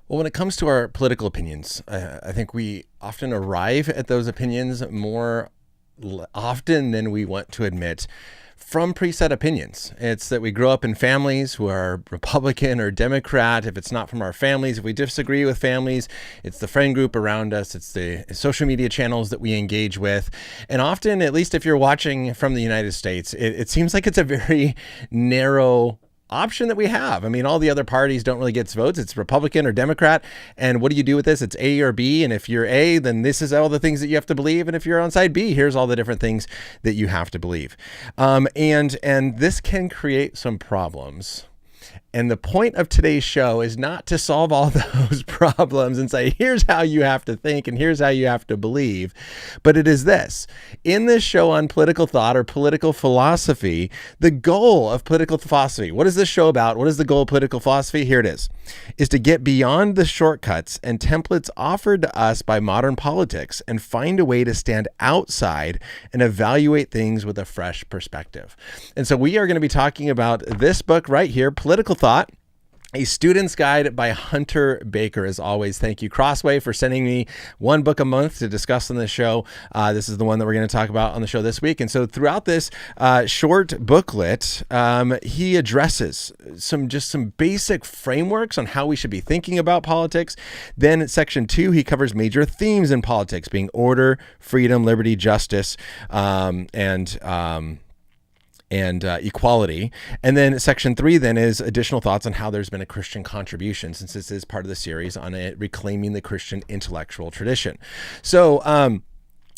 Well, when it comes to our political opinions, I think we often arrive at those opinions more often than we want to admit from preset opinions. It's that we grow up in families who are Republican or Democrat. If it's not from our families, if we disagree with families, it's the friend group around us. It's the social media channels that we engage with. And often, at least if you're watching from the United States, it seems like it's a very narrow option that we have. I mean, all the other parties don't really get votes. It's Republican or Democrat. And what do you do with this? It's A or B. And if you're A, then this is all the things that you have to believe. And if you're on side B, here's all the different things that you have to believe. And this can create some problems. And the point of today's show is not to solve all those problems and say, here's how you have to think and here's how you have to believe. But it is this. In this show on political thought or political philosophy, the goal of political philosophy, what is this show about? What is the goal of political philosophy? Here it is to get beyond the shortcuts and templates offered to us by modern politics and find a way to stand outside and evaluate things with a fresh perspective. And so we are going to be talking about this book right here, Political Thought, a Student's Guide by Hunter Baker. As always, thank you, Crossway, for sending me one book a month to discuss on the show. This is the one that we're going to talk about on the show this week. And so throughout this short booklet, he addresses some basic frameworks on how we should be thinking about politics. Then in section 2, he covers major themes in politics, being order, freedom, liberty, justice, and equality. And then section 3 then is additional thoughts on how there's been a Christian contribution, since this is part of the series on reclaiming the Christian intellectual tradition. So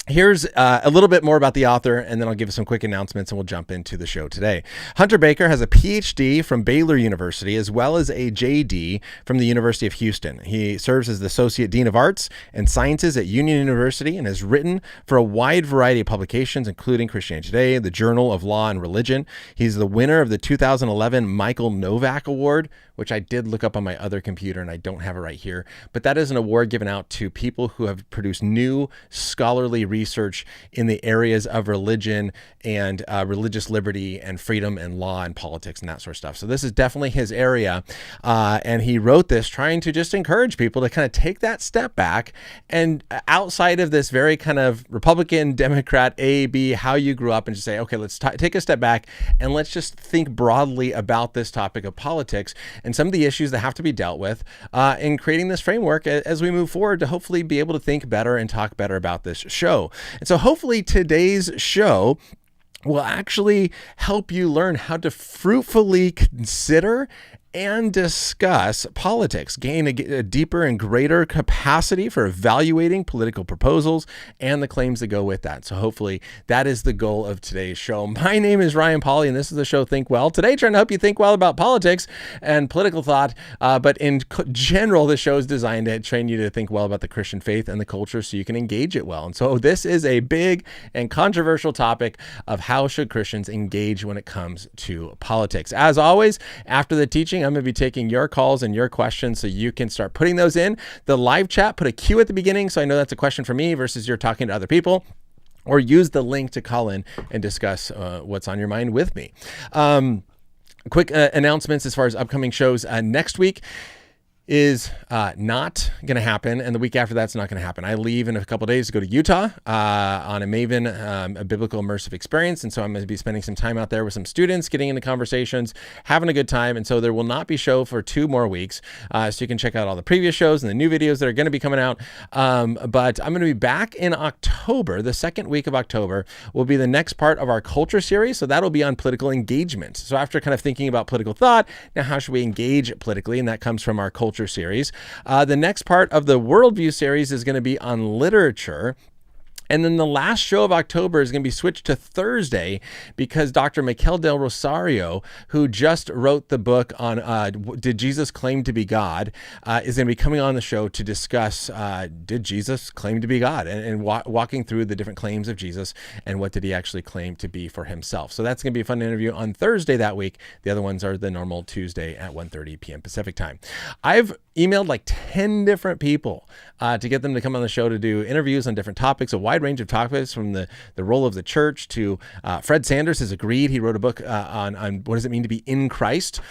here's a little bit more about the author, and then I'll give you some quick announcements and we'll jump into the show today. Hunter Baker has a PhD from Baylor University as well as a JD from the University of Houston. He serves as the Associate Dean of Arts and Sciences at Union University and has written for a wide variety of publications, including Christianity Today, the Journal of Law and Religion. He's the winner of the 2011 Michael Novak Award, which I did look up on my other computer and I don't have it right here. But that is an award given out to people who have produced new scholarly research in the areas of religion and religious liberty and freedom and law and politics and that sort of stuff. So this is definitely his area. And he wrote this trying to just encourage people to kind of take that step back and outside of this very kind of Republican, Democrat, A, B, how you grew up, and just say, okay, let's take a step back and let's just think broadly about this topic of politics and some of the issues that have to be dealt with in creating this framework as we move forward to hopefully be able to think better and talk better about this show. And so hopefully today's show will actually help you learn how to fruitfully consider and discuss politics, gain a deeper and greater capacity for evaluating political proposals and the claims that go with that. So hopefully that is the goal of today's show. My name is Ryan Pauly, and this is the show Think Well. Today, trying to help you think well about politics and political thought, but in general, the show is designed to train you to think well about the Christian faith and the culture so you can engage it well. And so this is a big and controversial topic of how should Christians engage when it comes to politics. As always, after the teaching, I'm going to be taking your calls and your questions so you can start putting those in. The live chat, put a Q at the beginning so I know that's a question for me versus you're talking to other people, or use the link to call in and discuss what's on your mind with me. Quick announcements as far as upcoming shows. Next week is not going to happen, and the week after that's not going to happen. I leave in a couple of days to go to Utah on a Maven, a biblical immersive experience, and so I'm going to be spending some time out there with some students, getting into conversations, having a good time, and so there will not be show for 2 more weeks, so you can check out all the previous shows and the new videos that are going to be coming out, but I'm going to be back in October. The second week of October will be the next part of our culture series, so that'll be on political engagement. So after kind of thinking about political thought, now how should we engage politically, and that comes from our culture series. The next part of the Worldview series is going to be on literature. And then the last show of October is going to be switched to Thursday because Dr. Mikel Del Rosario, who just wrote the book on Did Jesus Claim to be God, is going to be coming on the show to discuss did Jesus claim to be God, and walking through the different claims of Jesus and what did he actually claim to be for himself. So that's going to be a fun interview on Thursday that week. The other ones are the normal Tuesday at 1:30 p.m. Pacific time. I've emailed like 10 different people to get them to come on the show to do interviews on different topics, a wide range of topics from the role of the church to Fred Sanders has agreed. He wrote a book on what does it mean to be in Christ.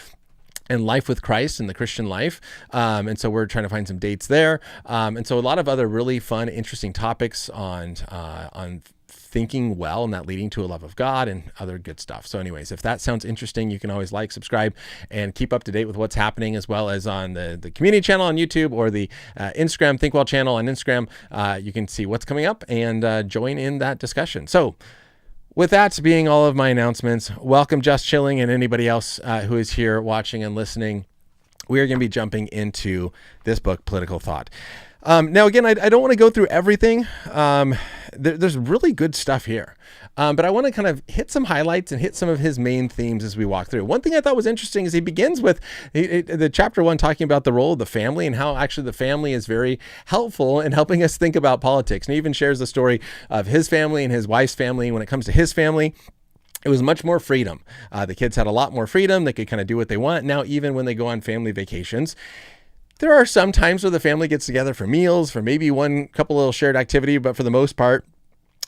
and life with Christ and the Christian life. And so we're trying to find some dates there. And so a lot of other really fun, interesting topics on thinking well and that leading to a love of God and other good stuff. So anyways, if that sounds interesting, you can always like, subscribe, and keep up to date with what's happening, as well as on the community channel on YouTube or the Instagram Think Well channel on Instagram. You can see what's coming up and join in that discussion. So with that being all of my announcements, welcome Just Chilling and anybody else who is here watching and listening. We are going to be jumping into this book, Political Thought. Now, again, I don't want to go through everything. There's really good stuff here. But I want to kind of hit some highlights and hit some of his main themes as we walk through. One thing I thought was interesting is he begins with the chapter 1 talking about the role of the family and how actually the family is very helpful in helping us think about politics. And he even shares the story of his family and his wife's family. When it comes to his family, it was much more freedom. The kids had a lot more freedom. They could kind of do what they want. Now, even when they go on family vacations, there are some times where the family gets together for meals, for maybe one couple little shared activity, but for the most part,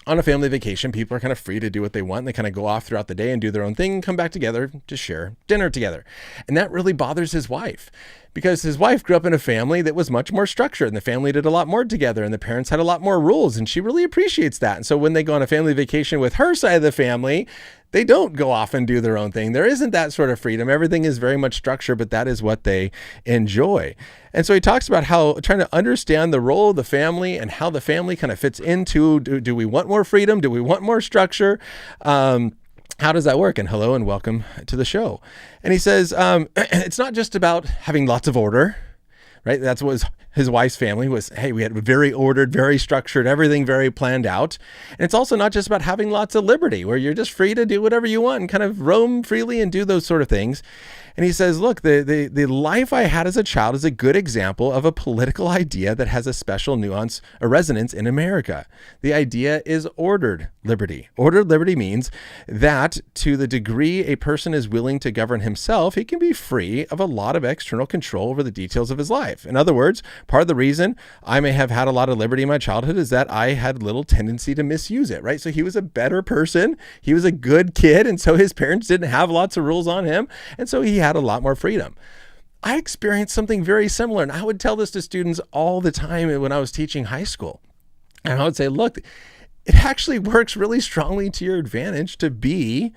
on a family vacation, people are kind of free to do what they want. They kind of go off throughout the day and do their own thing and come back together to share dinner together. And that really bothers his wife, because his wife grew up in a family that was much more structured, and the family did a lot more together, and the parents had a lot more rules, and she really appreciates that. And so when they go on a family vacation with her side of the family, they don't go off and do their own thing. There isn't that sort of freedom. Everything is very much structured, but that is what they enjoy. And so he talks about how trying to understand the role of the family and how the family kind of fits into, do we want more freedom? Do we want more structure? How does that work? And hello and welcome to the show. And he says, it's not just about having lots of order, right? That's what his wife's family was. Hey, we had very ordered, very structured, everything very planned out. And it's also not just about having lots of liberty, where you're just free to do whatever you want and kind of roam freely and do those sort of things. And he says, look, the life I had as a child is a good example of a political idea that has a special nuance, a resonance in America. The idea is ordered liberty. Ordered liberty means that to the degree a person is willing to govern himself, he can be free of a lot of external control over the details of his life. In other words, part of the reason I may have had a lot of liberty in my childhood is that I had little tendency to misuse it, right? So he was a better person. He was a good kid. And so his parents didn't have lots of rules on him. And so he had a lot more freedom. I experienced something very similar. And I would tell this to students all the time when I was teaching high school. And I would say, look, it actually works really strongly to your advantage to be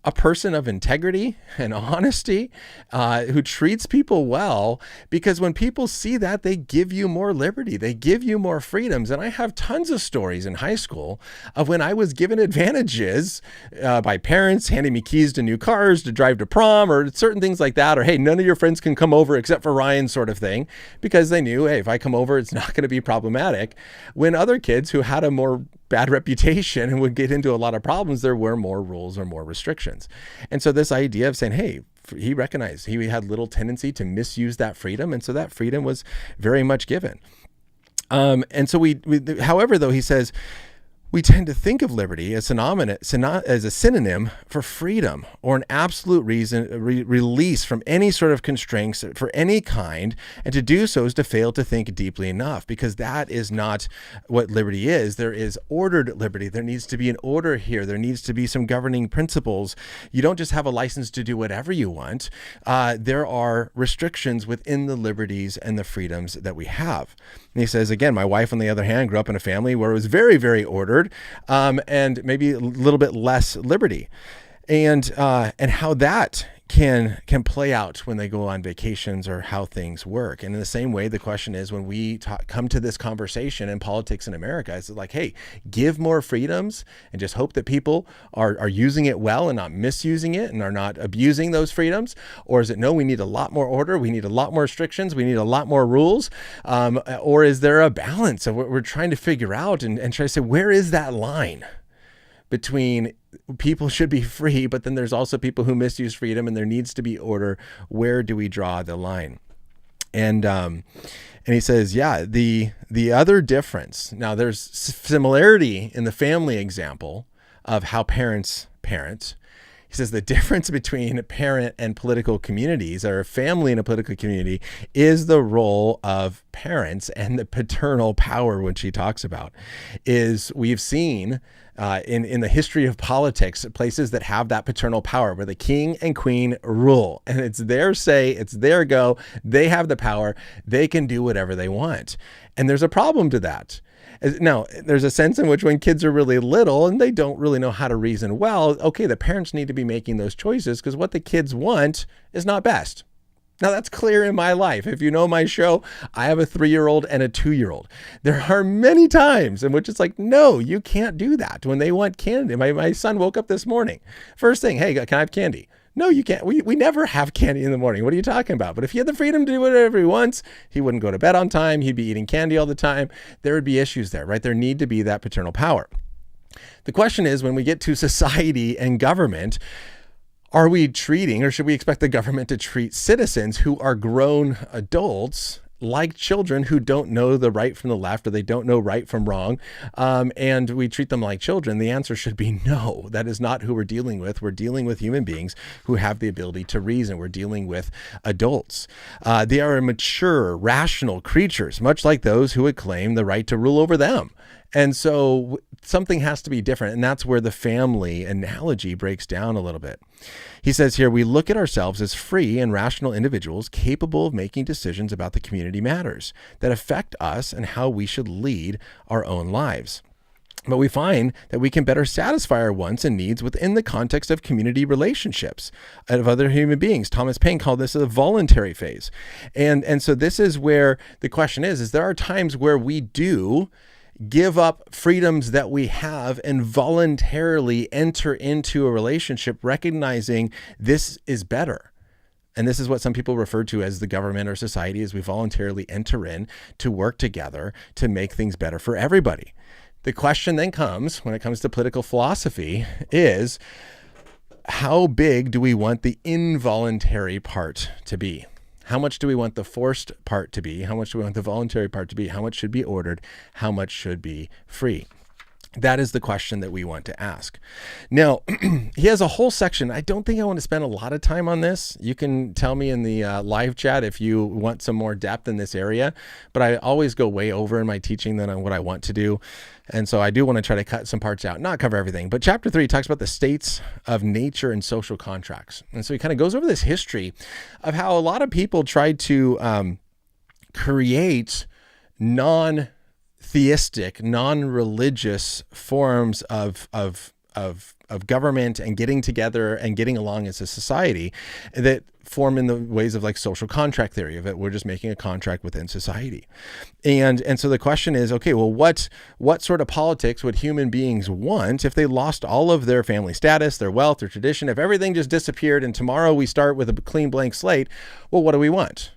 a person of integrity and honesty, who treats people well, because when people see that, they give you more liberty, they give you more freedoms. And I have tons of stories in high school of when I was given advantages by parents handing me keys to new cars to drive to prom or certain things like that, or hey, none of your friends can come over except for Ryan sort of thing, because they knew, hey, if I come over, it's not going to be problematic. When other kids who had a more bad reputation and would get into a lot of problems, there were more rules or more restrictions. And so this idea of saying, hey, he recognized he had little tendency to misuse that freedom. And so that freedom was very much given. And so however, though, he says, we tend to think of liberty as a synonym for freedom or an absolute release from any sort of constraints for any kind. And to do so is to fail to think deeply enough, because that is not what liberty is. There is ordered liberty. There needs to be an order here. There needs to be some governing principles. You don't just have a license to do whatever you want. There are restrictions within the liberties and the freedoms that we have. And he says, again, my wife, on the other hand, grew up in a family where it was very, very ordered, and maybe a little bit less liberty, and how that can play out when they go on vacations or how things work. And in the same way, the question is, when we come to this conversation in politics in America, it's like, hey, give more freedoms and just hope that people are using it well and not misusing it and are not abusing those freedoms? Or is it, no, we need a lot more order, we need a lot more restrictions, we need a lot more rules? Or is there a balance of what we're trying to figure out and try to say, where is that line between people should be free, but then there's also people who misuse freedom and there needs to be order? Where do we draw the line? And he says, yeah, the other difference, now there's similarity in the family example of how parents parent. He He says the difference between a parent and political communities, or a family and a political community, is the role of parents and the paternal power, which he talks about. Is we've seen in the history of politics, places that have that paternal power where the king and queen rule, and it's their say, it's their go. They have the power. They can do whatever they want. And there's a problem to that. Now, there's a sense in which when kids are really little and they don't really know how to reason well, okay, the parents need to be making those choices because what the kids want is not best. Now, that's clear in my life. If you know my show, I have a 3-year-old and a 2-year-old. There are many times in which it's like, no, you can't do that. When they want candy, my son woke up this morning. First thing, hey, can I have candy? No, you can't. We never have candy in the morning. What are you talking about? But if he had the freedom to do whatever he wants, he wouldn't go to bed on time. He'd be eating candy all the time. There would be issues there, right? There need to be that paternal power. The question is, when we get to society and government, are we treating, or should we expect the government to treat citizens who are grown adults like children who don't know the right from the left, or they don't know right from wrong, and we treat them like children? The answer should be no. That is not who we're dealing with. We're dealing with human beings who have the ability to reason. We're dealing with adults. They are mature, rational creatures, much like those who would claim the right to rule over them. And so something has to be different. And that's where the family analogy breaks down a little bit. He says here, we look at ourselves as free and rational individuals capable of making decisions about the community matters that affect us and how we should lead our own lives. But we find that we can better satisfy our wants and needs within the context of community relationships of other human beings. Thomas Paine called this a voluntary phase. And so this is where the question is there are times where we do give up freedoms that we have and voluntarily enter into a relationship, recognizing this is better. And this is what some people refer to as the government or society, as we voluntarily enter in to work together to make things better for everybody. The question then comes, when it comes to political philosophy, is how big do we want the involuntary part to be? How much do we want the forced part to be? How much do we want the voluntary part to be? How much should be ordered? How much should be free? That is the question that we want to ask. Now, he has a whole section. I don't think I want to spend a lot of time on this. You can tell me in the live chat if you want some more depth in this area, but I always go way over in my teaching than on what I want to do. And so I do want to try to cut some parts out, not cover everything. But chapter 3 talks about the states of nature and social contracts. And so he kind of goes over this history of how a lot of people tried to create non-theistic, non-religious forms of government and getting together and getting along as a society that form in the ways of like social contract theory of it. We're just making a contract within society. And so the question is, okay, well, what sort of politics would human beings want if they lost all of their family status, their wealth, their tradition, if everything just disappeared and tomorrow we start with a clean blank slate? Well, what do we want?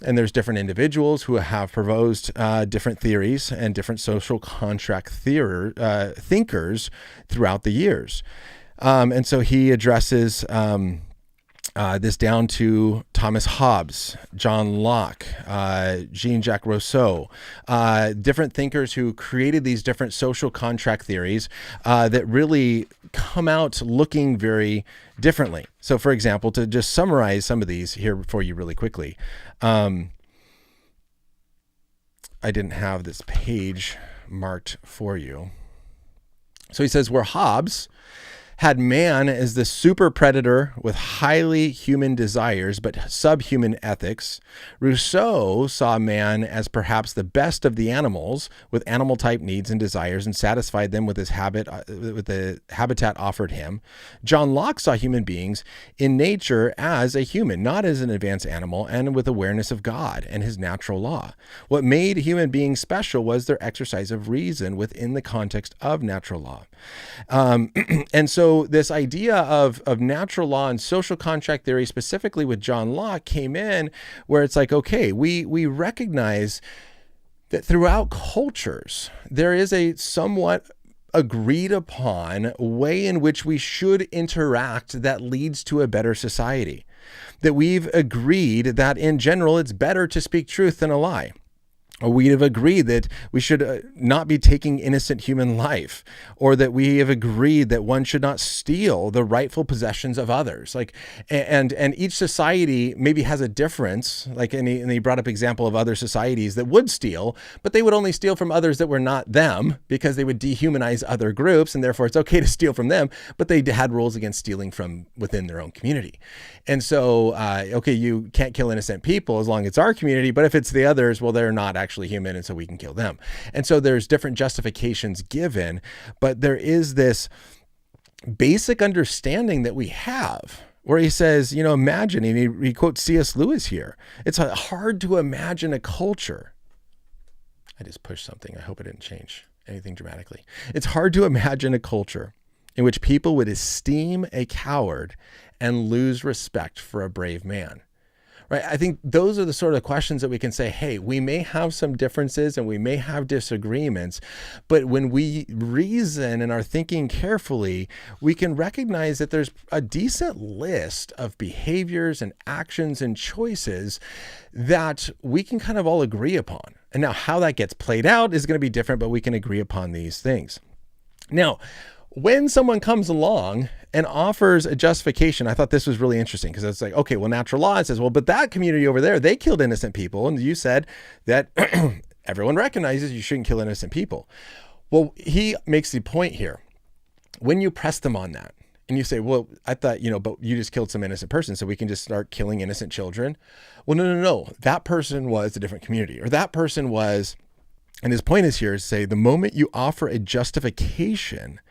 And there's different individuals who have proposed different theories and different social contract thinkers throughout the years. And so he addresses this down to Thomas Hobbes, John Locke, Jean-Jacques Rousseau, different thinkers who created these different social contract theories that really come out looking very differently. So, for example, to just summarize some of these here for you really quickly, I didn't have this page marked for you. So he says, where Hobbes had man as the super predator with highly human desires but subhuman ethics, Rousseau saw man as perhaps the best of the animals with animal type needs and desires and satisfied them with his with the habitat offered him. John Locke saw human beings in nature as a human, not as an advanced animal, and with awareness of God and his natural law. What made human beings special was their exercise of reason within the context of natural law. And so this idea of natural law and social contract theory, specifically with John Locke, came in where it's like, okay, we recognize that throughout cultures, there is a somewhat agreed upon way in which we should interact that leads to a better society. That we've agreed that in general, it's better to speak truth than a lie. we have agreed that we should not be taking innocent human life, or that we have agreed that one should not steal the rightful possessions of others. Like, and each society maybe has a difference. Like, and he brought up example of other societies that would steal, but they would only steal from others that were not them, because they would dehumanize other groups, and therefore it's okay to steal from them. But they had rules against stealing from within their own community. And so, okay, you can't kill innocent people as long as it's our community, but if it's the others, well, they're not actually human, and so we can kill them. And so there's different justifications given, but there is this basic understanding that we have where he says, imagine, and he quotes C.S. Lewis here. It's hard to imagine a culture. I just pushed something. I hope it didn't change anything dramatically. It's hard to imagine a culture in which people would esteem a coward and lose respect for a brave man. Right? I think those are the sort of questions that we can say, hey, we may have some differences and we may have disagreements, but when we reason and are thinking carefully, we can recognize that there's a decent list of behaviors and actions and choices that we can kind of all agree upon. And now how that gets played out is going to be different, but we can agree upon these things. Now, when someone comes along and offers a justification, I thought this was really interesting, because it's like, okay, well, natural law says, well, but that community over there, they killed innocent people. And you said that everyone recognizes you shouldn't kill innocent people. Well, he makes the point here. When you press them on that and you say, well, I thought, but you just killed some innocent person, so we can just start killing innocent children. Well, no. That person was a different community, or that person was. And his point is here to say the moment you offer a justification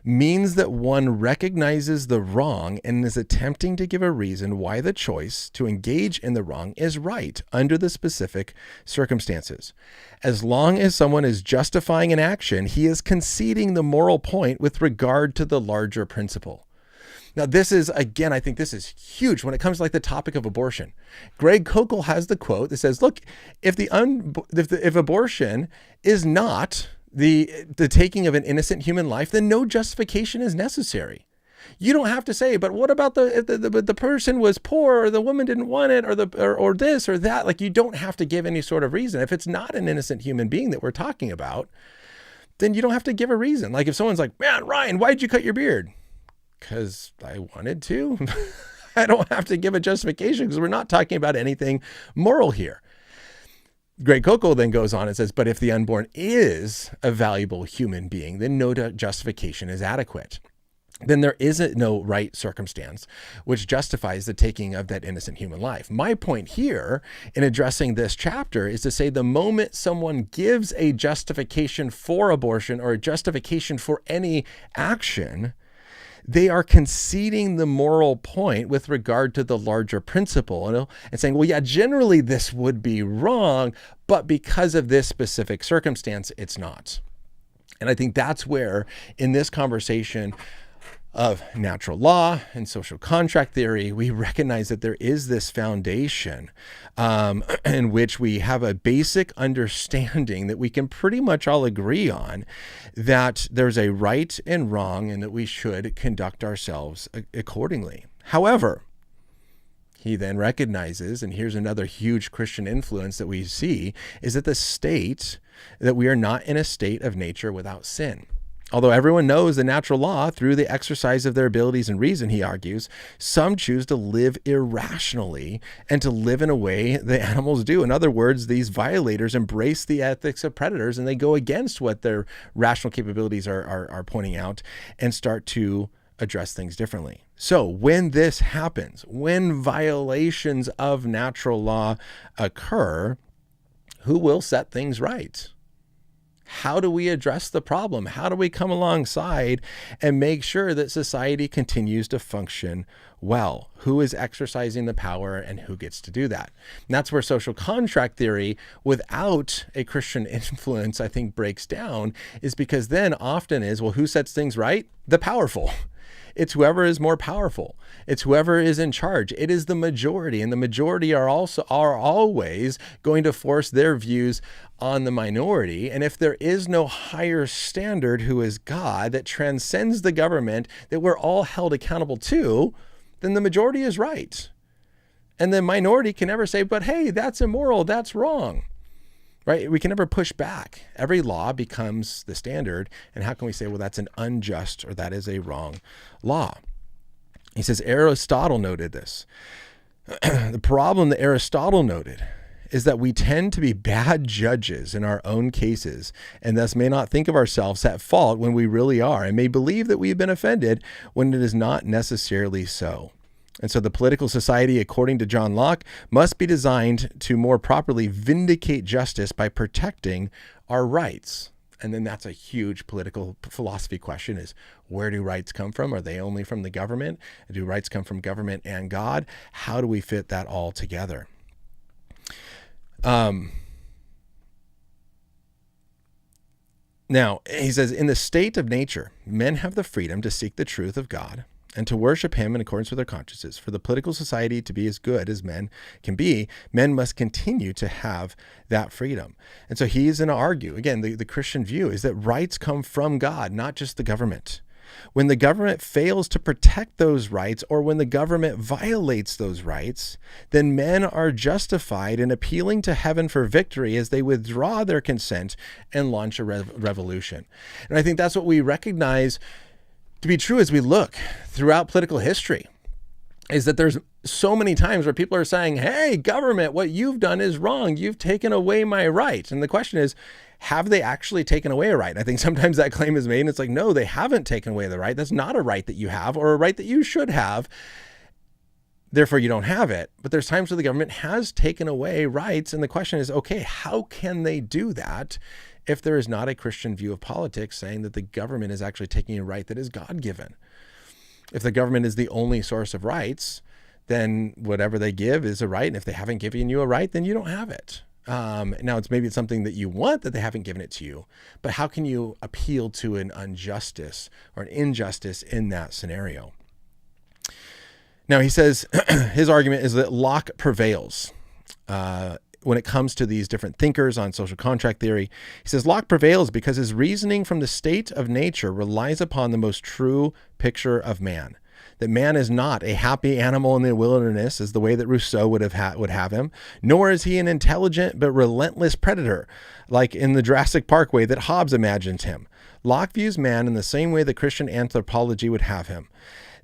means that one recognizes the wrong and is attempting to give a reason why the choice to engage in the wrong is right under the specific circumstances. As long as someone is justifying an action, he is conceding the moral point with regard to the larger principle. Now, this is, again, I think this is huge when it comes to like the topic of abortion. Greg Koukl has the quote that says, look, if abortion is not the taking of an innocent human life, then no justification is necessary. You don't have to say, but what about the person was poor, or the woman didn't want it, or this or that? Like, you don't have to give any sort of reason. If it's not an innocent human being that we're talking about, then you don't have to give a reason. Like if someone's like, man, Ryan, why'd you cut your beard? Because I wanted to. I don't have to give a justification, because we're not talking about anything moral here. Greg Koukl then goes on and says, but if the unborn is a valuable human being, then no justification is adequate. Then there isn't no right circumstance which justifies the taking of that innocent human life. My point here in addressing this chapter is to say the moment someone gives a justification for abortion or a justification for any action, they are conceding the moral point with regard to the larger principle, and saying, well, yeah, generally this would be wrong, but because of this specific circumstance, it's not. And I think that's where in this conversation of natural law and social contract theory, we recognize that there is this foundation in which we have a basic understanding that we can pretty much all agree on, that there's a right and wrong and that we should conduct ourselves accordingly. However, he then recognizes, and here's another huge Christian influence that we see, is that we are not in a state of nature without sin. Although everyone knows the natural law through the exercise of their abilities and reason, he argues, some choose to live irrationally and to live in a way the animals do. In other words, these violators embrace the ethics of predators and they go against what their rational capabilities are pointing out and start to address things differently. So when this happens, when violations of natural law occur, who will set things right? How do we address the problem? How do we come alongside and make sure that society continues to function well? Who is exercising the power and who gets to do that? And that's where social contract theory, without a Christian influence, I think breaks down, is because then often is, well, who sets things right? The powerful. It's whoever is more powerful. It's whoever is in charge. It is the majority, and the majority are always going to force their views on the minority. And if there is no higher standard, who is God, that transcends the government, that we're all held accountable to, then the majority is right. And the minority can never say, but hey, that's immoral, that's wrong. right? We can never push back. Every law becomes the standard. And how can we say, well, that's an unjust or that is a wrong law? He says Aristotle noted this. The problem that Aristotle noted is that we tend to be bad judges in our own cases and thus may not think of ourselves at fault when we really are, and may believe that we've been offended when it is not necessarily so. And so the political society, according to John Locke, must be designed to more properly vindicate justice by protecting our rights. And then that's a huge political philosophy question, is where do rights come from? Are they only from the government? Do rights come from government and God? How do we fit that all together? Now, he says, in the state of nature, men have the freedom to seek the truth of God and to worship him in accordance with their consciences. For the political society to be as good as men can be, men must continue to have that freedom. And so he's going to argue, again, the Christian view is that rights come from God, not just the government. When the government fails to protect those rights, or when the government violates those rights, then men are justified in appealing to heaven for victory as they withdraw their consent and launch a revolution. And I think that's what we recognize to be true as we look throughout political history, is that there's so many times where people are saying, hey, government, what you've done is wrong. You've taken away my right. And the question is, have they actually taken away a right? And I think sometimes that claim is made and it's like, no, they haven't taken away the right. That's not a right that you have or a right that you should have. Therefore, you don't have it. But there's times where the government has taken away rights. And the question is, okay, how can they do that if there is not a Christian view of politics saying that the government is actually taking a right that is God-given? If the government is the only source of rights, then whatever they give is a right. And if they haven't given you a right, then you don't have it. Now, maybe it's something that you want that they haven't given it to you, but how can you appeal to an injustice or an injustice in that scenario? Now, he says his argument is that Locke prevails when it comes to these different thinkers on social contract theory. He says Locke prevails because his reasoning from the state of nature relies upon the most true picture of man. That man is not a happy animal in the wilderness, as the way that Rousseau would have him, nor is he an intelligent but relentless predator, like in the Jurassic Park way that Hobbes imagines him. Locke views man in the same way that Christian anthropology would have him,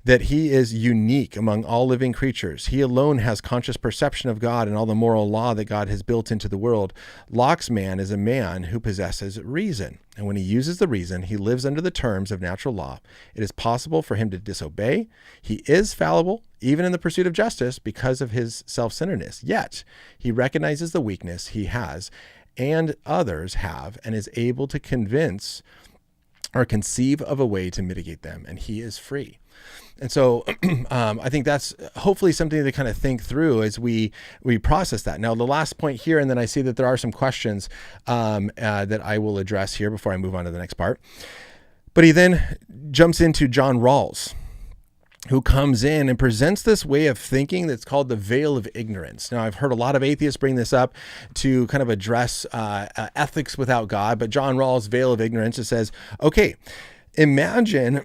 that he is unique among all living creatures. He alone has conscious perception of God and all the moral law that God has built into the world. Locke's man is a man who possesses reason. And when he uses the reason, he lives under the terms of natural law. It is possible for him to disobey. He is fallible, even in the pursuit of justice, because of his self-centeredness. Yet, he recognizes the weakness he has and others have and is able to convince or conceive of a way to mitigate them. And he is free. And so I think that's hopefully something to kind of think through as we process that. Now, the last point here, and then I see that there are some questions that I will address here before I move on to the next part. But he then jumps into John Rawls, who comes in and presents this way of thinking that's called the veil of ignorance. Now, I've heard a lot of atheists bring this up to kind of address ethics without God, but John Rawls' veil of ignorance, it says, okay, imagine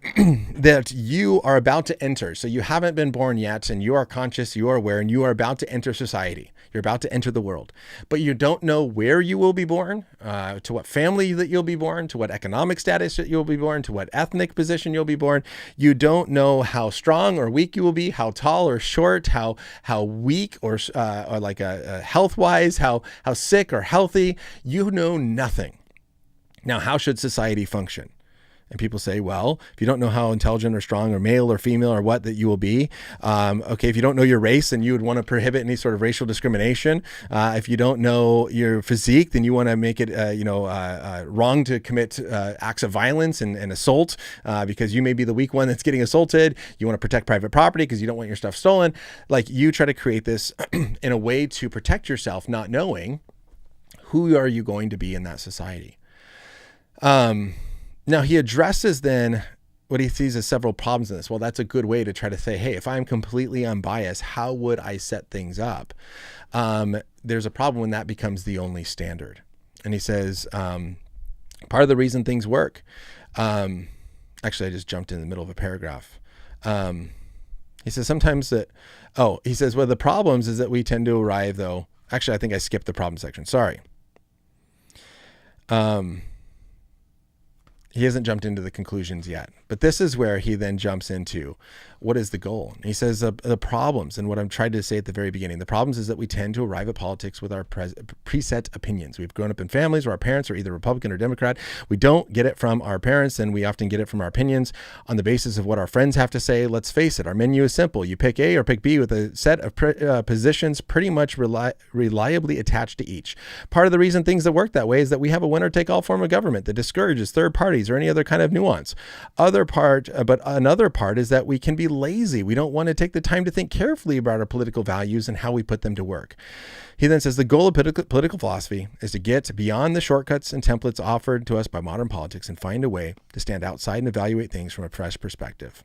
that you are about to enter. So you haven't been born yet, and you are conscious, you are aware, and you are about to enter society. You're about to enter the world, but you don't know where you will be born, to what family that you'll be born, to what economic status that you'll be born, to what ethnic position you'll be born. You don't know how strong or weak you will be, how tall or short, how weak or like health-wise, how sick or healthy. You know nothing. Now, how should society function? And people say, well, if you don't know how intelligent or strong or male or female or what that you will be, okay, if you don't know your race, then you would want to prohibit any sort of racial discrimination. If you don't know your physique, then you want to make it, wrong to commit acts of violence and assault because you may be the weak one that's getting assaulted. You want to protect private property because you don't want your stuff stolen. Like, you try to create this in a way to protect yourself, not knowing who are you going to be in that society. Now, he addresses then what he sees as several problems in this. Well, that's a good way to try to say, hey, if I'm completely unbiased, how would I set things up? There's a problem when that becomes the only standard. And he says, part of the reason things work, actually, I just jumped in the middle of a paragraph. He says sometimes that, he says, well, the problems is that we tend to arrive, though. Actually, I think I skipped the problem section. Sorry. He hasn't jumped into the conclusions yet, but this is where he then jumps into what is the goal. He says the problems, and what I'm trying to say at the very beginning, the problems is that we tend to arrive at politics with our preset opinions. We've grown up in families where our parents are either Republican or Democrat. We don't get it from our parents, and we often get it from our opinions on the basis of what our friends have to say. Let's face it, our menu is simple. You pick A or pick B with a set of positions pretty much reliably attached to each. Part of the reason things that work that way is that we have a winner-take-all form of government that discourages third parties or any other kind of nuance. But another part is that we can be lazy. We don't want to take the time to think carefully about our political values and how we put them to work. He then says the goal of political philosophy is to get beyond the shortcuts and templates offered to us by modern politics and find a way to stand outside and evaluate things from a fresh perspective.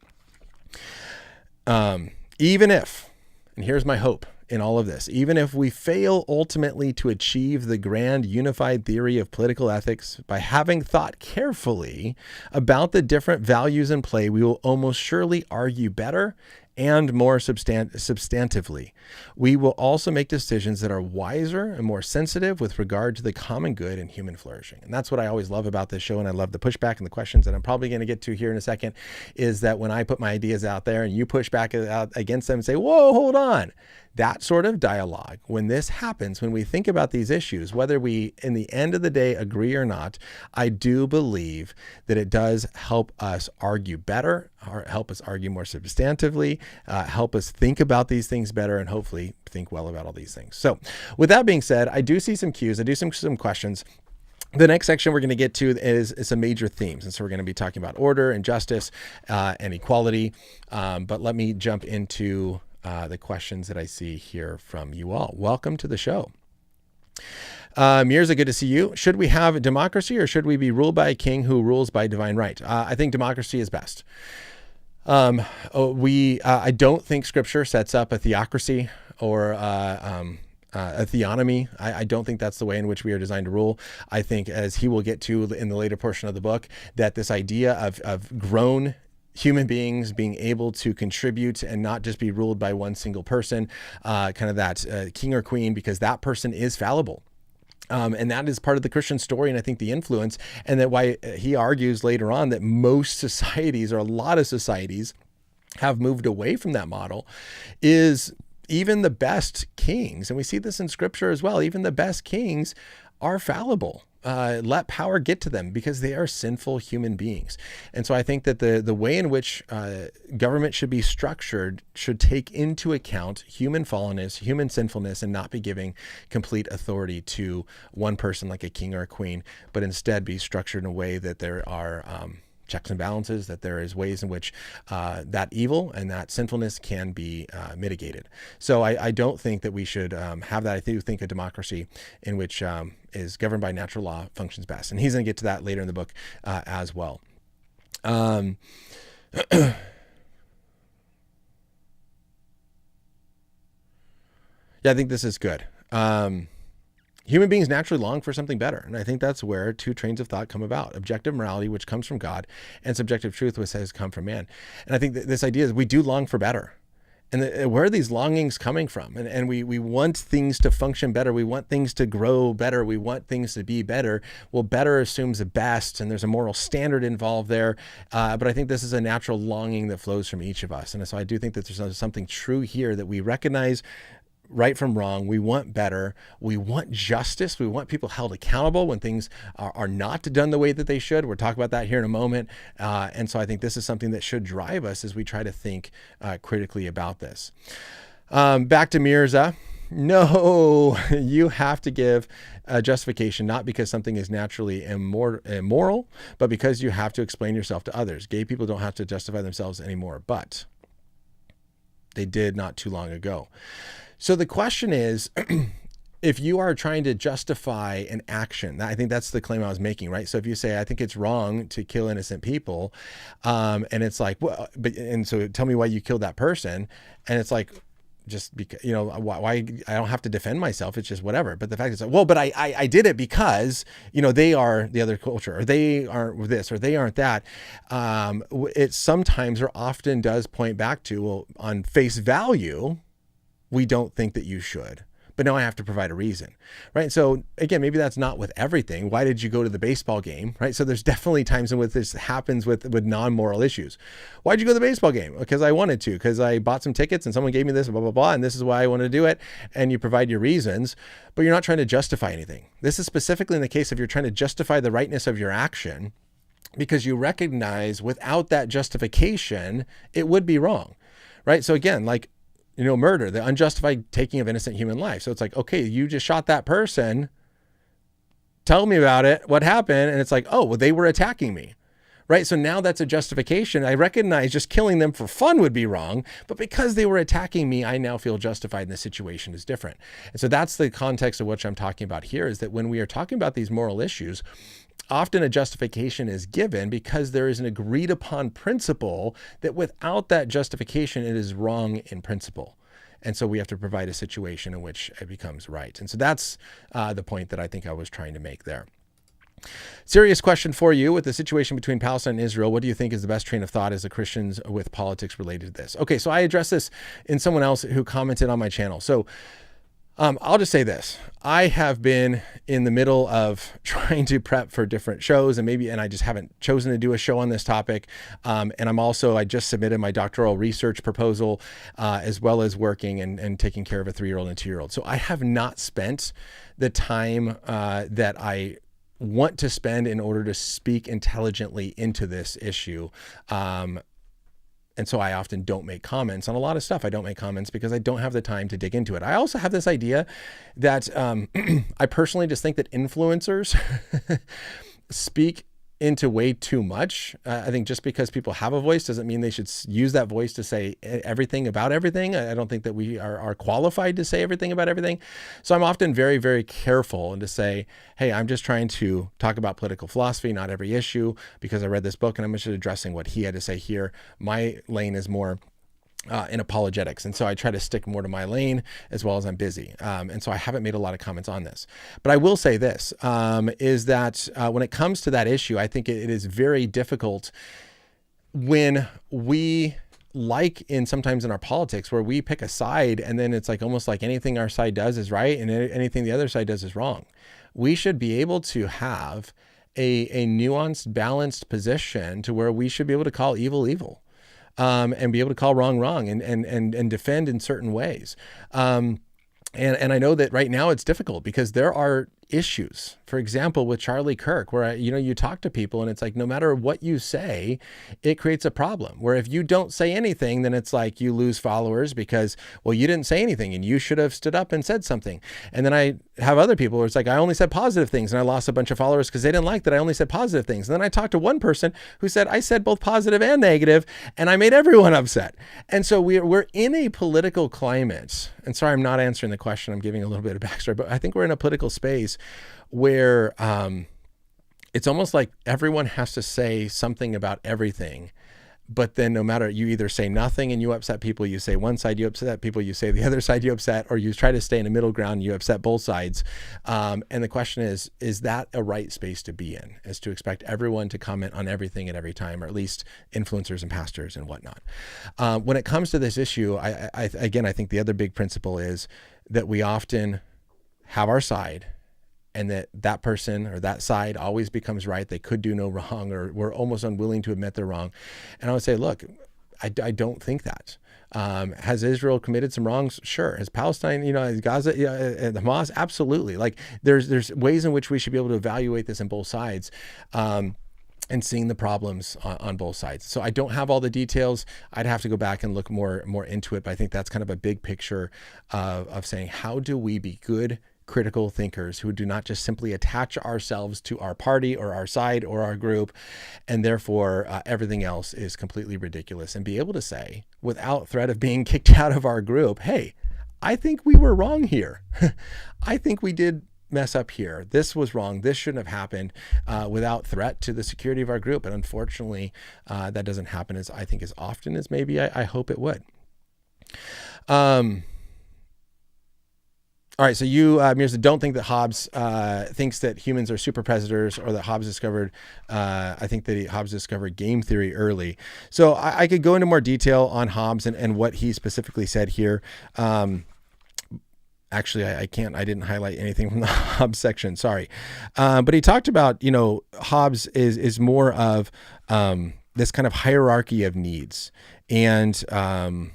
Even if, and here's my hope in all of this, even if we fail ultimately to achieve the grand unified theory of political ethics by having thought carefully about the different values in play, we will almost surely argue better and more substantively. We will also make decisions that are wiser and more sensitive with regard to the common good and human flourishing. And that's what I always love about this show, and I love the pushback and the questions that I'm probably going to get to here in a second, is that when I put my ideas out there and you push back out against them and say, whoa, hold on. That sort of dialogue, when this happens, when we think about these issues, whether we, in the end of the day, agree or not, I do believe that it does help us argue better, or help us argue more substantively, help us think about these things better, and hopefully think well about all these things. So with that being said, I do see some cues. I do see some questions. The next section we're going to get to is some major themes. And so we're going to be talking about order and justice and equality. But let me jump into the questions that I see here from you all. Welcome to the show. Mirza, good to see you. Should we have a democracy, or should we be ruled by a king who rules by divine right? I think democracy is best. I don't think Scripture sets up a theocracy or a theonomy. I don't think that's the way in which we are designed to rule. I think, as he will get to in the later portion of the book, that this idea of grown human beings being able to contribute and not just be ruled by one single person, kind of that king or queen, because that person is fallible. And that is part of the Christian story, and I think the influence, and that why he argues later on that most societies, or a lot of societies, have moved away from that model, is even the best kings, and we see this in Scripture as well, even the best kings are fallible. Let power get to them because they are sinful human beings. And so I think that the way in which government should be structured should take into account human fallenness, human sinfulness, and not be giving complete authority to one person like a king or a queen, but instead be structured in a way that there are checks and balances, that there is ways in which that evil and that sinfulness can be mitigated. So I don't think that we should have that. I do think a democracy in which is governed by natural law functions best. And he's going to get to that later in the book as well. Yeah, I think this is good. Human beings naturally long for something better. And I think that's where two trains of thought come about: objective morality, which comes from God, and subjective truth, which has come from man. And I think that this idea is we do long for better. And where are these longings coming from? And we want things to function better. We want things to grow better. We want things to be better. Well, better assumes the best, and there's a moral standard involved there. But I think this is a natural longing that flows from each of us. And so I do think that there's something true here, that we recognize right from wrong. We want better. We want justice. We want people held accountable when things are not done the way that they should. We'll talk about that here in a moment. And so I think this is something that should drive us as we try to think critically about this. Back to Mirza. No, you have to give a justification, not because something is naturally immoral, but because you have to explain yourself to others. Gay people don't have to justify themselves anymore, but they did not too long ago. So the question is, if you are trying to justify an action, I think that's the claim I was making, right? So if you say, I think it's wrong to kill innocent people, and it's like, well, and so tell me why you killed that person. And it's like, just because, why I don't have to defend myself. It's just whatever. But the fact is, well, but I did it because, they are the other culture, or they aren't this, or they aren't that. It sometimes or often does point back to, well, on face value, we don't think that you should. but now I have to provide a reason, right? So again, maybe that's not with everything. Why did you go to the baseball game, right? So there's definitely times in which this happens with non-moral issues. Why'd you go to the baseball game? Because I wanted to, because I bought some tickets and someone gave me this, blah, blah, blah, and this is why I wanted to do it. And you provide your reasons, but you're not trying to justify anything. This is specifically in the case if you're trying to justify the rightness of your action, because you recognize without that justification, it would be wrong, right? So again, like, murder, the unjustified taking of innocent human life. So it's like, okay, you just shot that person. Tell me about it. What happened? And it's like, oh, well, they were attacking me, right? So now that's a justification. I recognize just killing them for fun would be wrong, but because they were attacking me, I now feel justified and the situation is different. And so that's the context of what I'm talking about here, is that when we are talking about these moral issues, often a justification is given because there is an agreed upon principle that without that justification, it is wrong in principle. And so we have to provide a situation in which it becomes right. And so that's the point that I think I was trying to make there. Serious question for you. With the situation between Palestine and Israel, what do you think is the best train of thought as a Christian with politics related to this? Okay, so I addressed this in someone else who commented on my channel. So I'll just say this. I have been in the middle of trying to prep for different shows and I just haven't chosen to do a show on this topic. And I just submitted my doctoral research proposal, as well as working and taking care of a 3-year-old and 2-year-old. So I have not spent the time that I want to spend in order to speak intelligently into this issue. And so I often don't make comments on a lot of stuff. I don't make comments because I don't have the time to dig into it. I also have this idea that I personally just think that influencers speak into way too much. I think just because people have a voice doesn't mean they should use that voice to say everything about everything. I don't think that we are qualified to say everything about everything. So I'm often very, very careful and to say, hey, I'm just trying to talk about political philosophy, not every issue, because I read this book and I'm just addressing what he had to say here. My lane is more in apologetics. And so I try to stick more to my lane as well as I'm busy. And so I haven't made a lot of comments on this, but I will say this, is that when it comes to that issue, I think it is very difficult when we sometimes in our politics where we pick a side and then it's like almost like anything our side does is right and anything the other side does is wrong. We should be able to have a nuanced, balanced position to where we should be able to call evil, evil. And be able to call wrong, wrong and defend in certain ways. And I know that right now it's difficult because there are issues, for example, with Charlie Kirk, where, you talk to people and it's like, no matter what you say, it creates a problem where if you don't say anything, then it's like you lose followers because, well, you didn't say anything and you should have stood up and said something. And then I have other people where it's like, I only said positive things and I lost a bunch of followers because they didn't like that I only said positive things. And then I talked to one person who said, I said both positive and negative and I made everyone upset. And so we're in a political climate, and sorry, I'm not answering the question. I'm giving a little bit of backstory, but I think we're in a political space where it's almost like everyone has to say something about everything. But then no matter, you either say nothing and you upset people, you say one side, you upset people, you say the other side, you upset, or you try to stay in a middle ground, you upset both sides. And the question is that a right space to be in, is to expect everyone to comment on everything at every time, or at least influencers and pastors and whatnot. When it comes to this issue, I think the other big principle is that we often have our side, and that person or that side always becomes right. They could do no wrong, or we're almost unwilling to admit they're wrong. And I would say, look, I don't think that. Has Israel committed some wrongs? Sure. Has Palestine, has Gaza, the Hamas? Absolutely. Like there's ways in which we should be able to evaluate this on both sides. And seeing the problems on both sides. So I don't have all the details. I'd have to go back and look more into it. But I think that's kind of a big picture of saying, how do we be good critical thinkers who do not just simply attach ourselves to our party or our side or our group, and therefore everything else is completely ridiculous, and be able to say, without threat of being kicked out of our group, hey, I think we were wrong here. I think we did mess up here. This was wrong. This shouldn't have happened, without threat to the security of our group. And unfortunately, that doesn't happen as often as maybe I hope it would. All right, so you, Mirza, don't think that Hobbes thinks that humans are super predators, or that Hobbes discovered, I think that Hobbes discovered game theory early. So I could go into more detail on Hobbes and what he specifically said here. Actually, I can't, I didn't highlight anything from the Hobbes section. Sorry. But he talked about, Hobbes is more of this kind of hierarchy of needs. And I'd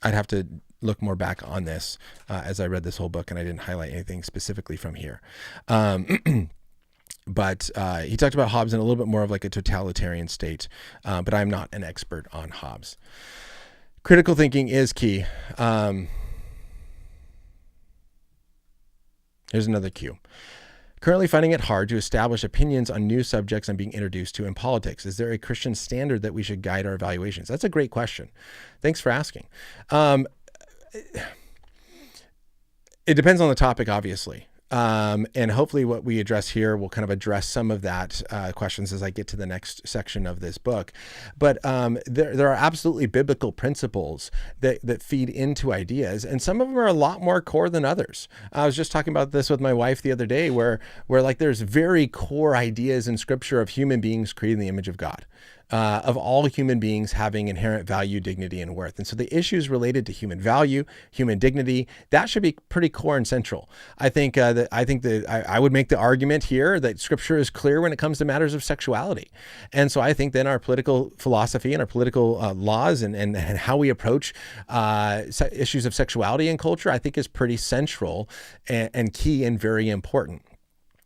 have to look more back on this as I read this whole book, and I didn't highlight anything specifically from here. But he talked about Hobbes in a little bit more of like a totalitarian state, but I'm not an expert on Hobbes. Critical thinking is key. Here's another cue. Currently finding it hard to establish opinions on new subjects I'm being introduced to in politics. Is there a Christian standard that we should guide our evaluations? That's a great question. Thanks for asking. It depends on the topic, obviously. And hopefully what we address here will kind of address some of that questions as I get to the next section of this book. But there are absolutely biblical principles that feed into ideas, and some of them are a lot more core than others. I was just talking about this with my wife the other day, where like there's very core ideas in Scripture of human beings created in the image of God. Of all human beings having inherent value, dignity, and worth. And so the issues related to human value, human dignity, that should be pretty core and central. I think I would make the argument here that Scripture is clear when it comes to matters of sexuality. And so I think then our political philosophy and our political laws and how we approach issues of sexuality in culture, I think is pretty central and key and very important.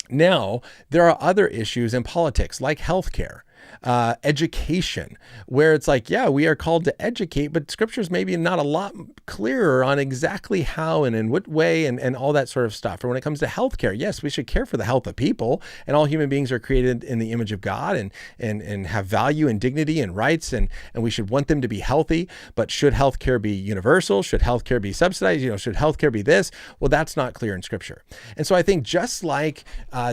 Now, there are other issues in politics like healthcare. Education, where it's like, yeah, we are called to educate, but Scripture's maybe not a lot clearer on exactly how and in what way and all that sort of stuff. Or when it comes to healthcare, yes, we should care for the health of people, and all human beings are created in the image of God and have value and dignity and rights, and we should want them to be healthy. But should healthcare be universal? Should healthcare be subsidized? Should healthcare be this? Well, that's not clear in Scripture. And so I think just like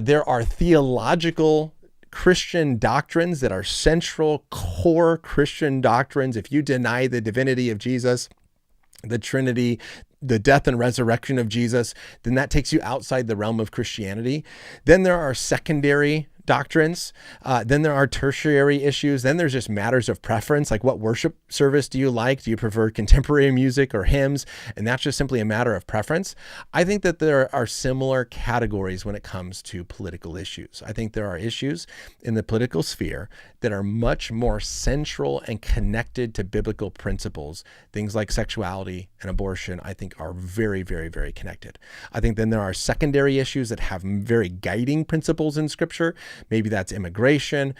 there are theological Christian doctrines that are central core Christian doctrines. If you deny the divinity of Jesus, the Trinity, the death and resurrection of Jesus, then that takes you outside the realm of Christianity. Then there are secondary doctrines. Then there are tertiary issues. Then there's just matters of preference, like what worship service do you like? Do you prefer contemporary music or hymns? And that's just simply a matter of preference. I think that there are similar categories when it comes to political issues. I think there are issues in the political sphere that are much more central and connected to biblical principles. Things like sexuality and abortion, I think, are very, very, very connected. I think then there are secondary issues that have very guiding principles in Scripture. Maybe that's immigration,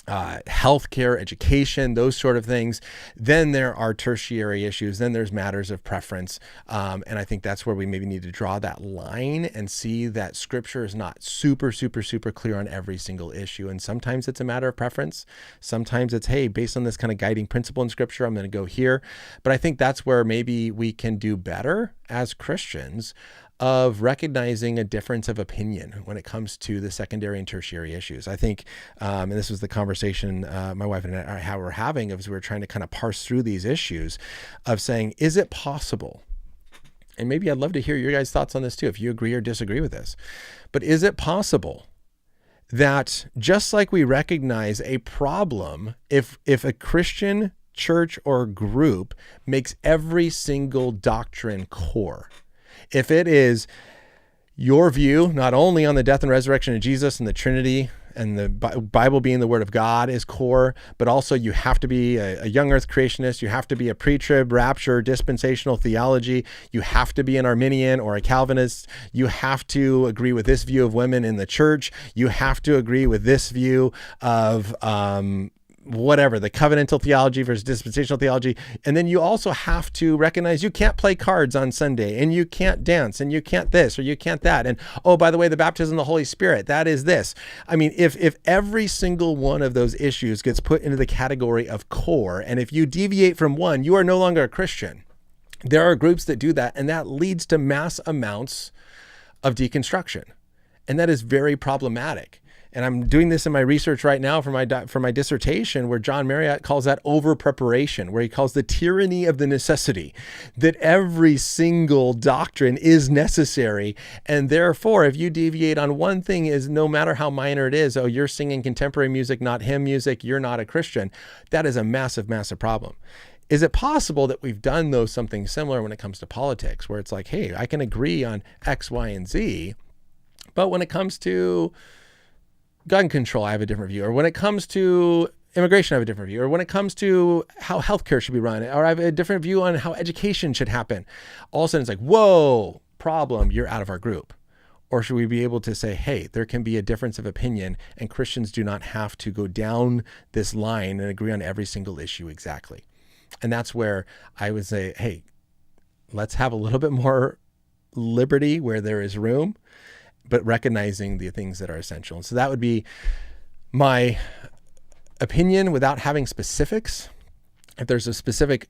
healthcare, education, those sort of things. Then there are tertiary issues. Then there's matters of preference. And I think that's where we maybe need to draw that line and see that Scripture is not super, super, super clear on every single issue. And sometimes it's a matter of preference. Sometimes it's, hey, based on this kind of guiding principle in Scripture, I'm going to go here. But I think that's where maybe we can do better as Christians of recognizing a difference of opinion when it comes to the secondary and tertiary issues. I think, and this was the conversation my wife and I were having as we were trying to kind of parse through these issues of saying, is it possible? And maybe I'd love to hear your guys' thoughts on this too, if you agree or disagree with this. But is it possible that just like we recognize a problem, if a Christian church or group makes every single doctrine core, if it is your view, not only on the death and resurrection of Jesus and the Trinity and the Bible being the Word of God is core, but also you have to be a young earth creationist, you have to be a pre-trib, rapture, dispensational theology, you have to be an Arminian or a Calvinist, you have to agree with this view of women in the church, you have to agree with this view of whatever, the covenantal theology versus dispensational theology. And then you also have to recognize you can't play cards on Sunday, and you can't dance, and you can't this, or you can't that. And, oh, by the way, the baptism of the Holy Spirit, that is this. I mean, if every single one of those issues gets put into the category of core, and if you deviate from one, you are no longer a Christian. There are groups that do that, and that leads to mass amounts of deconstruction. And that is very problematic. And I'm doing this in my research right now for my dissertation, where John Marriott calls that over preparation, where he calls the tyranny of the necessity, that every single doctrine is necessary. And therefore, if you deviate on one thing, is no matter how minor it is, oh, you're singing contemporary music, not hymn music, you're not a Christian. That is a massive, massive problem. Is it possible that we've done though something similar when it comes to politics, where it's like, hey, I can agree on X, Y, and Z, but when it comes to gun control, I have a different view, or when it comes to immigration, I have a different view, or when it comes to how healthcare should be run, or I have a different view on how education should happen. All of a sudden it's like, whoa, problem, you're out of our group. Or should we be able to say, hey, there can be a difference of opinion and Christians do not have to go down this line and agree on every single issue exactly. And that's where I would say, hey, let's have a little bit more liberty where there is room, but recognizing the things that are essential. And so that would be my opinion without having specifics. If there's a specific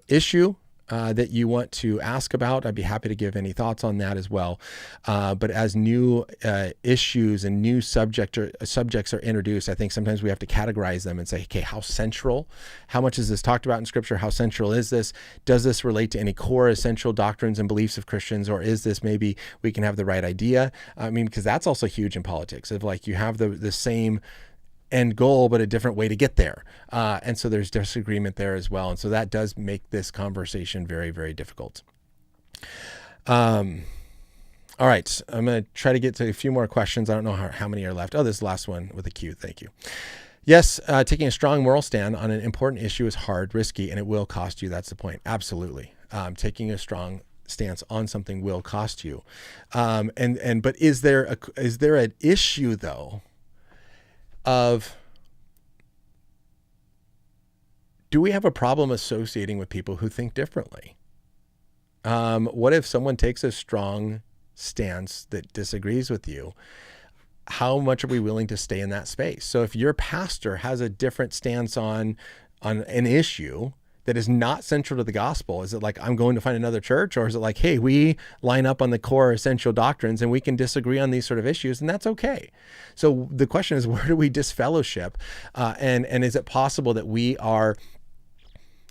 issue that you want to ask about, I'd be happy to give any thoughts on that as well. But as new issues and new subjects are introduced, I think sometimes we have to categorize them and say, okay, how much is this talked about in Scripture? How central is this? Does this relate to any core essential doctrines and beliefs of Christians? Or is this maybe we can have the right idea? I mean, because that's also huge in politics. If like you have the same end goal, but a different way to get there. And so there's disagreement there as well. And so that does make this conversation very, very difficult. All right. I'm going to try to get to a few more questions. I don't know how many are left. Oh, this last one with a Q. Thank you. Yes. Taking a strong moral stand on an important issue is hard, risky, and it will cost you. That's the point. Absolutely. Taking a strong stance on something will cost you. But is there an issue though, of do we have a problem associating with people who think differently? What if someone takes a strong stance that disagrees with you? How much are we willing to stay in that space? So if your pastor has a different stance on an issue that is not central to the gospel, is it like, I'm going to find another church? Or is it like, hey, we line up on the core essential doctrines and we can disagree on these sort of issues, and that's okay. So the question is, where do we disfellowship? And is it possible that we are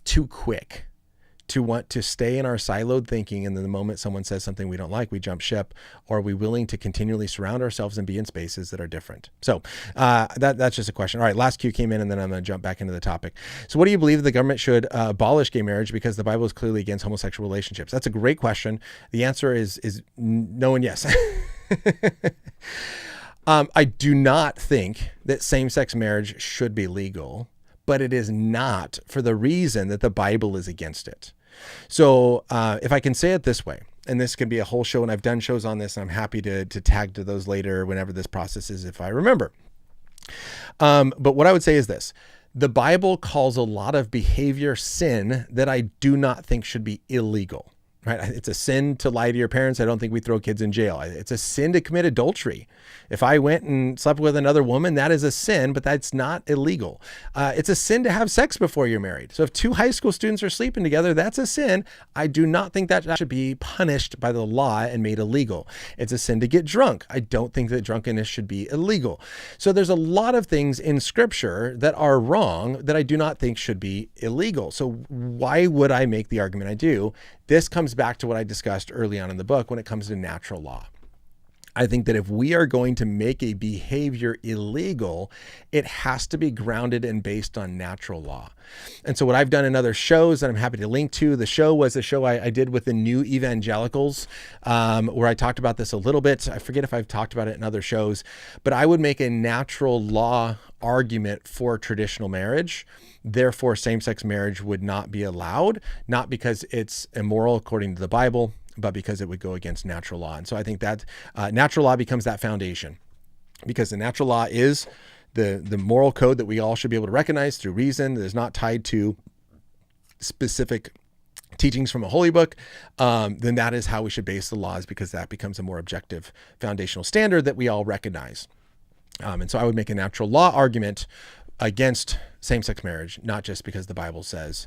too quick to want to stay in our siloed thinking, and then the moment someone says something we don't like, we jump ship? Or are we willing to continually surround ourselves and be in spaces that are different? So that's just a question. All right, last Q came in, and then I'm going to jump back into the topic. So what do you believe the government should abolish gay marriage because the Bible is clearly against homosexual relationships? That's a great question. The answer is no and yes. I do not think that same-sex marriage should be legal, but it is not for the reason that the Bible is against it. So if I can say it this way, and this could be a whole show, and I've done shows on this, and I'm happy to tag to those later whenever this process is, if I remember. But what I would say is this: the Bible calls a lot of behavior sin that I do not think should be illegal. Right? It's a sin to lie to your parents. I don't think we throw kids in jail. It's a sin to commit adultery. If I went and slept with another woman, that is a sin, but that's not illegal. It's a sin to have sex before you're married. So if two high school students are sleeping together, that's a sin. I do not think that should be punished by the law and made illegal. It's a sin to get drunk. I don't think that drunkenness should be illegal. So there's a lot of things in Scripture that are wrong that I do not think should be illegal. So why would I make the argument I do? This comes back to what I discussed early on in the book when it comes to natural law. I think that if we are going to make a behavior illegal, it has to be grounded and based on natural law. And so what I've done in other shows that I'm happy to link to, the show was a show I did with the New Evangelicals, where I talked about this a little bit. I forget if I've talked about it in other shows, but I would make a natural law argument for traditional marriage. Therefore, same-sex marriage would not be allowed, not because it's immoral according to the Bible, but because it would go against natural law. And so I think that natural law becomes that foundation, because the natural law is the moral code that we all should be able to recognize through reason, that is not tied to specific teachings from a holy book. Then that is how we should base the laws, because that becomes a more objective foundational standard that we all recognize. And so I would make a natural law argument against same-sex marriage, not just because the Bible says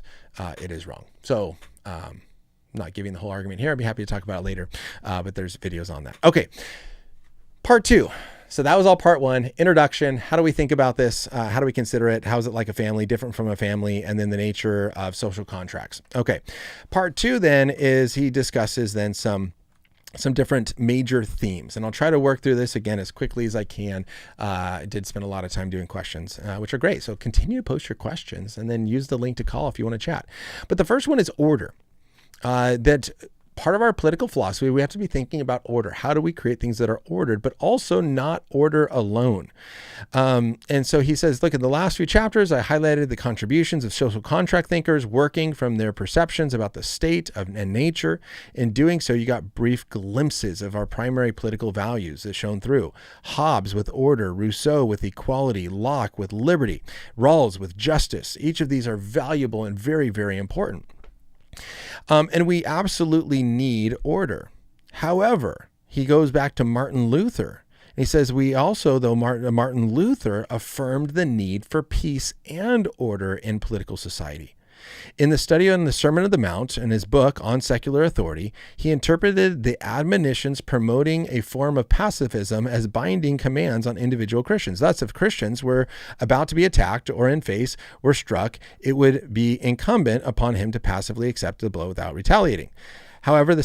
it is wrong. So I'm not giving the whole argument here. I'd be happy to talk about it later, but there's videos on that. Okay, part 2. So that was all part 1, introduction. How do we think about this? How do we consider it? How is it like a family, different from a family? And then the nature of social contracts. Okay, part 2 then is he discusses then some some different major themes, and I'll try to work through this again as quickly as I can. I did spend a lot of time doing questions, which are great. So continue to post your questions and then use the link to call if you want to chat. But the first one is order. That part of our political philosophy, we have to be thinking about order. How do we create things that are ordered, but also not order alone? And so he says, look, in the last few chapters, I highlighted the contributions of social contract thinkers working from their perceptions about the state and nature. In doing so, you got brief glimpses of our primary political values as shown through. Hobbes with order, Rousseau with equality, Locke with liberty, Rawls with justice. Each of these are valuable and very, very important. And we absolutely need order. However, he goes back to Martin Luther. And he says, we also, though Martin Luther affirmed the need for peace and order in political society. In the study on the Sermon on the Mount and his book on secular authority, he interpreted the admonitions promoting a form of pacifism as binding commands on individual Christians. Thus, if Christians were about to be attacked or were struck, it would be incumbent upon him to passively accept the blow without retaliating. However,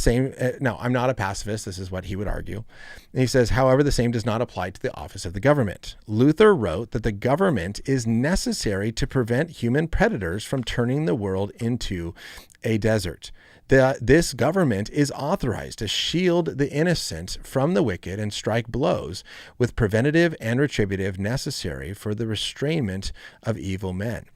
now I'm not a pacifist, this is what he would argue. And he says, however, the same does not apply to the office of the government. Luther wrote that the government is necessary to prevent human predators from turning the world into a desert. This government is authorized to shield the innocent from the wicked and strike blows with preventative and retributive necessary for the restrainment of evil men.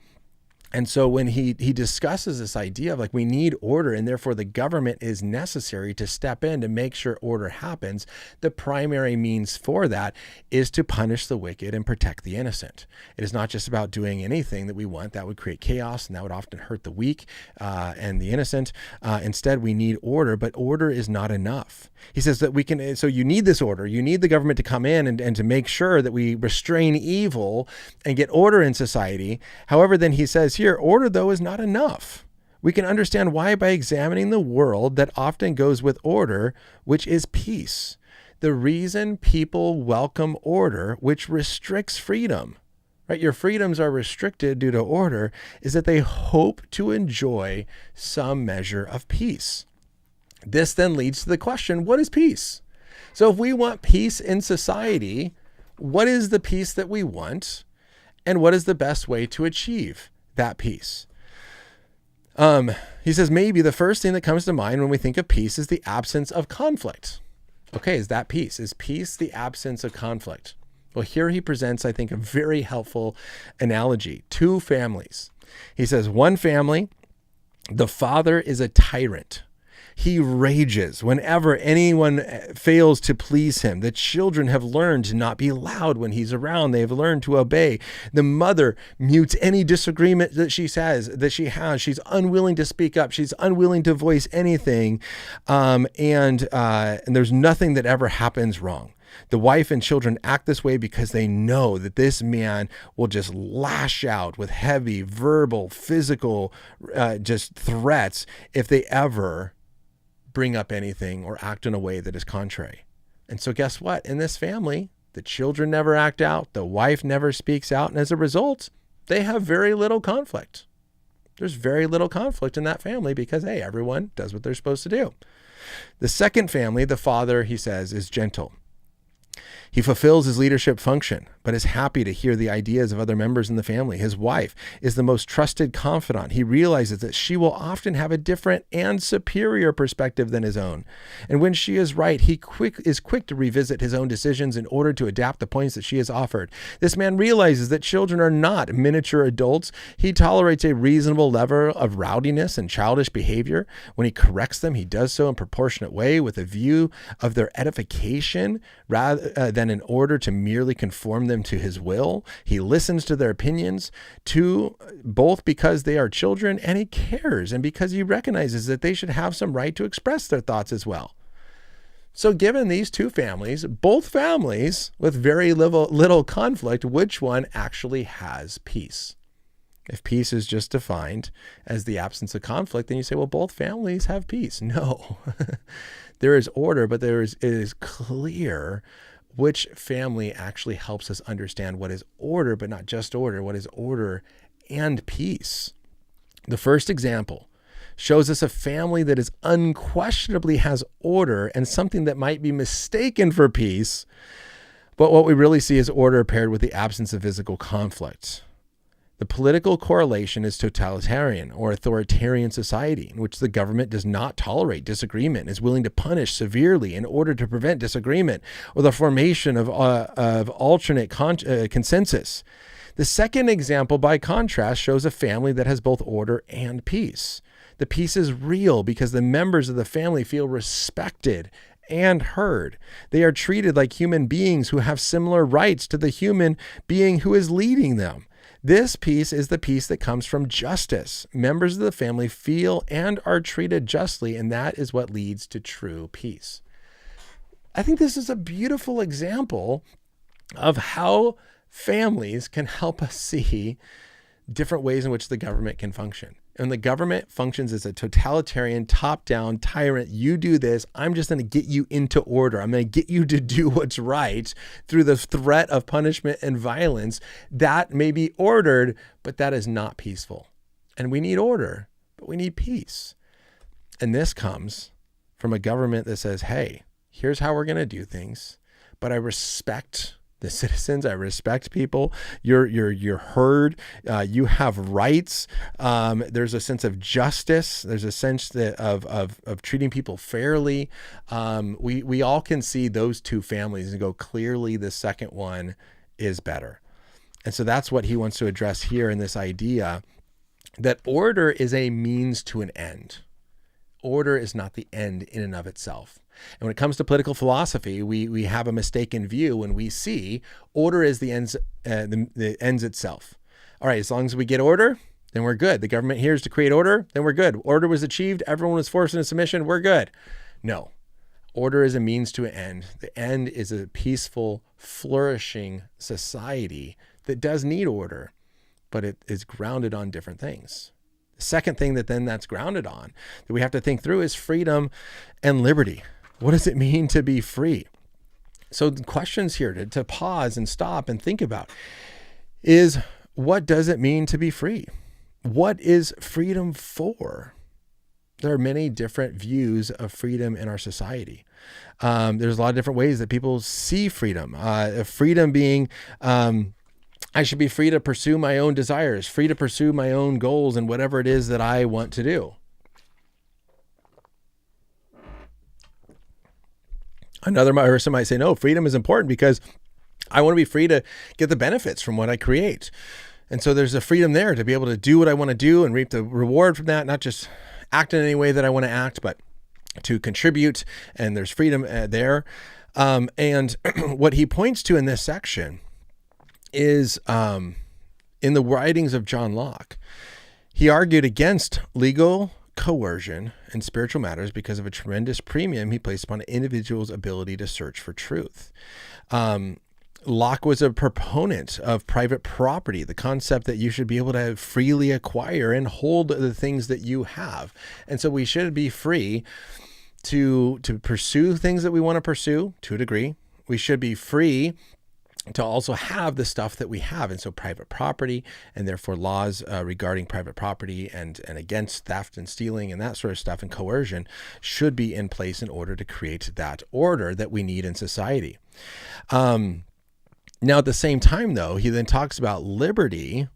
And so when he discusses this idea of like we need order and therefore the government is necessary to step in to make sure order happens, the primary means for that is to punish the wicked and protect the innocent. It is not just about doing anything that we want that would create chaos and that would often hurt the weak and the innocent. Instead, we need order, but order is not enough. He says that so you need this order. You need the government to come in and to make sure that we restrain evil and get order in society. However, then he says here, order, though, is not enough. We can understand why by examining the world that often goes with order, which is peace. The reason people welcome order, which restricts freedom, right? Your freedoms are restricted due to order, is that they hope to enjoy some measure of peace. This then leads to the question, what is peace? So if we want peace in society, what is the peace that we want? And what is the best way to achieve that peace? He says, maybe the first thing that comes to mind when we think of peace is the absence of conflict. Okay, is that peace? Is peace the absence of conflict? Well, here he presents, I think, a very helpful analogy. Two families. He says, one family, the father is a tyrant. He rages whenever anyone fails to please him. The children have learned to not be loud when he's around. They have learned to obey. The mother mutes any disagreement that she has. She's unwilling to speak up. She's unwilling to voice anything. And there's nothing that ever happens wrong. The wife and children act this way because they know that this man will just lash out with heavy verbal, physical, just threats if they ever bring up anything or act in a way that is contrary. And so guess what? In this family, the children never act out, the wife never speaks out, and as a result, they have very little conflict. There's very little conflict in that family because, hey, everyone does what they're supposed to do. The second family, the father, he says, is gentle. He fulfills his leadership function, but is happy to hear the ideas of other members in the family. His wife is the most trusted confidant. He realizes that she will often have a different and superior perspective than his own. And when she is right, he is quick to revisit his own decisions in order to adapt the points that she has offered. This man realizes that children are not miniature adults. He tolerates a reasonable level of rowdiness and childish behavior. When he corrects them, he does so in a proportionate way with a view of their edification rather than in order to merely conform them to his will. He listens to their opinions both because they are children and he cares and because he recognizes that they should have some right to express their thoughts as well. So given these two families, both families with very little conflict, which one actually has peace? If peace is just defined as the absence of conflict, then you say, well, both families have peace. No, there is order, but it is clear which family actually helps us understand what is order, but not just order, what is order and peace. The first example shows us a family that is unquestionably has order and something that might be mistaken for peace. But what we really see is order paired with the absence of physical conflict. The political correlation is totalitarian or authoritarian society in which the government does not tolerate disagreement, is willing to punish severely in order to prevent disagreement or the formation of alternate consensus. The second example, by contrast, shows a family that has both order and peace. The peace is real because the members of the family feel respected and heard. They are treated like human beings who have similar rights to the human being who is leading them. This peace is the peace that comes from justice. Members of the family feel and are treated justly, and that is what leads to true peace. I think this is a beautiful example of how families can help us see different ways in which the government can function. And the government functions as a totalitarian, top-down tyrant. You do this, I'm just going to get you into order. I'm going to get you to do what's right through the threat of punishment and violence. That may be ordered, but that is not peaceful. And we need order, but we need peace. And this comes from a government that says, hey, here's how we're going to do things, but I respect the citizens. I respect people. You're heard. You have rights. There's a sense of justice. There's a sense that of treating people fairly. We all can see those two families and go, clearly the second one is better. And so that's what he wants to address here in this idea that order is a means to an end. Order is not the end in and of itself. And when it comes to political philosophy, we have a mistaken view when we see order as the ends itself. All right, as long as we get order, then we're good. The government here is to create order, then we're good. Order was achieved, everyone was forced into submission, we're good. No, order is a means to an end. The end is a peaceful, flourishing society that does need order, but it is grounded on different things. The second thing that then that's grounded on that we have to think through is freedom and liberty. What does it mean to be free? So the questions here to pause and stop and think about is, what does it mean to be free? What is freedom for? There are many different views of freedom in our society. There's a lot of different ways that people see freedom. Freedom being, I should be free to pursue my own desires, free to pursue my own goals and whatever it is that I want to do. Another person might say, no, freedom is important because I want to be free to get the benefits from what I create. And so there's a freedom there to be able to do what I want to do and reap the reward from that, not just act in any way that I want to act, but to contribute. And there's freedom there. And what he points to in this section is in the writings of John Locke. He argued against legal coercion in spiritual matters because of a tremendous premium he placed upon an individual's ability to search for truth. Locke was a proponent of private property, the concept that you should be able to freely acquire and hold the things that you have. And so we should be free to pursue things that we want to pursue to a degree. We should be free to also have the stuff that we have. And so private property, and therefore laws regarding private property and against theft and stealing and that sort of stuff and coercion should be in place in order to create that order that we need in society. Now, at the same time, though, he then talks about liberty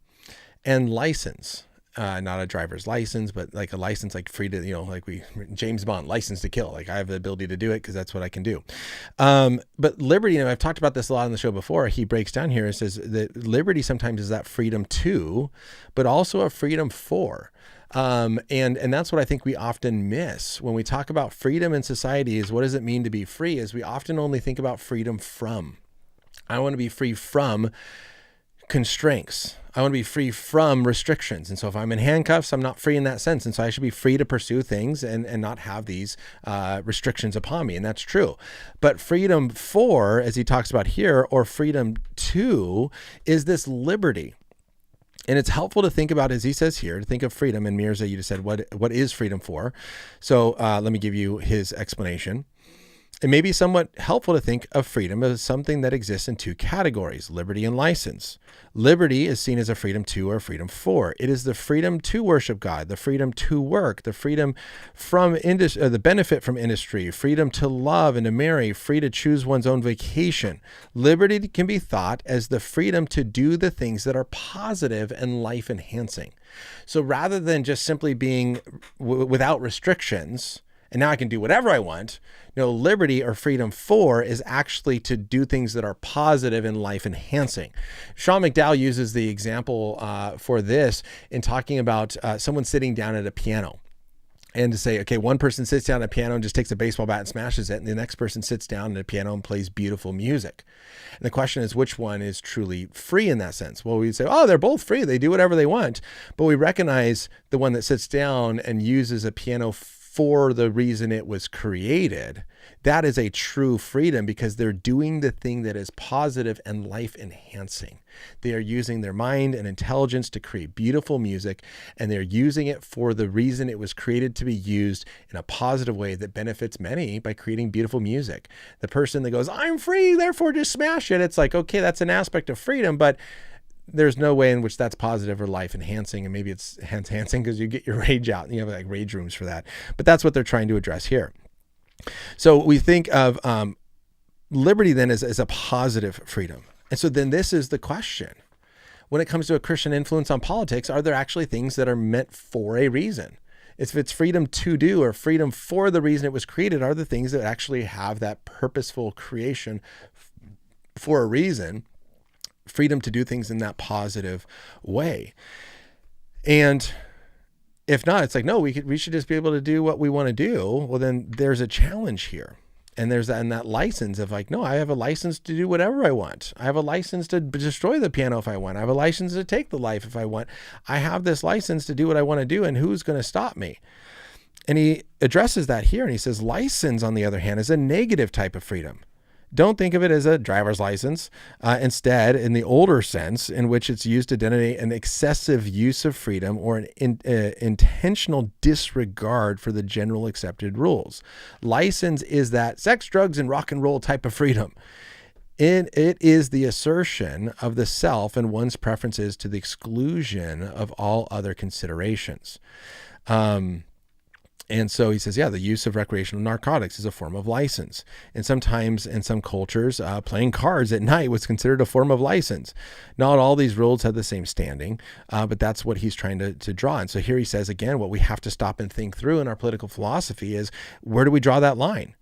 and license. Not a driver's license, but like a license, like free to, like James Bond, license to kill. Like I have the ability to do it because that's what I can do. But liberty, I've talked about this a lot on the show before. He breaks down here and says that liberty sometimes is that freedom to, but also a freedom for. And that's what I think we often miss when we talk about freedom in society is what does it mean to be free? Is we often only think about freedom from. I want to be free from constraints. I want to be free from restrictions. And so if I'm in handcuffs, I'm not free in that sense. And so I should be free to pursue things and not have these restrictions upon me. And that's true. But freedom for, as he talks about here, or freedom to, is this liberty. And it's helpful to think about, as he says here, to think of freedom. And Mirza, you just said, what is freedom for? So let me give you his explanation. It may be somewhat helpful to think of freedom as something that exists in two categories, liberty and license. Liberty is seen as a freedom to or freedom for. It is the freedom to worship God, the freedom to work, the freedom from industry, the benefit from industry, freedom to love and to marry, free to choose one's own vacation. Liberty can be thought as the freedom to do the things that are positive and life enhancing. So rather than just simply being without restrictions, and now I can do whatever I want. No, liberty or freedom for is actually to do things that are positive and life enhancing. Sean McDowell uses the example for this in talking about someone sitting down at a piano. And to say, okay, one person sits down at a piano and just takes a baseball bat and smashes it, and the next person sits down at a piano and plays beautiful music. And the question is, which one is truly free in that sense? Well, we'd say, oh, they're both free. They do whatever they want. But we recognize the one that sits down and uses a piano for the reason it was created. That is a true freedom because they're doing the thing that is positive and life enhancing. They are using their mind and intelligence to create beautiful music, and they're using it for the reason it was created to be used in a positive way that benefits many by creating beautiful music. The person that goes, I'm free, therefore just smash it. It's like, okay, that's an aspect of freedom, but there's no way in which that's positive or life enhancing. And maybe it's enhancing because you get your rage out and you have like rage rooms for that. But that's what they're trying to address here. So we think of liberty then as a positive freedom. And so then this is the question. When it comes to a Christian influence on politics, are there actually things that are meant for a reason? If it's freedom to do or freedom for the reason it was created, are the things that actually have that purposeful creation for a reason, freedom to do things in that positive way. And if not, it's like, no, we should just be able to do what we want to do. Well, then there's a challenge here. And there's that license of like, no, I have a license to do whatever I want. I have a license to destroy the piano if I want. I have a license to take the life if I want. I have this license to do what I want to do, and who's going to stop me? And he addresses that here, and he says, license, on the other hand, is a negative type of freedom. Don't think of it as a driver's license. Instead, in the older sense, in which it's used to denote an excessive use of freedom or an intentional disregard for the general accepted rules. License is that sex, drugs, and rock and roll type of freedom. It is the assertion of the self and one's preferences to the exclusion of all other considerations. And so he says, yeah, the use of recreational narcotics is a form of license. And sometimes in some cultures, playing cards at night was considered a form of license. Not all these rules have the same standing, but that's what he's trying to draw. And so here he says, again, what we have to stop and think through in our political philosophy is, where do we draw that line?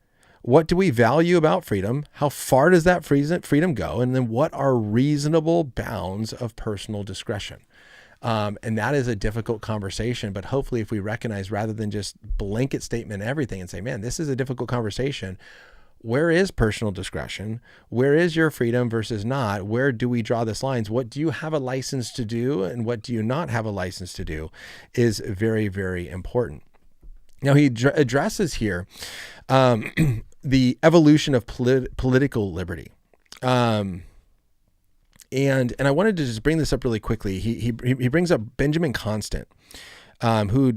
What do we value about freedom? How far does that freedom go? And then what are reasonable bounds of personal discretion? And that is a difficult conversation, but hopefully if we recognize, rather than just blanket statement everything and say, man, this is a difficult conversation, where is personal discretion? Where is your freedom versus not? Where do we draw this lines? What do you have a license to do and what do you not have a license to do is very, very important. Now he addresses here the evolution of political liberty. And I wanted to just bring this up really quickly. He brings up Benjamin Constant, who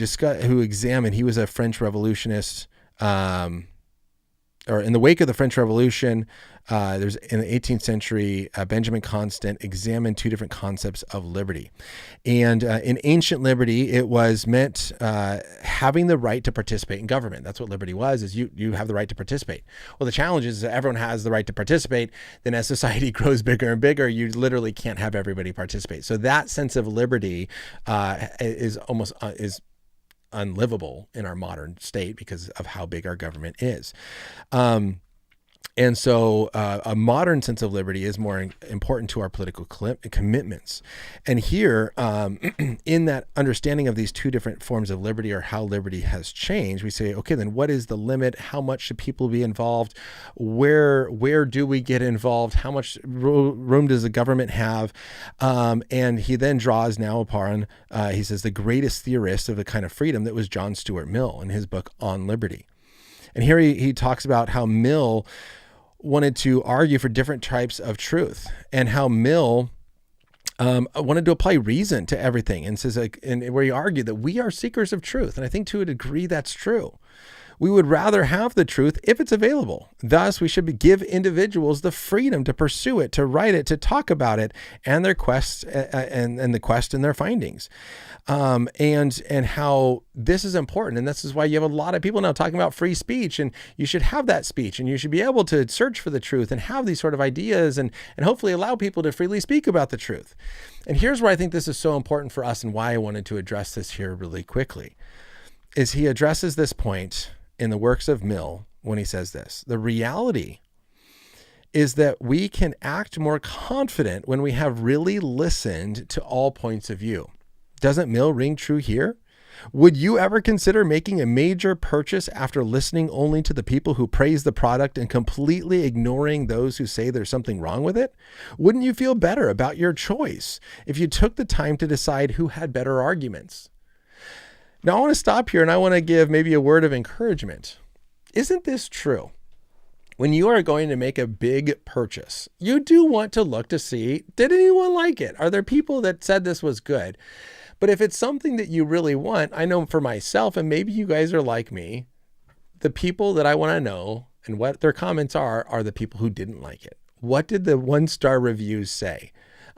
examined. He was a French revolutionist, or in the wake of the French Revolution. There's in the 18th century, Benjamin Constant examined two different concepts of liberty. And in ancient liberty, it was meant having the right to participate in government. That's what liberty was, is you have the right to participate. Well, the challenge is that everyone has the right to participate. Then as society grows bigger and bigger, you literally can't have everybody participate. So that sense of liberty is almost unlivable in our modern state because of how big our government is. And so a modern sense of liberty is more important to our political commitments. And here, in that understanding of these two different forms of liberty, or how liberty has changed, we say, okay, then what is the limit? How much should people be involved? Where do we get involved? How much room does the government have? And he then draws now upon, he says, the greatest theorist of the kind of freedom that was John Stuart Mill in his book On Liberty. And here he talks about how Mill wanted to argue for different types of truth, and how Mill wanted to apply reason to everything, and says, and where he argued that we are seekers of truth. And I think to a degree that's true. We would rather have the truth if it's available. Thus, we should give individuals the freedom to pursue it, to write it, to talk about it, and their quest and the quest and their findings. And how this is important. And this is why you have a lot of people now talking about free speech, and you should have that speech, and you should be able to search for the truth and have these sort of ideas and hopefully allow people to freely speak about the truth. And here's where I think this is so important for us and why I wanted to address this here really quickly, is he addresses this point in the works of Mill when he says this: the reality is that we can act more confident when we have really listened to all points of view. Doesn't Mill ring true here? Would you ever consider making a major purchase after listening only to the people who praise the product and completely ignoring those who say there's something wrong with it? Wouldn't you feel better about your choice if you took the time to decide who had better arguments? Now, I want to stop here and I want to give maybe a word of encouragement. Isn't this true? When you are going to make a big purchase, you do want to look to see, did anyone like it? Are there people that said this was good? But if it's something that you really want, I know for myself, and maybe you guys are like me, the people that I want to know and what their comments are the people who didn't like it. What did the 1-star reviews say?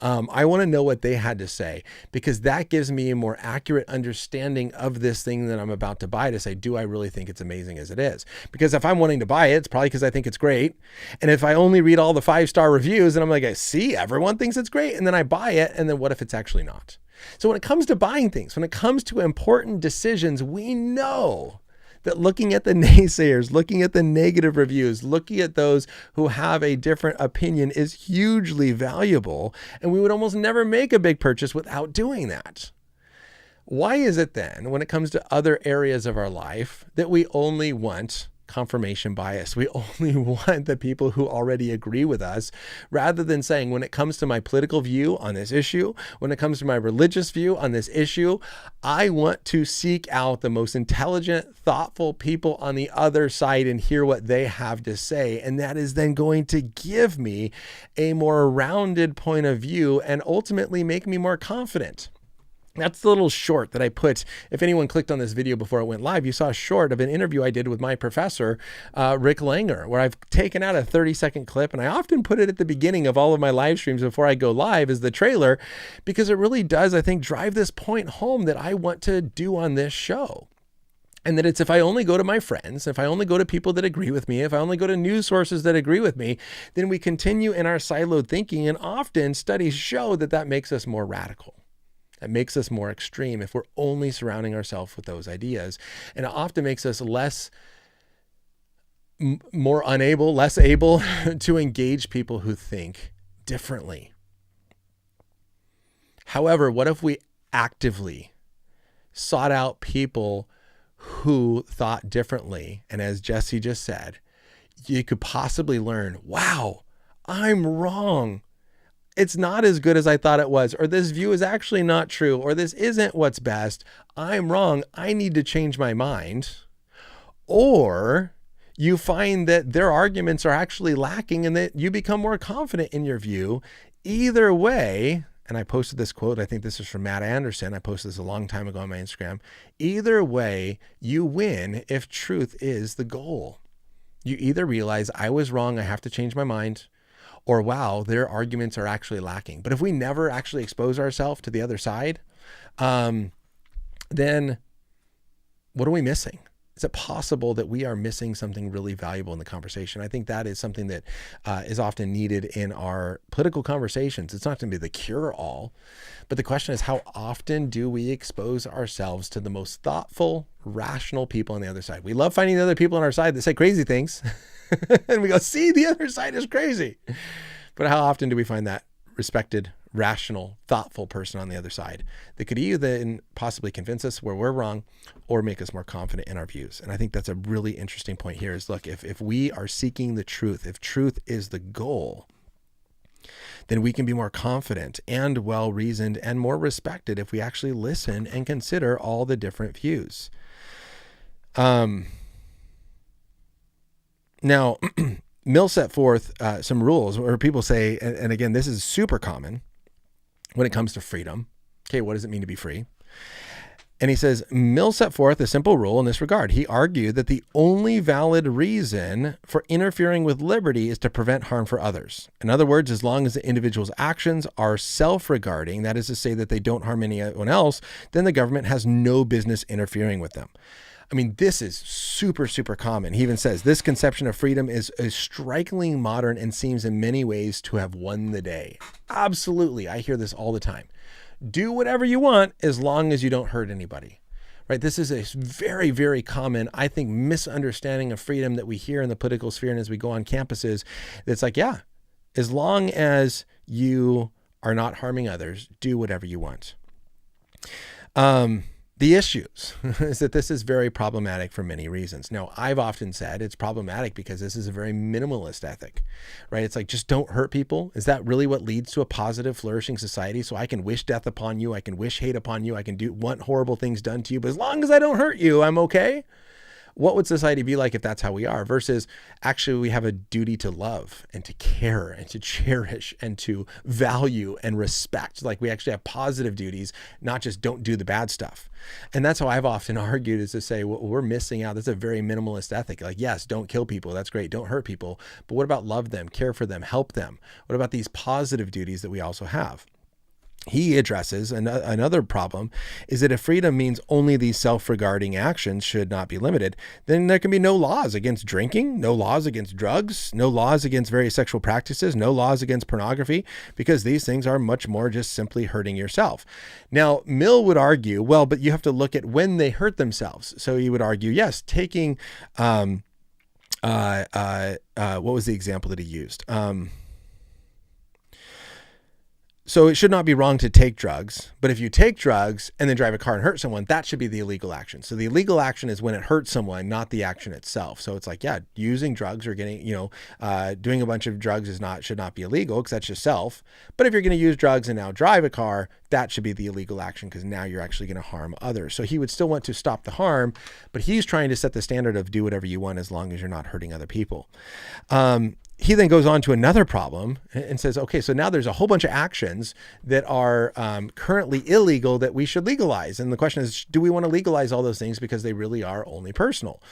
I want to know what they had to say, because that gives me a more accurate understanding of this thing that I'm about to buy, to say, do I really think it's amazing as it is? Because if I'm wanting to buy it, it's probably because I think it's great. And if I only read all the 5-star reviews and I'm like, I see, everyone thinks it's great, and then I buy it, and then what if it's actually not? So when it comes to buying things, when it comes to important decisions, we know that looking at the naysayers, looking at the negative reviews, looking at those who have a different opinion is hugely valuable. And we would almost never make a big purchase without doing that. Why is it then, when it comes to other areas of our life, that we only want confirmation bias? We only want the people who already agree with us, rather than saying, when it comes to my political view on this issue, when it comes to my religious view on this issue, I want to seek out the most intelligent, thoughtful people on the other side and hear what they have to say. And that is then going to give me a more rounded point of view and ultimately make me more confident. That's the little short that I put. If anyone clicked on this video before it went live, you saw a short of an interview I did with my professor, Rick Langer, where I've taken out a 30-second clip, and I often put it at the beginning of all of my live streams before I go live as the trailer, because it really does, I think, drive this point home that I want to do on this show. And that it's, if I only go to my friends, if I only go to people that agree with me, if I only go to news sources that agree with me, then we continue in our siloed thinking. And often studies show that that makes us more radical. That makes us more extreme if we're only surrounding ourselves with those ideas. And it often makes us less able to engage people who think differently. However, what if we actively sought out people who thought differently? And as Jesse just said, you could possibly learn, wow, I'm wrong. It's not as good as I thought it was, or this view is actually not true, or this isn't what's best. I'm wrong. I need to change my mind. Or you find that their arguments are actually lacking and that you become more confident in your view. Either way, and I posted this quote, I think this is from Matt Anderson. I posted this a long time ago on my Instagram. Either way, you win if truth is the goal. You either realize I was wrong, I have to change my mind, or wow, their arguments are actually lacking. But if we never actually expose ourselves to the other side, then what are we missing? Is it possible that we are missing something really valuable in the conversation? I think that is something that is often needed in our political conversations. It's not going to be the cure-all, but the question is, how often do we expose ourselves to the most thoughtful, rational people on the other side? We love finding the other people on our side that say crazy things. And we go, see, the other side is crazy. But how often do we find that respected, rational, thoughtful person on the other side that could either possibly convince us where we're wrong or make us more confident in our views? And I think that's a really interesting point here is, look, if we are seeking the truth, if truth is the goal, then we can be more confident and well-reasoned and more respected if we actually listen and consider all the different views. Now, Mill set forth some rules where people say, and again, this is super common when it comes to freedom. Okay, what does it mean to be free? And he says, Mill set forth a simple rule in this regard. He argued that the only valid reason for interfering with liberty is to prevent harm for others. In other words, as long as the individual's actions are self-regarding, that is to say that they don't harm anyone else, then the government has no business interfering with them. I mean, this is super, super common. He even says this conception of freedom is strikingly modern and seems in many ways to have won the day. Absolutely. I hear this all the time. Do whatever you want as long as you don't hurt anybody, right? This is a very, very common, I think, misunderstanding of freedom that we hear in the political sphere and as we go on campuses. It's like, yeah, as long as you are not harming others, do whatever you want. The issues is that this is very problematic for many reasons. Now, I've often said it's problematic because this is a very minimalist ethic, right? It's like, just don't hurt people. Is that really what leads to a positive, flourishing society? So I can wish death upon you. I can wish hate upon you. I can want horrible things done to you, but as long as I don't hurt you, I'm okay. What would society be like if that's how we are? Versus actually we have a duty to love and to care and to cherish and to value and respect. Like we actually have positive duties, not just don't do the bad stuff. And that's how I've often argued, is to say, well, we're missing out. That's a very minimalist ethic. Like, yes, don't kill people. That's great. Don't hurt people. But what about love them, care for them, help them? What about these positive duties that we also have? He addresses another problem is that if freedom means only these self-regarding actions should not be limited, then there can be no laws against drinking, no laws against drugs, no laws against various sexual practices, no laws against pornography, because these things are much more just simply hurting yourself. Now, Mill would argue, well, but you have to look at when they hurt themselves. So he would argue, yes, taking, what was the example that he used? So it should not be wrong to take drugs, but if you take drugs and then drive a car and hurt someone, that should be the illegal action. So the illegal action is when it hurts someone, not the action itself. So it's like, yeah, using drugs or getting, doing a bunch of drugs should not be illegal because that's yourself. But if you're going to use drugs and now drive a car, that should be the illegal action because now you're actually going to harm others. So he would still want to stop the harm, but he's trying to set the standard of do whatever you want as long as you're not hurting other people. He then goes on to another problem and says, okay, so now there's a whole bunch of actions that are currently illegal that we should legalize. And the question is, do we want to legalize all those things because they really are only personal?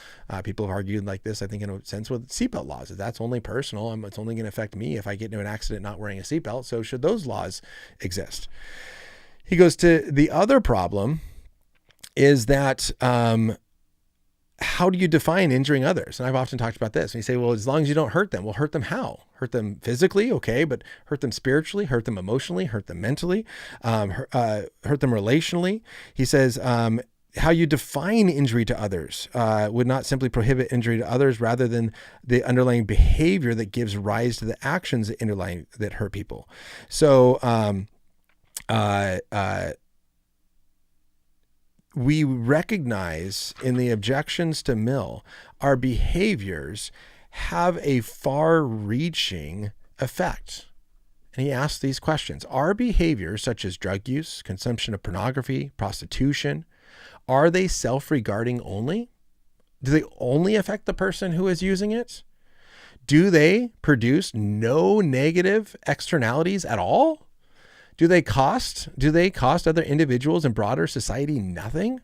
People have argued like this, I think, in a sense with seatbelt laws. That's only personal. It's only going to affect me if I get into an accident not wearing a seatbelt. So should those laws exist? He goes to the other problem is that how do you define injuring others? And I've often talked about this. And you say, well, as long as you don't hurt them. Well, hurt them how? Hurt them physically, okay, but hurt them spiritually, hurt them emotionally, hurt them mentally, hurt them relationally. He says, how you define injury to others would not simply prohibit injury to others rather than the underlying behavior that gives rise to the actions that hurt people. So we recognize in the objections to Mill, our behaviors have a far-reaching effect. And he asks these questions. Are behaviors such as drug use, consumption of pornography, prostitution, are they self-regarding only? Do they only affect the person who is using it? Do they produce no negative externalities at all? Do they cost other individuals and broader society nothing?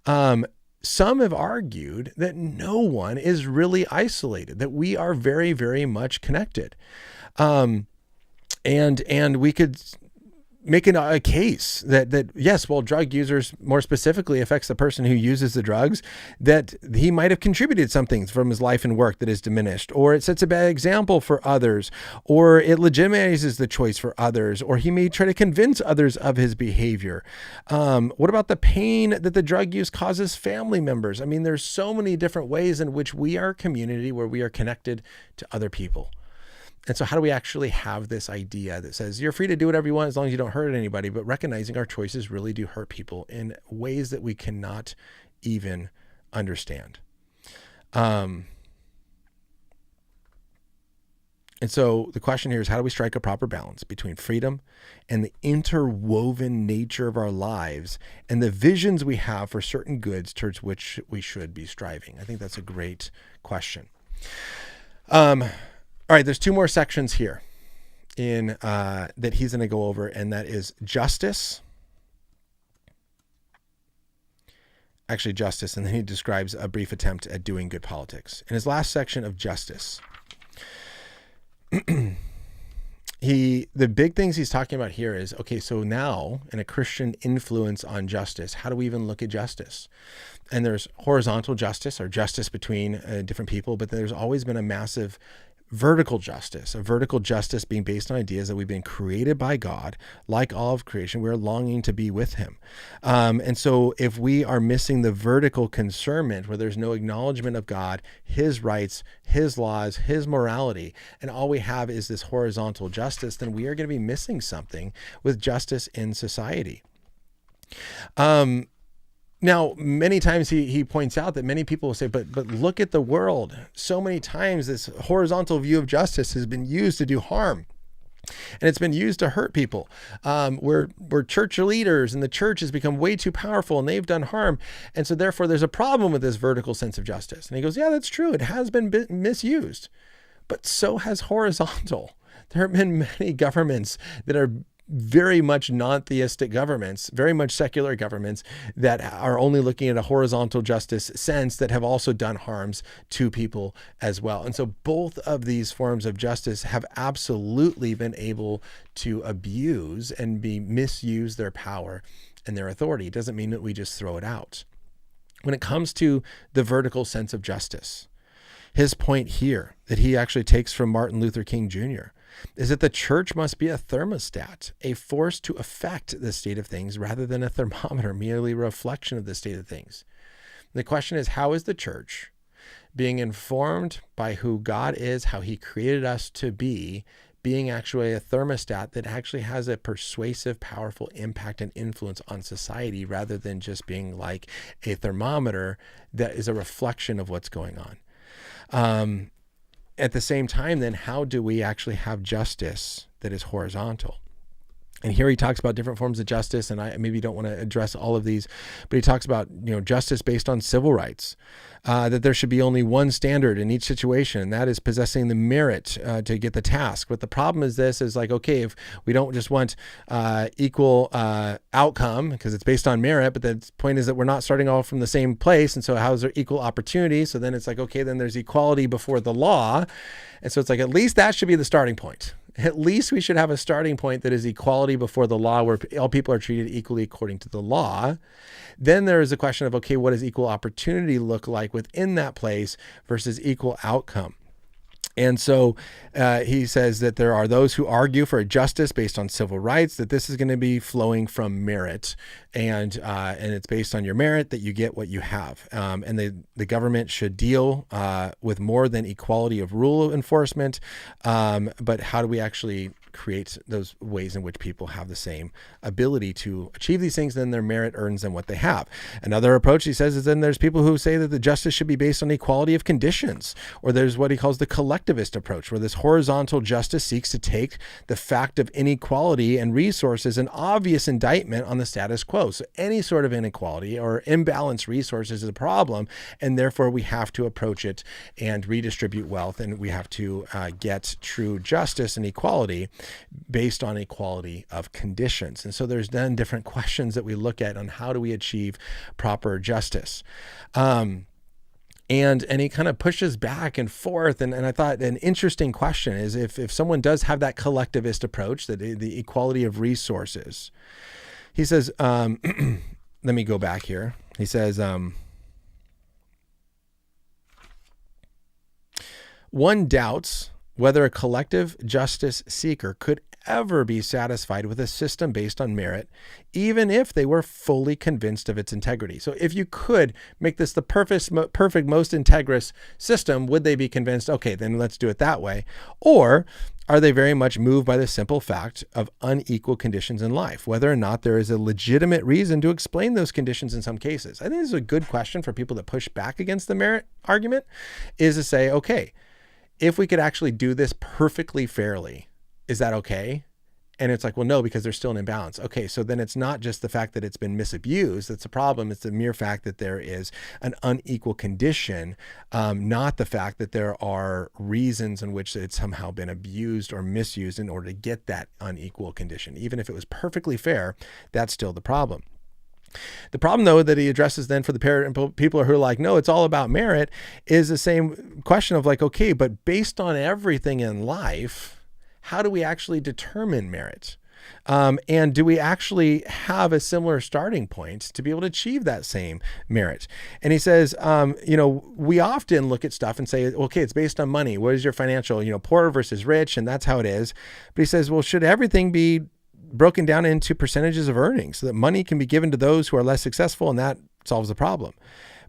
Some have argued that no one is really isolated, that we are very, very much connected. And we could make a case that yes, well, drug users more specifically affects the person who uses the drugs, that he might have contributed something from his life and work that is diminished, or it sets a bad example for others, or it legitimizes the choice for others, or he may try to convince others of his behavior. What about the pain that the drug use causes family members? I mean, there's so many different ways in which we are a community where we are connected to other people. And so how do we actually have this idea that says you're free to do whatever you want as long as you don't hurt anybody, but recognizing our choices really do hurt people in ways that we cannot even understand? And so the question here is, how do we strike a proper balance between freedom and the interwoven nature of our lives and the visions we have for certain goods towards which we should be striving? I think that's a great question. All right, there's two more sections here in that he's going to go over, and that is justice actually justice, and then he describes a brief attempt at doing good politics. In his last section of justice, the big things he's talking about here is, okay, so now in a Christian influence on justice, how do we even look at justice? And there's horizontal justice, or justice between different people, but there's always been a massive vertical justice, a vertical justice being based on ideas that we've been created by God. Like all of creation, we're longing to be with him. And so if we are missing the vertical concernment, where there's no acknowledgement of God, his rights, his laws, his morality, and all we have is this horizontal justice, then we are going to be missing something with justice in society. Now, many times he points out that many people will say, but look at the world. So many times this horizontal view of justice has been used to do harm. And it's been used to hurt people. We're church leaders, and the church has become way too powerful, and they've done harm. And so therefore there's a problem with this vertical sense of justice. And he goes, yeah, that's true. It has been misused, but so has horizontal. There have been many governments that are very much non-theistic governments, very much secular governments that are only looking at a horizontal justice sense that have also done harms to people as well. And so both of these forms of justice have absolutely been able to abuse and misuse their power and their authority. It doesn't mean that we just throw it out. When it comes to the vertical sense of justice, his point here that he actually takes from Martin Luther King Jr. is that the church must be a thermostat, a force to affect the state of things rather than a thermometer, merely a reflection of the state of things. The question is, how is the church being informed by who God is, how he created us to be, being actually a thermostat that actually has a persuasive, powerful impact and influence on society rather than just being like a thermometer that is a reflection of what's going on? At the same time, then, how do we actually have justice that is horizontal? And here he talks about different forms of justice, and I maybe don't want to address all of these, but he talks about, justice based on civil rights, that there should be only one standard in each situation, and that is possessing the merit to get the task. But the problem is okay, if we don't just want equal outcome because it's based on merit, but the point is that we're not starting all from the same place, and so how is there equal opportunity? So then it's okay, then there's equality before the law, and so it's at least that should be the starting point. At least we should have a starting point that is equality before the law, where all people are treated equally according to the law. Then there is a question of, okay, what does equal opportunity look like within that place versus equal outcome? And so he says that there are those who argue for a justice based on civil rights, that this is going to be flowing from merit, and it's based on your merit that you get what you have. And the government should deal with more than equality of rule enforcement, but how do we actually create those ways in which people have the same ability to achieve these things, then their merit earns them what they have. Another approach, he says, is then there's people who say that the justice should be based on equality of conditions, or there's what he calls the collectivist approach, where this horizontal justice seeks to take the fact of inequality and resources an obvious indictment on the status quo. So any sort of inequality or imbalanced resources is a problem, and therefore we have to approach it and redistribute wealth, and we have to get true justice and equality based on equality of conditions. And so there's then different questions that we look at on how do we achieve proper justice. And he kind of pushes back and forth. And I thought an interesting question is if someone does have that collectivist approach, that the equality of resources, he says, let me go back here. He says, one doubts whether a collective justice seeker could ever be satisfied with a system based on merit, even if they were fully convinced of its integrity. So if you could make this the perfect, most integrous system, would they be convinced, okay, then let's do it that way? Or are they very much moved by the simple fact of unequal conditions in life, whether or not there is a legitimate reason to explain those conditions in some cases? I think this is a good question for people that push back against the merit argument, is to say, okay, if we could actually do this perfectly fairly, is that okay? And it's well, no, because there's still an imbalance. Okay, so then it's not just the fact that it's been misused that's the problem. It's the mere fact that there is an unequal condition, not the fact that there are reasons in which it's somehow been abused or misused in order to get that unequal condition. Even if it was perfectly fair, that's still the problem. The problem, though, that he addresses then for the people who are like, no, it's all about merit, is the same question of like, okay, but based on everything in life, how do we actually determine merit? And do we actually have a similar starting point to be able to achieve that same merit? And he says, we often look at stuff and say, okay, it's based on money. What is your financial, poor versus rich? And that's how it is. But he says, well, should everything be broken down into percentages of earnings so that money can be given to those who are less successful, and that solves the problem?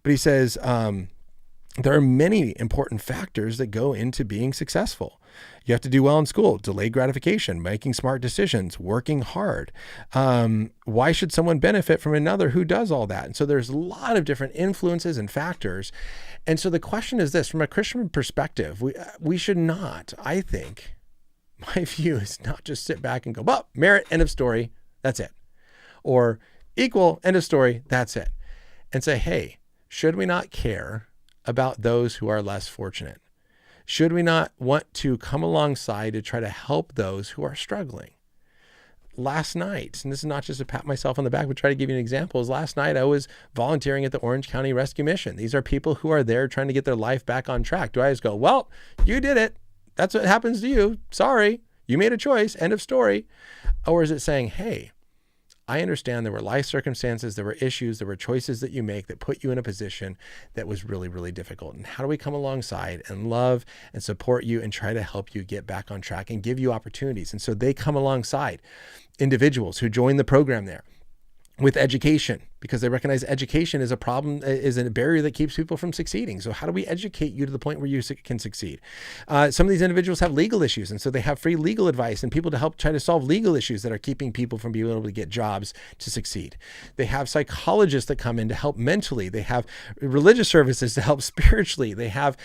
But he says, there are many important factors that go into being successful. You have to do well in school, delayed gratification, making smart decisions, working hard. Why should someone benefit from another who does all that? And so there's a lot of different influences and factors. And so the question is this: from a Christian perspective, we should not, I think, my view is not just sit back and go, well, merit, end of story, that's it. Or equal, end of story, that's it. And say, hey, should we not care about those who are less fortunate? Should we not want to come alongside to try to help those who are struggling? Last night, and this is not just to pat myself on the back, but try to give you an example, is last night I was volunteering at the Orange County Rescue Mission. These are people who are there trying to get their life back on track. Do I just go, well, you did it, that's what happens to you, sorry, you made a choice, end of story? Or is it saying, hey, I understand there were life circumstances, there were issues, there were choices that you make that put you in a position that was really, really difficult. And how do we come alongside and love and support you and try to help you get back on track and give you opportunities? And so they come alongside individuals who join the program there with education, because they recognize education is a problem, is a barrier that keeps people from succeeding. So how do we educate you to the point where you can succeed? Some of these individuals have legal issues, and so they have free legal advice and people to help try to solve legal issues that are keeping people from being able to get jobs to succeed. They have psychologists that come in to help mentally. They have religious services to help spiritually. They have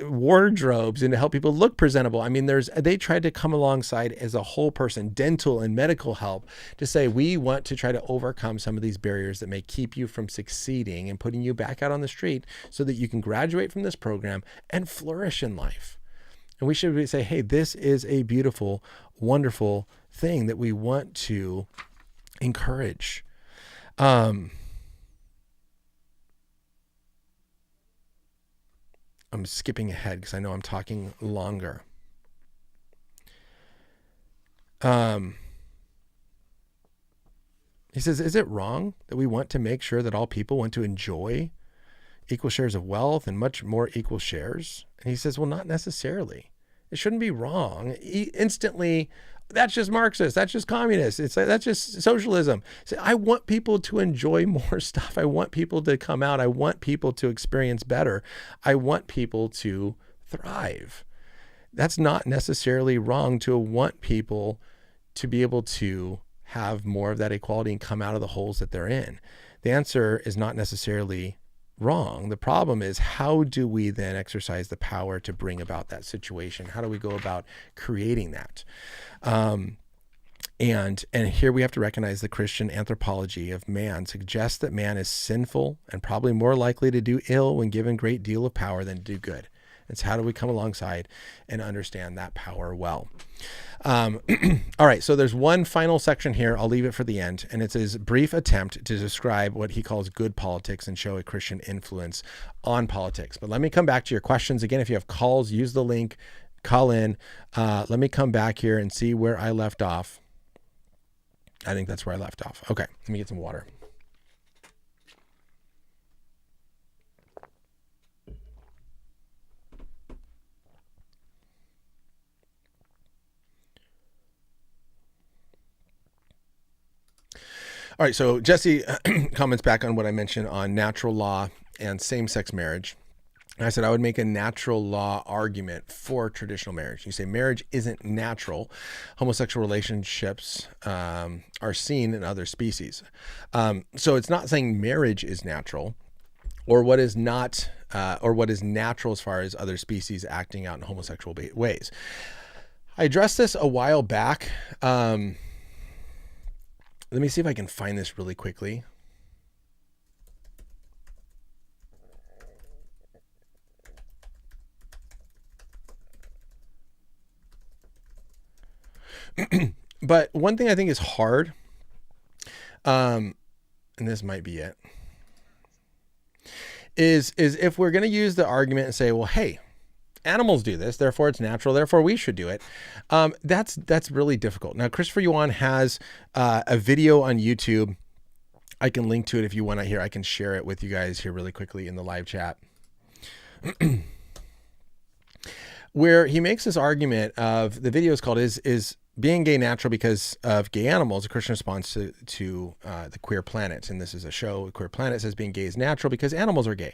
wardrobes and to help people look presentable. I mean, they tried to come alongside as a whole person, dental and medical help, to say, we want to try to overcome some of these barriers that may keep you from succeeding and putting you back out on the street so that you can graduate from this program and flourish in life. And we should say, hey, this is a beautiful, wonderful thing that we want to encourage. I'm skipping ahead because I know I'm talking longer. He says, is it wrong that we want to make sure that all people want to enjoy equal shares of wealth and much more equal shares? And he says, well, not necessarily. It shouldn't be wrong. Instantly, that's just Marxist. That's just communist. That's just socialism. So I want people to enjoy more stuff. I want people to come out. I want people to experience better. I want people to thrive. That's not necessarily wrong to want people to be able to have more of that equality and come out of the holes that they're in. The answer is not necessarily wrong. The problem is, how do we then exercise the power to bring about that situation? How do we go about creating that? And here we have to recognize the Christian anthropology of man suggests that man is sinful and probably more likely to do ill when given a great deal of power than to do good. It's how do we come alongside and understand that power well? All right, so there's one final section here. I'll leave it for the end. And it's his brief attempt to describe what he calls good politics and show a Christian influence on politics. But let me come back to your questions. Again, if you have calls, use the link, call in. Let me come back here and see where I left off. I think that's where I left off. Okay, let me get some water. All right, so Jesse comments back on what I mentioned on natural law and same-sex marriage. And I said I would make a natural law argument for traditional marriage. You say marriage isn't natural. Homosexual relationships are seen in other species. So it's not saying marriage is natural or what is not, or what is natural as far as other species acting out in homosexual ways. I addressed this a while back. Let me see if I can find this really quickly. But one thing I think is hard and this might be it, is if we're going to use the argument and say, well, hey, animals do this, therefore it's natural, therefore we should do it. That's really difficult. Now, Christopher Yuan has a video on YouTube. I can link to it if you want to hear. I can share it with you guys here really quickly in the live chat. Where he makes this argument of, the video is called, is being gay natural because of gay animals, a Christian response to the Queer Planet. And this is a show, Queer Planet says being gay is natural because animals are gay.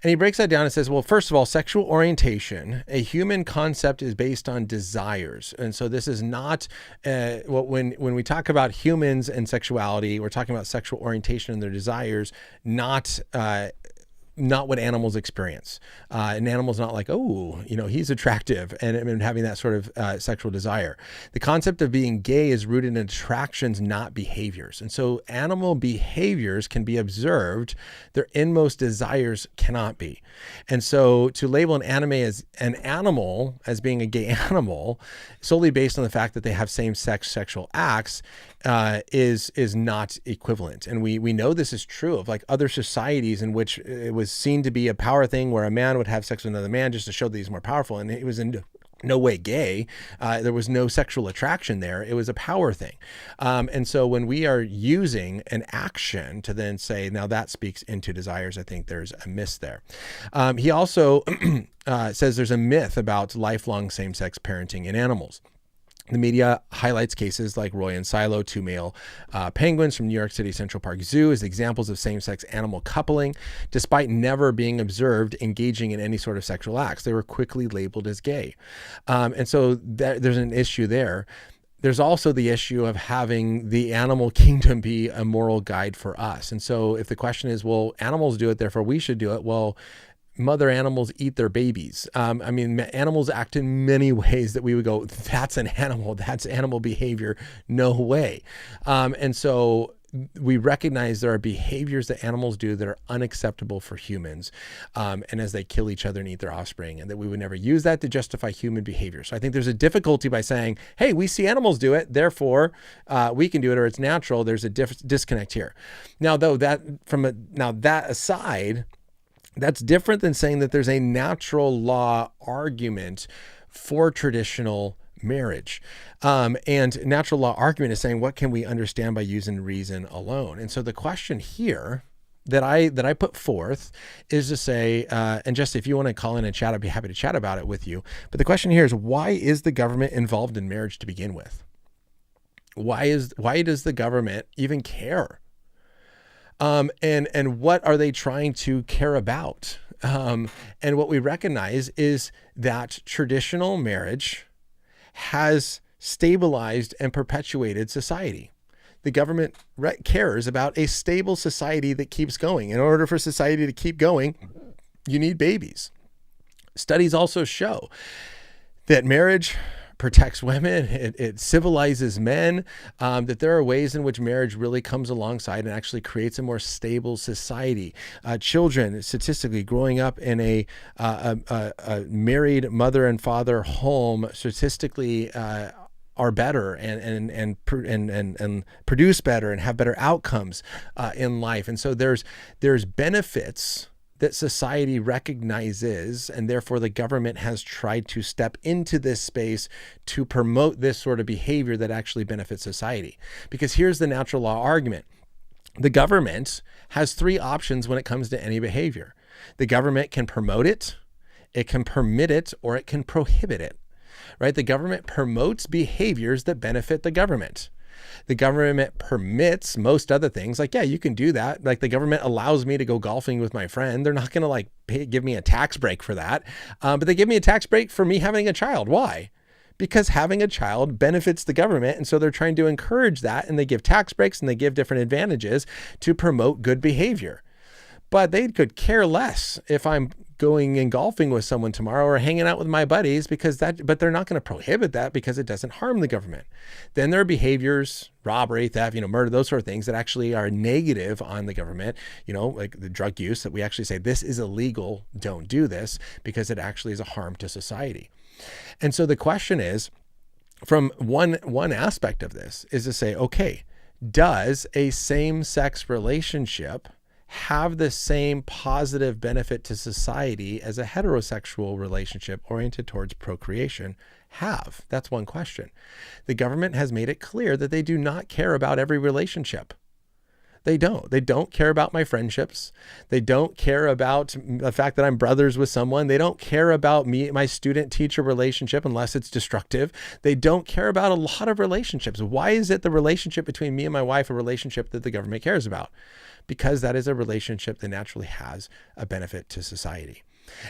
And he breaks that down and says, well, first of all, sexual orientation, a human concept, is based on desires. And so this is not, when we talk about humans and sexuality, we're talking about sexual orientation and their desires, not what animals experience. An animal's not like, oh, he's attractive and having that sort of sexual desire. The concept of being gay is rooted in attractions, not behaviors. And so animal behaviors can be observed. Their inmost desires cannot be. And so to label an animal as being a gay animal solely based on the fact that they have same-sex sexual acts is not equivalent. And we know this is true of like other societies in which it was seen to be a power thing where a man would have sex with another man just to show that he's more powerful. And it was in no way gay. There was no sexual attraction there. It was a power thing. And so when we are using an action to then say, now that speaks into desires, I think there's a miss there. He also says there's a myth about lifelong same-sex parenting in animals. The media highlights cases like Roy and Silo, two male penguins from New York City Central Park Zoo, as examples of same-sex animal coupling, despite never being observed engaging in any sort of sexual acts. They were quickly labeled as gay. And so there's an issue there. There's also the issue of having the animal kingdom be a moral guide for us. And so if the question is, well, animals do it, therefore we should do it, well, mother animals eat their babies. Animals act in many ways that we would go, that's an animal, that's animal behavior. No way. And so we recognize there are behaviors that animals do that are unacceptable for humans. And as they kill each other and eat their offspring, and that we would never use that to justify human behavior. So I think there's a difficulty by saying, hey, we see animals do it, therefore we can do it, or it's natural. There's a disconnect here. Now, though, that aside, that's different than saying that there's a natural law argument for traditional marriage. And natural law argument is saying, what can we understand by using reason alone? And so the question here that I put forth is to say, and just if you want to call in and chat, I'd be happy to chat about it with you. But the question here is, why is the government involved in marriage to begin with? Why does the government even care? And what are they trying to care about? And what we recognize is that traditional marriage has stabilized and perpetuated society. The government cares about a stable society that keeps going. In order for society to keep going, you need babies. Studies also show that marriage protects women, it civilizes men, that there are ways in which marriage really comes alongside and actually creates a more stable society. Children, statistically, growing up in a married mother and father home, statistically are better and produce better and have better outcomes in life. And so there's benefits that society recognizes, and therefore the government has tried to step into this space to promote this sort of behavior that actually benefits society. Because here's the natural law argument. The government has three options when it comes to any behavior. The government can promote it, it can permit it, or it can prohibit it, right? The government promotes behaviors that benefit the government. The government permits most other things. Like, yeah, you can do that. Like, the government allows me to go golfing with my friend. They're not going to give me a tax break for that. But they give me a tax break for me having a child. Why? Because having a child benefits the government. And so they're trying to encourage that. And they give tax breaks and they give different advantages to promote good behavior. But they could care less if I'm going and golfing with someone tomorrow or hanging out with my buddies, but they're not going to prohibit that because it doesn't harm the government. Then there are behaviors, robbery, theft, murder, those sort of things that actually are negative on the government, like the drug use, that we actually say this is illegal, don't do this, because it actually is a harm to society. And so the question is, from one aspect of this is to say, okay, Does a same-sex relationship have the same positive benefit to society as a heterosexual relationship oriented towards procreation have? That's one question. The government has made it clear that they do not care about every relationship. They don't. They don't care about my friendships. They don't care about the fact that I'm brothers with someone. They don't care about my student-teacher relationship unless it's destructive. They don't care about a lot of relationships. Why is it the relationship between me and my wife a relationship that the government cares about? Because that is a relationship that naturally has a benefit to society.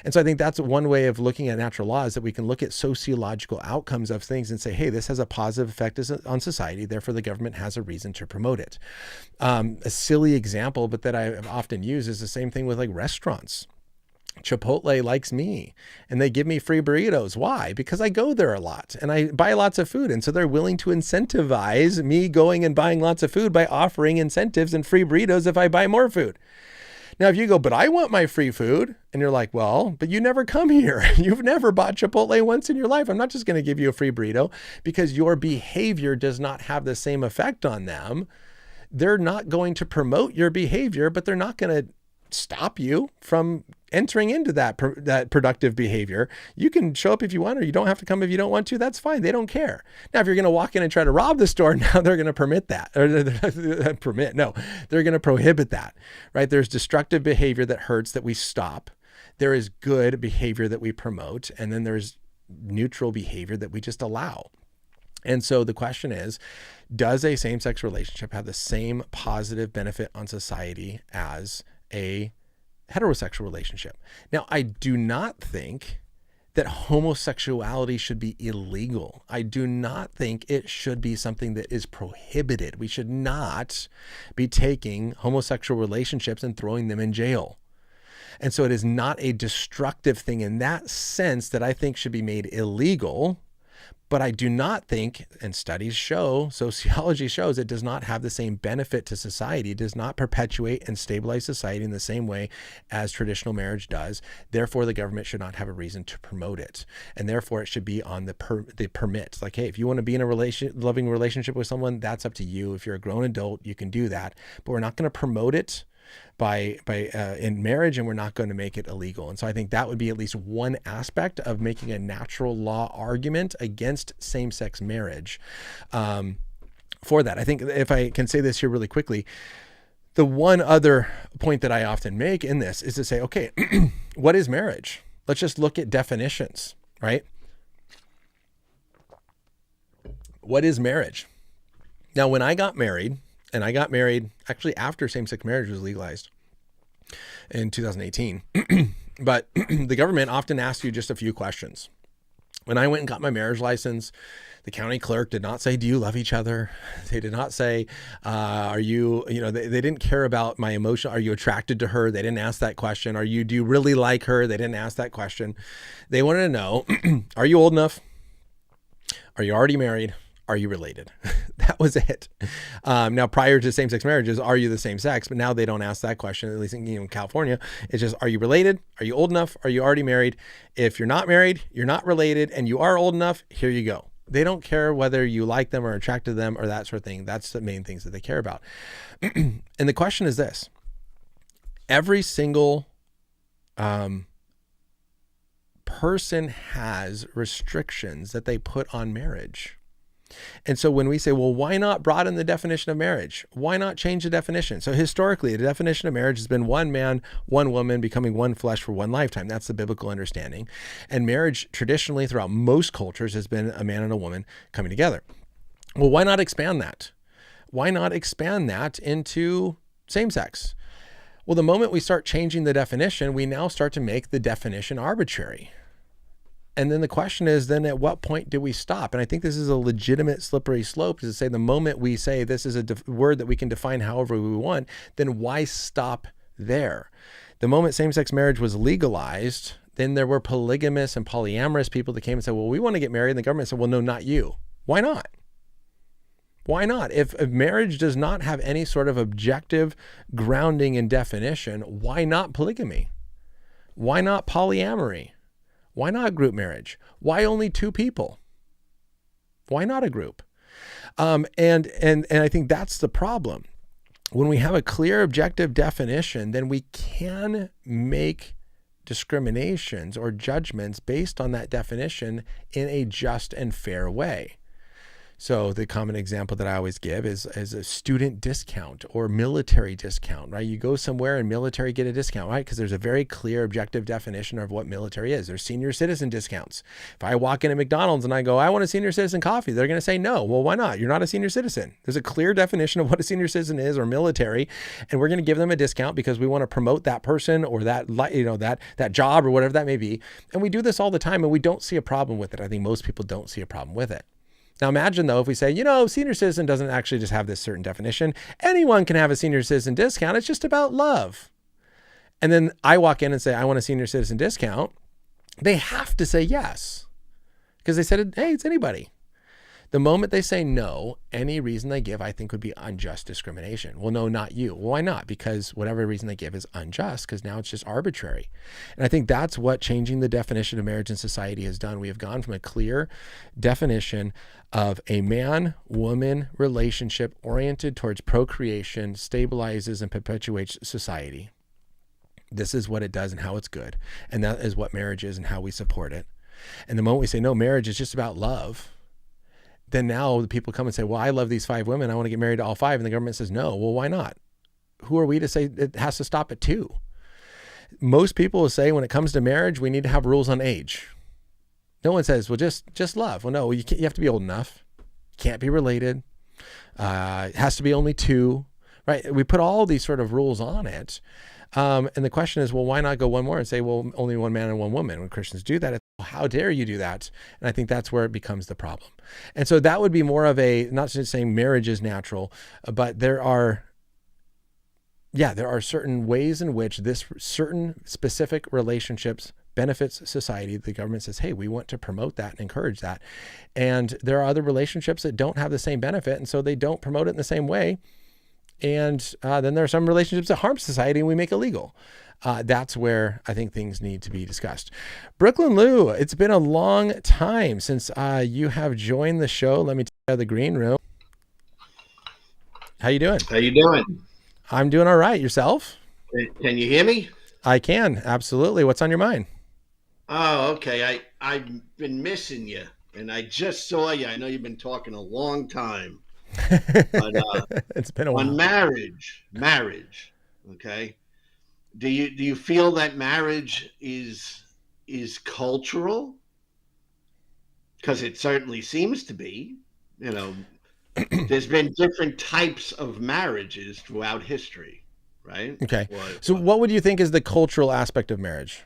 And so I think that's one way of looking at natural law, is that we can look at sociological outcomes of things and say, hey, this has a positive effect on society, therefore the government has a reason to promote it. A silly example, but that I often use, is the same thing with like restaurants. Chipotle likes me and they give me free burritos. Why? Because I go there a lot and I buy lots of food. And so they're willing to incentivize me going and buying lots of food by offering incentives and free burritos if I buy more food. Now, if you go, but I want my free food, and you're like, well, but you never come here. You've never bought Chipotle once in your life. I'm not just going to give you a free burrito, because your behavior does not have the same effect on them. They're not going to promote your behavior, but they're not going to stop you from entering into that productive behavior. You can show up if you want, or you don't have to come if you don't want to. That's fine. They don't care. Now, if you're going to walk in and try to rob the store, now they're going to permit that, or they're going to prohibit that, right? There's destructive behavior that hurts that we stop. There is good behavior that we promote. And then there's neutral behavior that we just allow. And so the question is, does a same-sex relationship have the same positive benefit on society as a heterosexual relationship? Now, I do not think that homosexuality should be illegal. I do not think it should be something that is prohibited. We should not be taking homosexual relationships and throwing them in jail. And so it is not a destructive thing in that sense that I think should be made illegal. But I do not think, and studies show, sociology shows, it does not have the same benefit to society. It does not perpetuate and stabilize society in the same way as traditional marriage does. Therefore, the government should not have a reason to promote it. And therefore, it should be on the permit. Like, hey, if you want to be in a loving relationship with someone, that's up to you. If you're a grown adult, you can do that. But we're not going to promote it in marriage, and we're not going to make it illegal. And so I think that would be at least one aspect of making a natural law argument against same-sex marriage. For that, I think, if I can say this here really quickly, the one other point that I often make in this is to say, okay, what is marriage? Let's just look at definitions, right? What is marriage? Now, when I got married, and I got married actually after same-sex marriage was legalized in 2018. But the government often asks you just a few questions. When I went and got my marriage license, the county clerk did not say, do you love each other? They did not say, are you, they didn't care about my emotion. Are you attracted to her? They didn't ask that question. Do you really like her? They didn't ask that question. They wanted to know, are you old enough? Are you already married? Are you related? That was it. Now, prior to same-sex marriages, are you the same sex? But now they don't ask that question, at least in California. It's just, are you related? Are you old enough? Are you already married? If you're not married, you're not related, and you are old enough, here you go. They don't care whether you like them or attracted to them or that sort of thing. That's the main things that they care about. And the question is this. Every single person has restrictions that they put on marriage. And so when we say, well, why not broaden the definition of marriage? Why not change the definition? So historically, the definition of marriage has been one man, one woman becoming one flesh for one lifetime. That's the biblical understanding. And marriage traditionally throughout most cultures has been a man and a woman coming together. Well, why not expand that? Why not expand that into same-sex? Well, the moment we start changing the definition, we now start to make the definition arbitrary. And then the question is, then at what point do we stop? And I think this is a legitimate slippery slope to say the moment we say this is a word that we can define however we want, then why stop there? The moment same-sex marriage was legalized, then there were polygamous and polyamorous people that came and said, well, we want to get married. And the government said, well, no, not you. Why not? Why not? If marriage does not have any sort of objective grounding and definition, why not polygamy? Why not polyamory? Why not group marriage? Why only two people? Why not a group? And I think that's the problem. When we have a clear objective definition, then we can make discriminations or judgments based on that definition in a just and fair way. So the common example that I always give is a student discount or military discount, right? You go somewhere and military get a discount, right? Because there's a very clear objective definition of what military is. There's senior citizen discounts. If I walk into McDonald's and I go, I want a senior citizen coffee, they're going to say no. Well, why not? You're not a senior citizen. There's a clear definition of what a senior citizen is or military, and we're going to give them a discount because we want to promote that person or that, that job or whatever that may be. And we do this all the time, and we don't see a problem with it. I think most people don't see a problem with it. Now imagine though, if we say, senior citizen doesn't actually just have this certain definition. Anyone can have a senior citizen discount. It's just about love. And then I walk in and say, I want a senior citizen discount. They have to say yes because they said, hey, it's anybody. The moment they say no, any reason they give, I think would be unjust discrimination. Well, no, not you. Well, why not? Because whatever reason they give is unjust because now it's just arbitrary. And I think that's what changing the definition of marriage in society has done. We have gone from a clear definition of a man-woman relationship oriented towards procreation, stabilizes and perpetuates society. This is what it does and how it's good. And that is what marriage is and how we support it. And the moment we say, no, marriage is just about love, then now the people come and say, well, I love these 5 women. I want to get married to all 5. And the government says, no. Well, why not? Who are we to say it has to stop at 2? Most people will say when it comes to marriage, we need to have rules on age. No one says, well, just love. Well, no, you have to be old enough. Can't be related. It has to be only 2, right? We put all these sort of rules on it. And the question is, well, why not go one more and say, well, only one man and one woman? When Christians do that, it's, well, how dare you do that? And I think that's where it becomes the problem. And so that would be more of a, not just saying marriage is natural, but there are certain ways in which this certain specific relationships benefits society. The government says, hey, we want to promote that and encourage that. And there are other relationships that don't have the same benefit. And so they don't promote it in the same way. And then there are some relationships that harm society and we make illegal. That's where I think things need to be discussed. Brooklyn Lou, it's been a long time since you have joined the show. Let me take you out of the green room. How you doing? How you doing? I'm doing all right. Yourself? Can you hear me? I can. Absolutely. What's on your mind? Oh, okay. I've been missing you, and I just saw you. I know you've been talking a long time. But it's been a while. On marriage, okay. Do you feel that marriage is cultural? Because it certainly seems to be. There's been different types of marriages throughout history, right? Okay. So what would you think is the cultural aspect of marriage?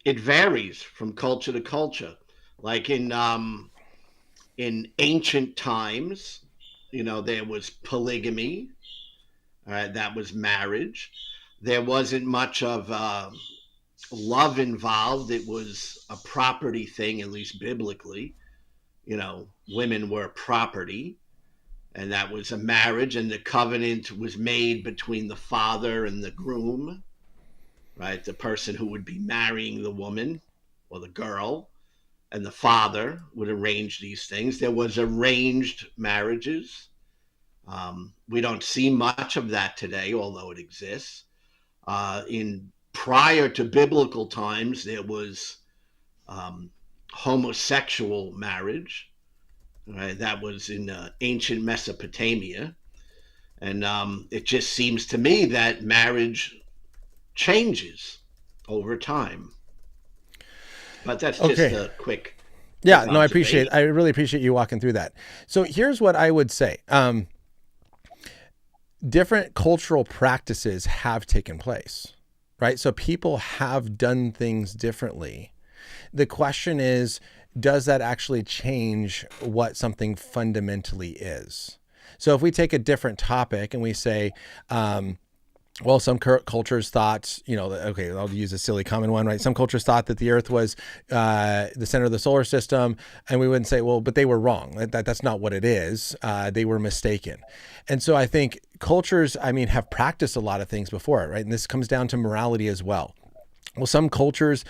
It varies from culture to culture. Like in ancient times, there was polygamy. That was marriage. There wasn't much of love involved. It was a property thing, at least biblically. Women were property, and that was a marriage, and the covenant was made between the father and the groom, right? The person who would be marrying the woman or the girl, and the father would arrange these things. There was arranged marriages. We don't see much of that today, although it exists. In prior to biblical times, there was homosexual marriage. Right? That was in ancient Mesopotamia. And it just seems to me that marriage changes over time. But that's just a quick. Yeah, no, I really appreciate you walking through that. So here's what I would say. Different cultural practices have taken place, right? So people have done things differently. The question is, does that actually change what something fundamentally is? So if we take a different topic and we say, well, some cultures thought, okay, I'll use a silly common one, right? Some cultures thought that the earth was the center of the solar system. And we wouldn't say, well, but they were wrong. That's not what it is. They were mistaken. And so I think cultures, have practiced a lot of things before, right? And this comes down to morality as well. Well, some cultures,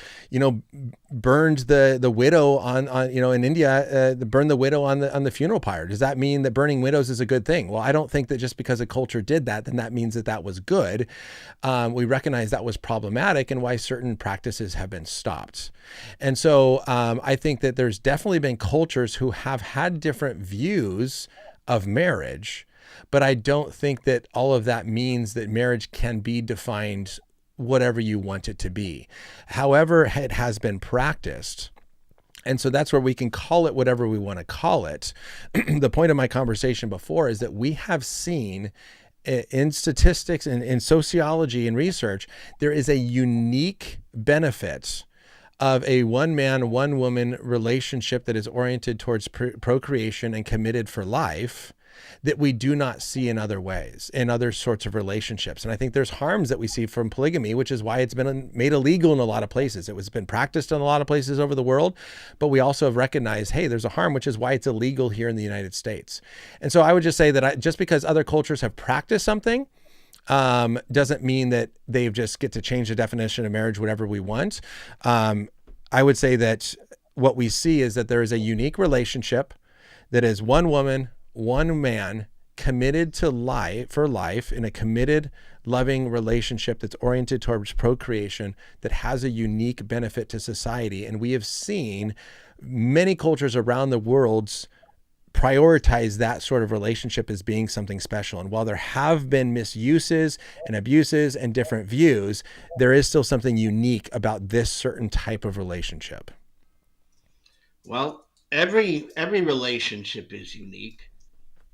burned the widow on in India, burned the widow on the funeral pyre. Does that mean that burning widows is a good thing? Well, I don't think that just because a culture did that, then that means that that was good. We recognize that was problematic and why certain practices have been stopped. And so I think that there's definitely been cultures who have had different views of marriage, but I don't think that all of that means that marriage can be defined whatever you want it to be. However, it has been practiced. And so that's where we can call it whatever we want to call it. The point of my conversation before is that we have seen in statistics and in sociology and research, there is a unique benefit of a one man, one woman relationship that is oriented towards procreation and committed for life that we do not see in other ways, in other sorts of relationships. And I think there's harms that we see from polygamy, which is why it's been made illegal in a lot of places. It was been practiced in a lot of places over the world, but we also have recognized, hey, there's a harm, which is why it's illegal here in the United States. And so I would just say that just because other cultures have practiced something, doesn't mean that they just get to change the definition of marriage, whatever we want. I would say that what we see is that there is a unique relationship that is one woman, one man committed to life for life in a committed, loving relationship that's oriented towards procreation that has a unique benefit to society. And we have seen many cultures around the world prioritize that sort of relationship as being something special. And while there have been misuses and abuses and different views, there is still something unique about this certain type of relationship. Well, every relationship is unique.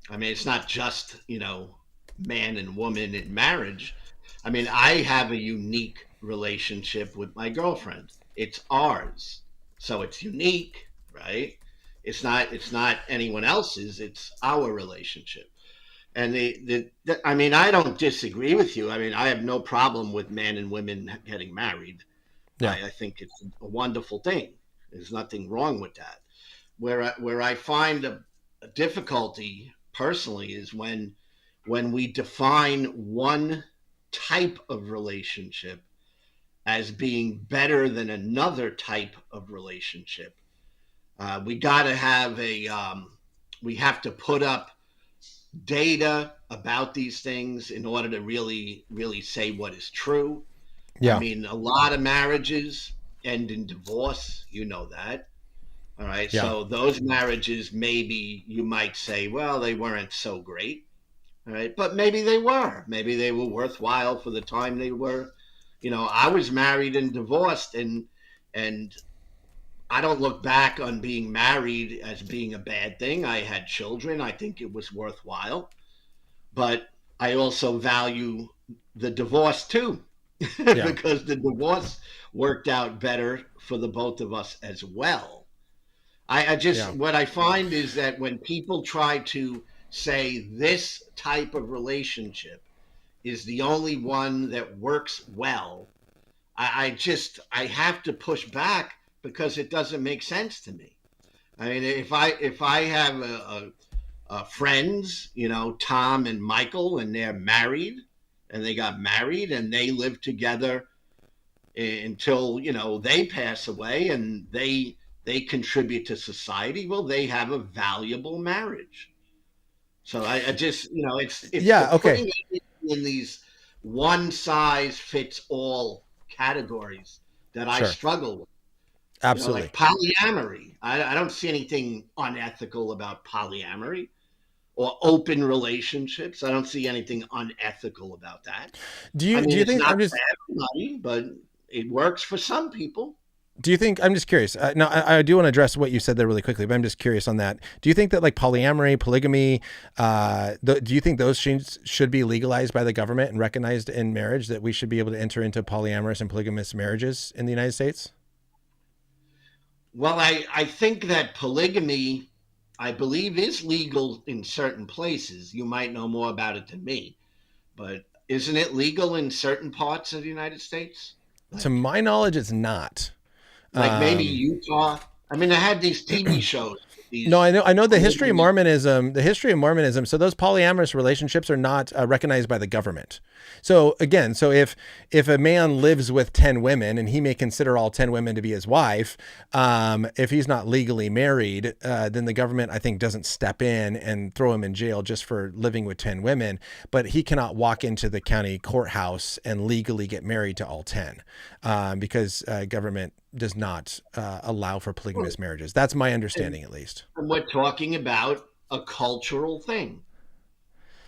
I mean, it's not just, man and woman in marriage. I mean, I have a unique relationship with my girlfriend. It's ours. So it's unique, right? It's not anyone else's, it's our relationship. And I mean, I don't disagree with you. I mean, I have no problem with men and women getting married. Yeah. I think it's a wonderful thing. There's nothing wrong with that. Where I find a difficulty personally is when we define one type of relationship as being better than another type of relationship. We got to have we have to put up data about these things in order to really, really say what is true. I Yeah. mean, a lot of marriages end in divorce. You know that. All right. Yeah. So those marriages, maybe you might say, well, they weren't so great. All right. But maybe they were. Maybe they were worthwhile for the time they were. I was married and divorced, and I don't look back on being married as being a bad thing. I had children. I think it was worthwhile. But I also value the divorce too, Yeah. because the divorce worked out better for the both of us as well. I just, Yeah. what I find is that when people try to say this type of relationship is the only one that works well, I have to push back because it doesn't make sense to me. I mean, if I have friends, Tom and Michael, and they're married, and they got married, and they live together until they pass away, and they contribute to society. Well, they have a valuable marriage. So I just it's the Yeah. Okay. putting it in these one size fits all categories that I Sure. struggle with. Absolutely. Like polyamory. I don't see anything unethical about polyamory or open relationships. I don't see anything unethical about that. Do I you do mean, you it's think not for everybody, but it works for some people. I'm just curious. No, I do want to address what you said there really quickly, but I'm just curious on that. Do you think that like polyamory, polygamy, do you think those should be legalized by the government and recognized in marriage, that we should be able to enter into polyamorous and polygamous marriages in the United States? Well, I think that polygamy, I believe, is legal in certain places. You might know more about it than me, but isn't it legal in certain parts of the United States? To Like, my knowledge, it's not. like maybe Um, Utah. I mean, I had these TV shows. No, these I know the history of polygamy. Mormonism, so those polyamorous relationships are not recognized by the government. So again, if a man lives with 10 women and he may consider all 10 women to be his wife, if he's not legally married, then the government, I think, doesn't step in and throw him in jail just for living with 10 women, but he cannot walk into the county courthouse and legally get married to all 10, because government does not allow for polygamous marriages. That's my understanding, at least. And we're talking about a cultural thing.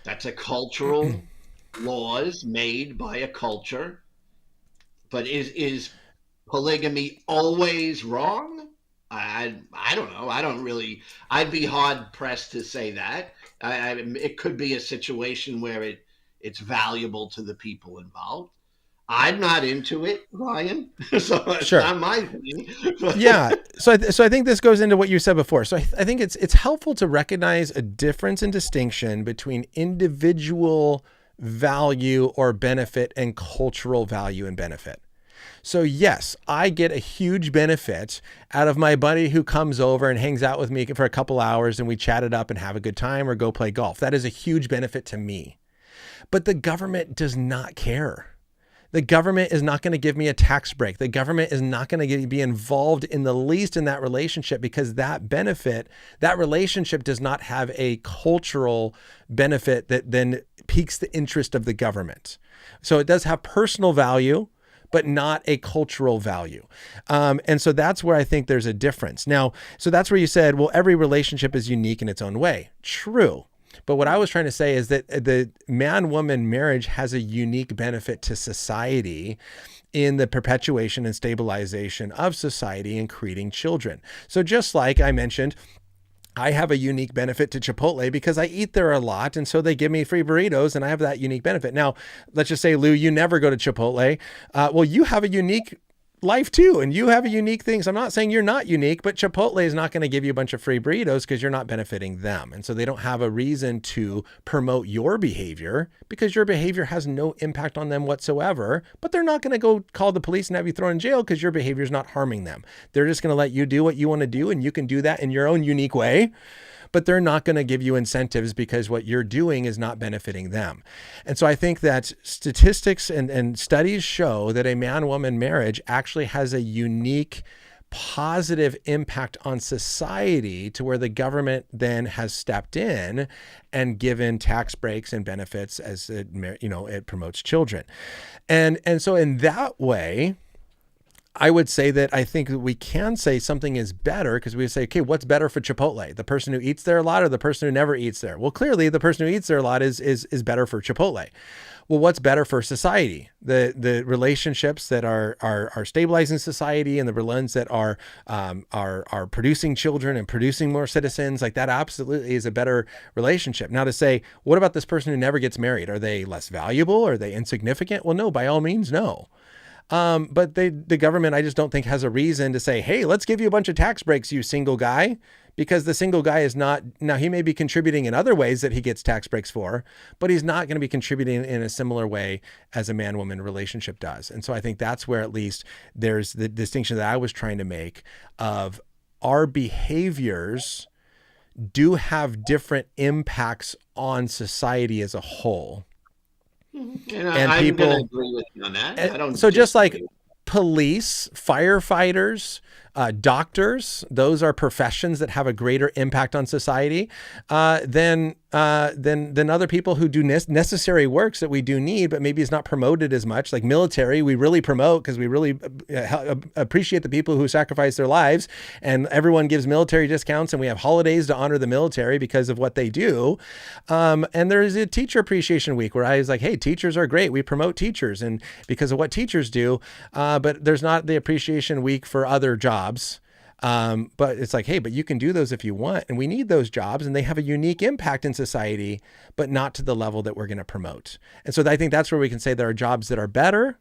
That's a cultural laws made by a culture. But is polygamy always wrong? I don't know. I don't really. I'd be hard pressed to say that. It could be a situation where it's valuable to the people involved. I'm not into it, Ryan, so it's Sure. not my thing. Yeah. So I think this goes into what you said before. So I think it's helpful to recognize a difference and distinction between individual value or benefit and cultural value and benefit. So yes, I get a huge benefit out of my buddy who comes over and hangs out with me for a couple hours and we chat it up and have a good time or go play golf. That is a huge benefit to me. But the government does not care. The government is not going to give me a tax break. The government is not going to be involved in the least in that relationship, because that benefit, that relationship does not have a cultural benefit that then piques the interest of the government. So it does have personal value, but not a cultural value. And so that's where I think there's a difference. Now, so that's where you said, well, every relationship is unique in its own way. True. But what I was trying to say is that the man-woman marriage has a unique benefit to society in the perpetuation and stabilization of society and creating children. So just like I mentioned, I have a unique benefit to Chipotle because I eat there a lot. And so they give me free burritos and I have that unique benefit. Now, let's just say, Lou, you never go to Chipotle. Well, you have a unique life too, and you have a unique thing. So I'm not saying you're not unique, but Chipotle is not going to give you a bunch of free burritos because you're not benefiting them. And so they don't have a reason to promote your behavior because your behavior has no impact on them whatsoever. But they're not going to go call the police and have you thrown in jail because your behavior is not harming them. They're just going to let you do what you want to do, and you can do that in your own unique way. But they're not going to give you incentives because what you're doing is not benefiting them. And so I think that statistics and studies show that a man-woman marriage actually has a unique positive impact on society, to where the government then has stepped in and given tax breaks and benefits as it promotes children. And so in that way, I would say that I think that we can say something is better because we say, okay, what's better for Chipotle? The person who eats there a lot or the person who never eats there? Well, clearly the person who eats there a lot is better for Chipotle. Well, what's better for society? The relationships that are stabilizing society and the ones that are producing children and producing more citizens, like that absolutely is a better relationship. Now to say, what about this person who never gets married? Are they less valuable? Are they insignificant? Well, no, by all means, no. But the government, I just don't think, has a reason to say, hey, let's give you a bunch of tax breaks, you single guy, because the single guy is not, now he may be contributing in other ways that he gets tax breaks for, but he's not going to be contributing in a similar way as a man-woman relationship does. And so I think that's where at least there's the distinction that I was trying to make of our behaviors do have different impacts on society as a whole. And And I'm people, going to agree with you on that. I don't so just like disagree. police, firefighters, doctors, those are professions that have a greater impact on society than other people who do necessary works that we do need, but maybe it's not promoted as much. Like military, we really promote because we really appreciate the people who sacrifice their lives, and everyone gives military discounts, and we have holidays to honor the military because of what they do. And there's a teacher appreciation week where I was like, hey, teachers are great. We promote teachers and because of what teachers do, but there's not the appreciation week for other jobs. But it's like, hey, but you can do those if you want. And we need those jobs, and they have a unique impact in society, but not to the level that we're going to promote. And so I think that's where we can say there are jobs that are better.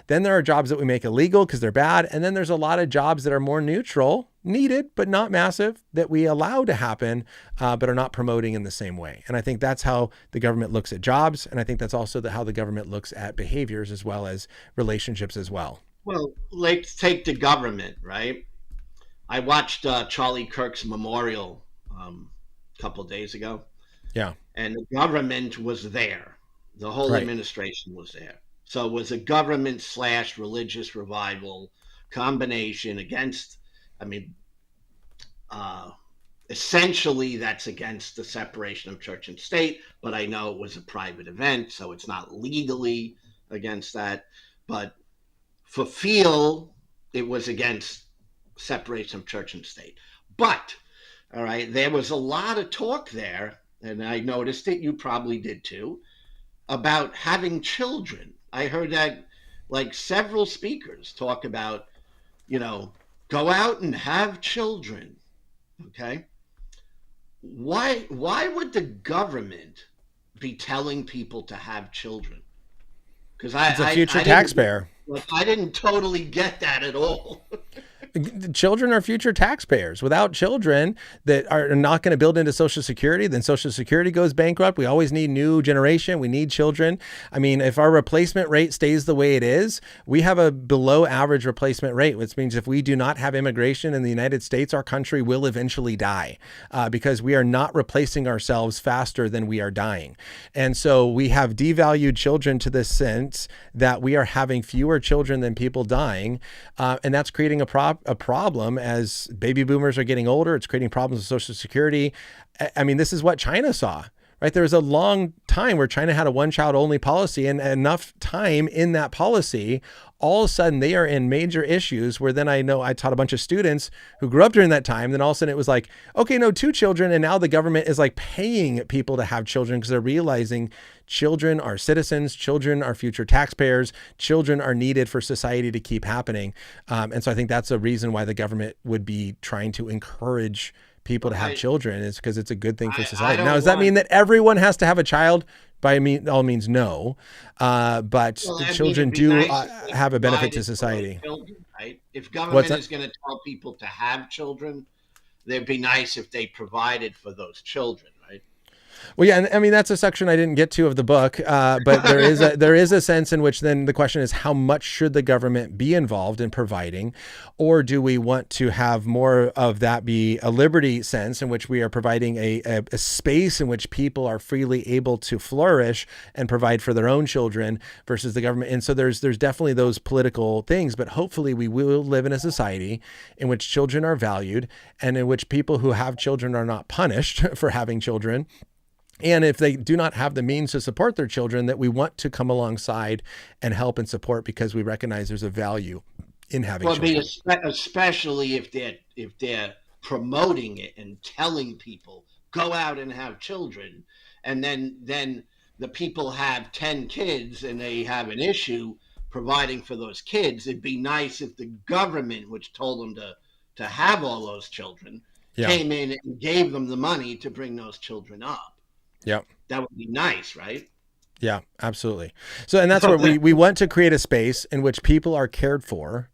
Then there are jobs that we make illegal because they're bad. And then there's a lot of jobs that are more neutral, needed, but not massive, that we allow to happen, but are not promoting in the same way. And I think that's how the government looks at jobs. And I think that's also how the government looks at behaviors as well as relationships as well. Well, let's take the government, right? I watched Charlie Kirk's memorial a couple of days ago, Yeah. and the government was there. The whole Right. administration was there. So it was a government slash religious revival combination against, I mean, uh, essentially that's against the separation of church and state, but I know it was a private event, so it's not legally against that. But for feel, it was against separation of church and state. But, all right, there was a lot of talk there, and I noticed it, you probably did too, about having children. I heard that like several speakers talk about, you know, go out and have children. Okay. Why would the government be telling people to have children? Because It's a future I didn't taxpayer. I didn't totally get that at all. Children are future taxpayers. Without children that are not going to build into Social Security, then Social Security goes bankrupt. We always need new generation. We need children. I mean, if our replacement rate stays the way it is, we have a below average replacement rate, which means if we do not have immigration in the United States, our country will eventually die because we are not replacing ourselves faster than we are dying. And so we have devalued children to the sense that we are having fewer children than people dying. And that's creating a problem as baby boomers are getting older. It's creating problems with Social Security. I mean, this is what China saw, right? There was a long time where China had a one-child only policy, and enough time in that policy, all of a sudden they are in major issues where then I know I taught a bunch of students who grew up during that time. Then all of a sudden it was like, okay, no, 2 children. And now the government is like paying people to have children because they're realizing children are citizens, children are future taxpayers, children are needed for society to keep happening. And so I think that's a reason why the government would be trying to encourage people to have children, is because it's a good thing for society. Now, does that mean that everyone has to have a child? By all means, no. But children do have a benefit to society. Children, right? If government is going to tell people to have children, it'd be nice if they provided for those children, right? Well, yeah, and I mean that's a section I didn't get to of the book, but there is a sense in which then the question is, how much should the government be involved in providing, or do we want to have more of that be a liberty sense in which we are providing a space in which people are freely able to flourish and provide for their own children versus the government? And so there's definitely those political things, but hopefully we will live in a society in which children are valued and in which people who have children are not punished for having children. And if they do not have the means to support their children, that we want to come alongside and help and support because we recognize there's a value in having children. Especially if they're promoting it and telling people go out and have children, and then the people have 10 kids and they have an issue providing for those kids. It'd be nice if the government, which told them to have all those children, came in and gave them the money to bring those children up. Yep. That would be nice, right? Yeah, absolutely. So, and that's where we want to create a space in which people are cared for.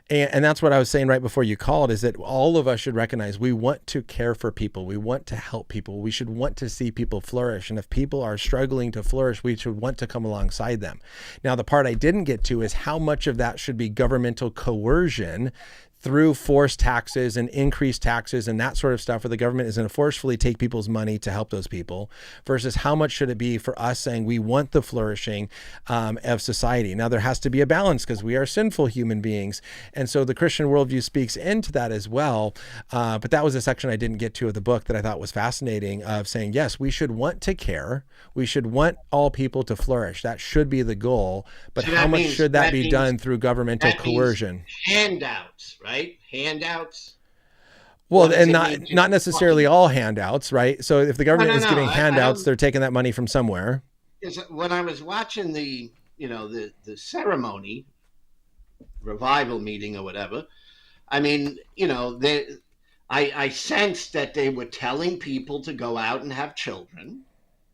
And that's what I was saying right before you called, is that all of us should recognize we want to care for people. We want to help people. We should want to see people flourish. And if people are struggling to flourish, we should want to come alongside them. Now, the part I didn't get to is how much of that should be governmental coercion through forced taxes and increased taxes and that sort of stuff, where the government is going to forcefully take people's money to help those people, versus how much should it be for us saying we want the flourishing of society. Now, there has to be a balance because we are sinful human beings. And so the Christian worldview speaks into that as well. But that was a section I didn't get to of the book that I thought was fascinating, of saying, yes, we should want to care. We should want all people to flourish. That should be the goal. But so how much should that be done through governmental coercion? Handouts, right? Handouts. Well, and not necessarily all handouts, right? So if the government is giving handouts, they're taking that money from somewhere. When I was watching the ceremony, revival meeting or whatever, I mean, I sensed that they were telling people to go out and have children.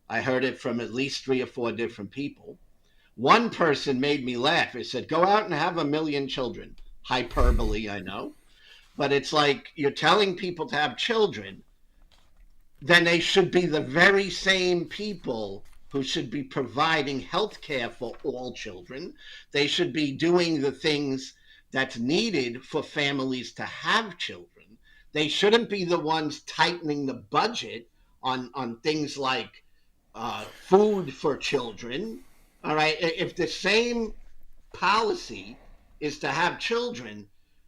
I heard it from at least 3 or 4 different people. One person made me laugh. He said, go out and have 1 million children. Hyperbole, I know. But it's like, you're telling people to have children, then they should be the very same people who should be providing health care for all children. They should be doing the things that's needed for families to have children. They shouldn't be the ones tightening the budget on things like food for children. All right. If the same policy is to have children,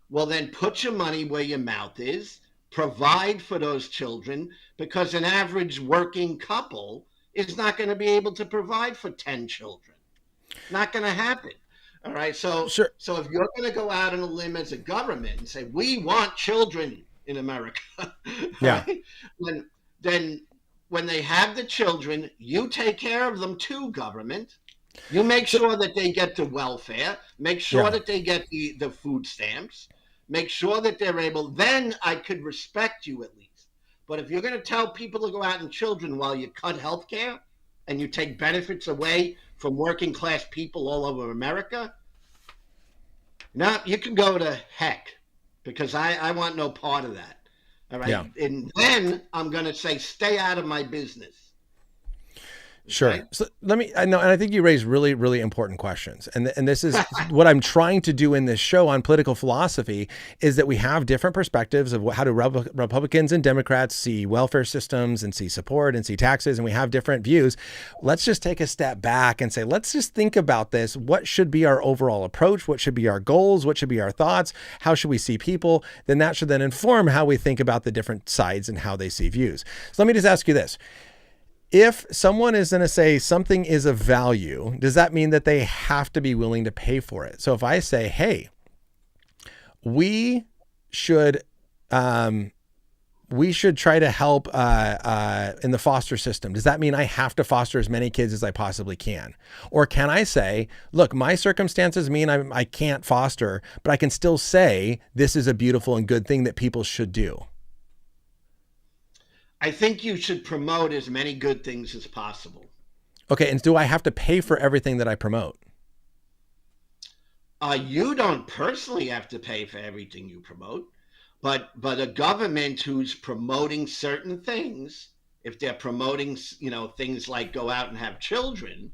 well, then put your money where your mouth is, provide for those children, because an average working couple is not going to be able to provide for 10 children. Not going to happen. All right. So, Sure. so if you're going to go out on a limb as a government and say, we want children in America, Yeah. right? Then when they have the children, you take care of them too, government. You make sure that they get the welfare, make sure that they get the food stamps, make sure that they're able, then I could respect you at least. But if you're going to tell people to go out and children while you cut health care and you take benefits away from working class people all over America, now you can go to heck, because I want no part of that. All right. Yeah. And then I'm going to say, stay out of my business. Sure. Right? So I know, and I think you raise really, really important questions. And this is what I'm trying to do in this show on political philosophy, is that we have different perspectives of how do Republicans and Democrats see welfare systems and see support and see taxes, and we have different views. Let's just take a step back and say, let's just think about this. What should be our overall approach? What should be our goals? What should be our thoughts? How should we see people? Then that should then inform how we think about the different sides and how they see views. So let me just ask you this. If someone is going to say something is of value, does that mean that they have to be willing to pay for it? So if I say, hey, we should try to help in the foster system, does that mean I have to foster as many kids as I possibly can? Or can I say, look, my circumstances mean I can't foster, but I can still say this is a beautiful and good thing that people should do? I think you should promote as many good things as possible. Okay, and do I have to pay for everything that I promote? You don't personally have to pay for everything you promote, but a government who's promoting certain things, if they're promoting, things like go out and have children,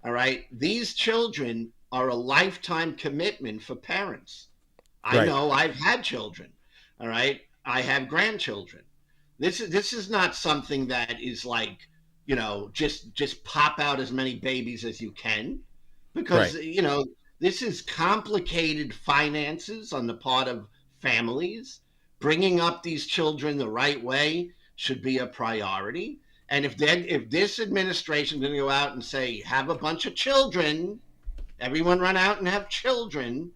all right, these children are a lifetime commitment for parents. I know I've had children, all right, I have grandchildren. This is not something that is like, just pop out as many babies as you can, because, this is complicated finances on the part of families. Bringing up these children the right way should be a priority. And if this administration is going to go out and say, have a bunch of children, everyone run out and have children,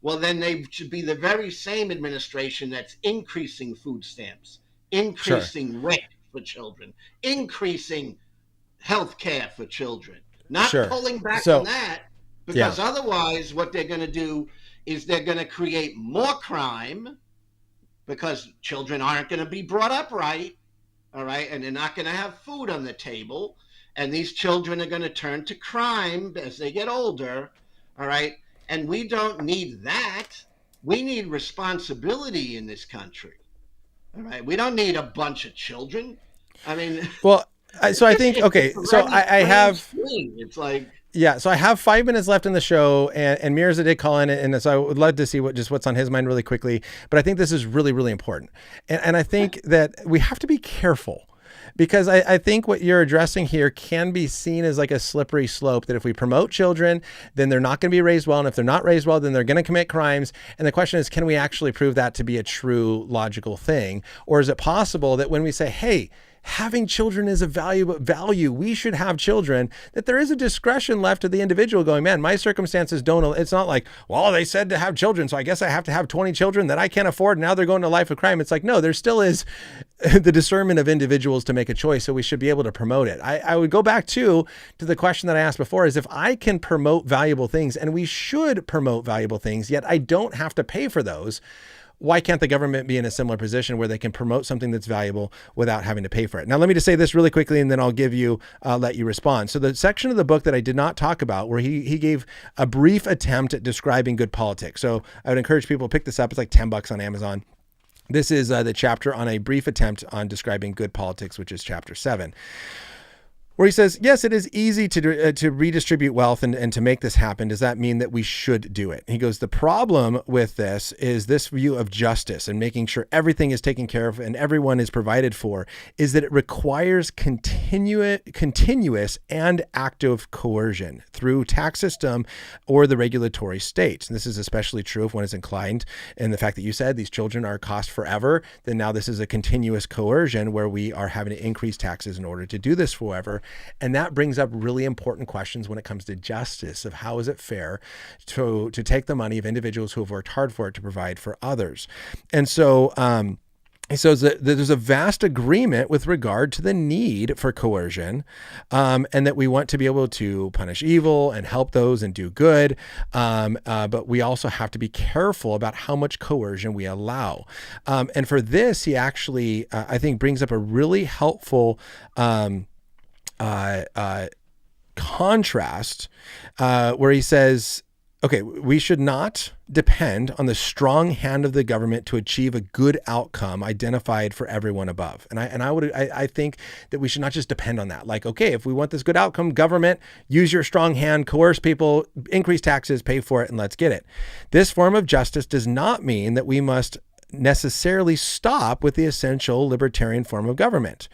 well, then they should be the very same administration that's increasing food stamps, increasing rent for children, increasing health care for children, not pulling back on that, because otherwise what they're going to do is they're going to create more crime, because children aren't going to be brought up right, all right, and they're not going to have food on the table, and these children are going to turn to crime as they get older, all right, and we don't need that. We need responsibility in this country. All right. We don't need a bunch of children. I mean, well, so I think, okay, so I have, it's like, so I have 5 minutes left in the show, and Mirza did call in, and so I would love to see what's on his mind really quickly. But I think this is really, really important. And I think that we have to be careful, because I think what you're addressing here can be seen as like a slippery slope, that if we promote children, then they're not going to be raised well. And if they're not raised well, then they're going to commit crimes. And the question is, can we actually prove that to be a true logical thing? Or is it possible that when we say, hey, having children is a value, we should have children, that there is a discretion left to the individual going, man, my circumstances don't, it's not like, well, they said to have children, so I guess I have to have 20 children that I can't afford. Now they're going to life of crime. It's like, no, there still is the discernment of individuals to make a choice. So we should be able to promote it. I would go back to the question that I asked before, is if I can promote valuable things, and we should promote valuable things, yet I don't have to pay for those, why can't the government be in a similar position where they can promote something that's valuable without having to pay for it? Now, let me just say this really quickly, and then I'll let you respond. So the section of the book that I did not talk about, where he gave a brief attempt at describing good politics. So I would encourage people to pick this up. It's like $10 on Amazon. This is the chapter on a brief attempt on describing good politics, which is chapter 7. where he says, yes, it is easy to redistribute wealth and to make this happen. Does that mean that we should do it? He goes, the problem with this is this view of justice and making sure everything is taken care of and everyone is provided for is that it requires continuous and active coercion through tax system or the regulatory state. And this is especially true if one is inclined in the fact that you said these children are cost forever, then now this is a continuous coercion where we are having to increase taxes in order to do this forever. And that brings up really important questions when it comes to justice of how is it fair to take the money of individuals who have worked hard for it to provide for others. And so, there's a vast agreement with regard to the need for coercion, and that we want to be able to punish evil and help those and do good. But we also have to be careful about how much coercion we allow. And for this, he actually, I think, brings up a really helpful contrast where he says, okay, we should not depend on the strong hand of the government to achieve a good outcome identified for everyone above. And I think that we should not just depend on that. Like, okay, if we want this good outcome, government, use your strong hand, coerce people, increase taxes, pay for it, and let's get it. This form of justice does not mean that we must necessarily stop with the essential libertarian form of government.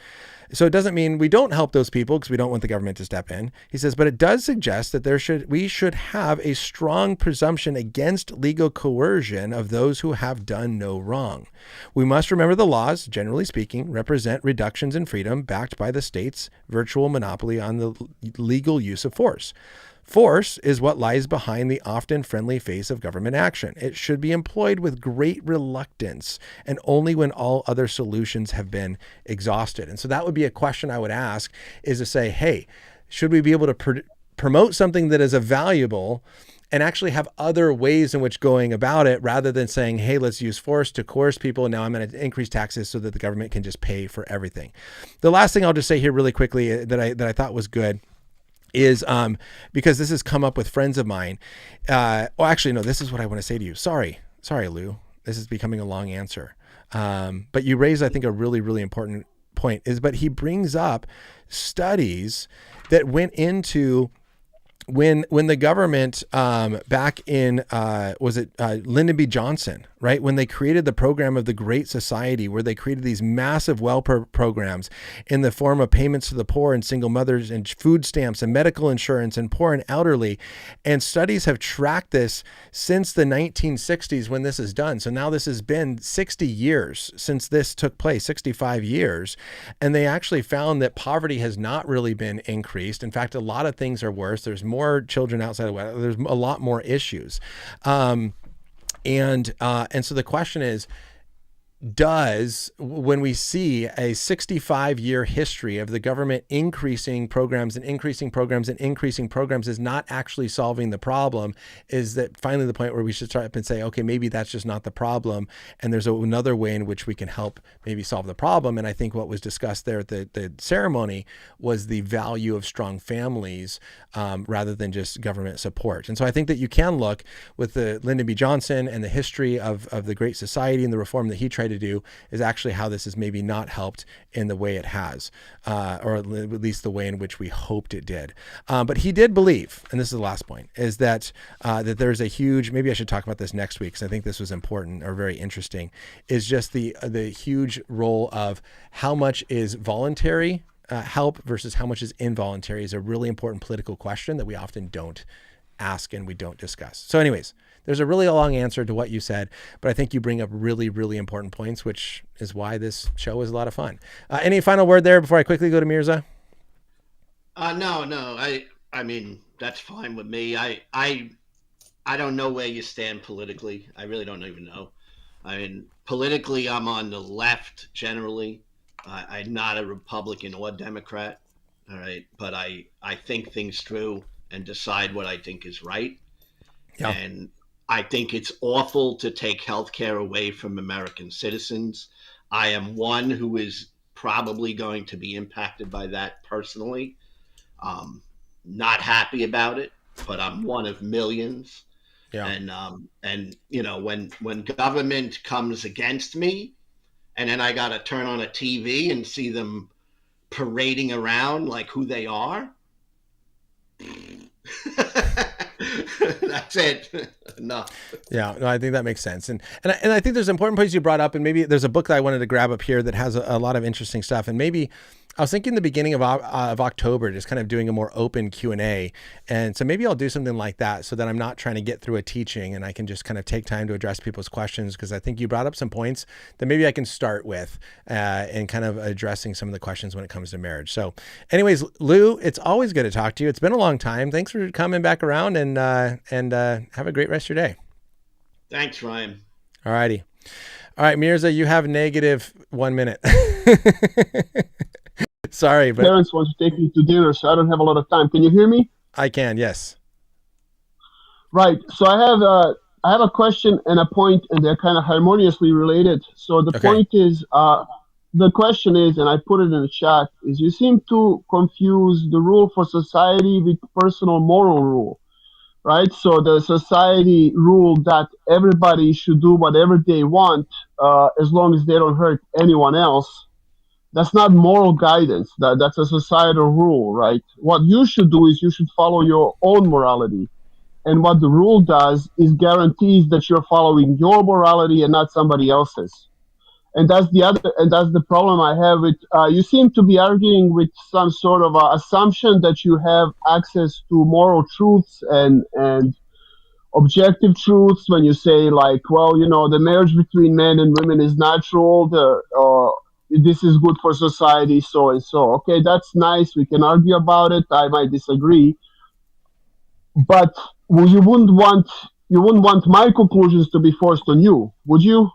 So it doesn't mean we don't help those people because we don't want the government to step in. He says, but it does suggest that we should have a strong presumption against legal coercion of those who have done no wrong. We must remember the laws, generally speaking, represent reductions in freedom backed by the state's virtual monopoly on the legal use of force. Force is what lies behind the often friendly face of government action. It should be employed with great reluctance and only when all other solutions have been exhausted. And so that would be a question I would ask, is to say, hey, should we be able to promote something that is a valuable and actually have other ways in which going about it rather than saying, hey, let's use force to coerce people. Now I'm going to increase taxes so that the government can just pay for everything. The last thing I'll just say here really quickly that I thought was good is because this has come up with friends of mine. This is what I want to say to you. Sorry, Lou. This is becoming a long answer. But you raised, I think, a really, really important point but he brings up studies that went into when the government back in, Lyndon B. Johnson, right? When they created the program of the Great Society, where they created these massive welfare programs in the form of payments to the poor and single mothers and food stamps and medical insurance and poor and elderly. And studies have tracked this since the 1960s when this is done. So now this has been 60 years since this took place, 65 years. And they actually found that poverty has not really been increased. In fact, a lot of things are worse. There's more children outside of wedlock. There's a lot more issues. And so the question is, when we see a 65-year history of the government increasing programs and increasing programs and increasing programs is not actually solving the problem, is that finally the point where we should start up and say, okay, maybe that's just not the problem. And there's another way in which we can help maybe solve the problem. And I think what was discussed there at the ceremony was the value of strong families rather than just government support. And so I think that you can look with the Lyndon B. Johnson and the history of the Great Society and the reform that he tried to do is actually how this is maybe not helped in the way it has, or at least the way in which we hoped it did. But he did believe, and this is the last point, is that that there's a huge, maybe I should talk about this next week because I think this was important or very interesting, is just the huge role of how much is voluntary help versus how much is involuntary is a really important political question that we often don't ask and we don't discuss. So anyways, there's a really long answer to what you said, but I think you bring up really, really important points, which is why this show is a lot of fun. Any final word there before I quickly go to Mirza? No. I mean, that's fine with me. I don't know where you stand politically. I really don't even know. I mean, politically, I'm on the left generally. I'm not a Republican or Democrat. All right. But I think things through and decide what I think is right. Yeah. And I think it's awful to take healthcare away from American citizens. I am one who is probably going to be impacted by that personally. Not happy about it, but I'm one of millions. Yeah. And you know, when government comes against me, and then I got to turn on a TV and see them parading around like who they are. That's it. No. Yeah, no, I think that makes sense. And I think there's important points you brought up, and maybe there's a book that I wanted to grab up here that has a lot of interesting stuff. And maybe I was thinking the beginning of October, just kind of doing a more open Q&A. And so maybe I'll do something like that so that I'm not trying to get through a teaching and I can just kind of take time to address people's questions, because I think you brought up some points that maybe I can start with and kind of addressing some of the questions when it comes to marriage. So anyways, Lou, it's always good to talk to you. It's been a long time. Thanks for coming back around, and have a great rest of your day. Thanks, Ryan. All righty. All right, Mirza, you have negative 1 minute. Sorry, but parents want to take me to dinner, so I don't have a lot of time. Can you hear me? I can, yes. Right. So I have a question and a point, and they're kind of harmoniously related. So the point is, the question is, and I put it in the chat, is you seem to confuse the rule for society with personal moral rule, right? So the society rule that everybody should do whatever they want as long as they don't hurt anyone else. That's not moral guidance. That's a societal rule, right? What you should do is you should follow your own morality. And what the rule does is guarantees that you're following your morality and not somebody else's. And that's the problem I have with, you seem to be arguing with some sort of assumption that you have access to moral truths and objective truths when you say like, well, the marriage between men and women is natural, this is good for society, so and so. Okay, that's nice. We can argue about it. I might disagree, but you wouldn't want my conclusions to be forced on you, would you?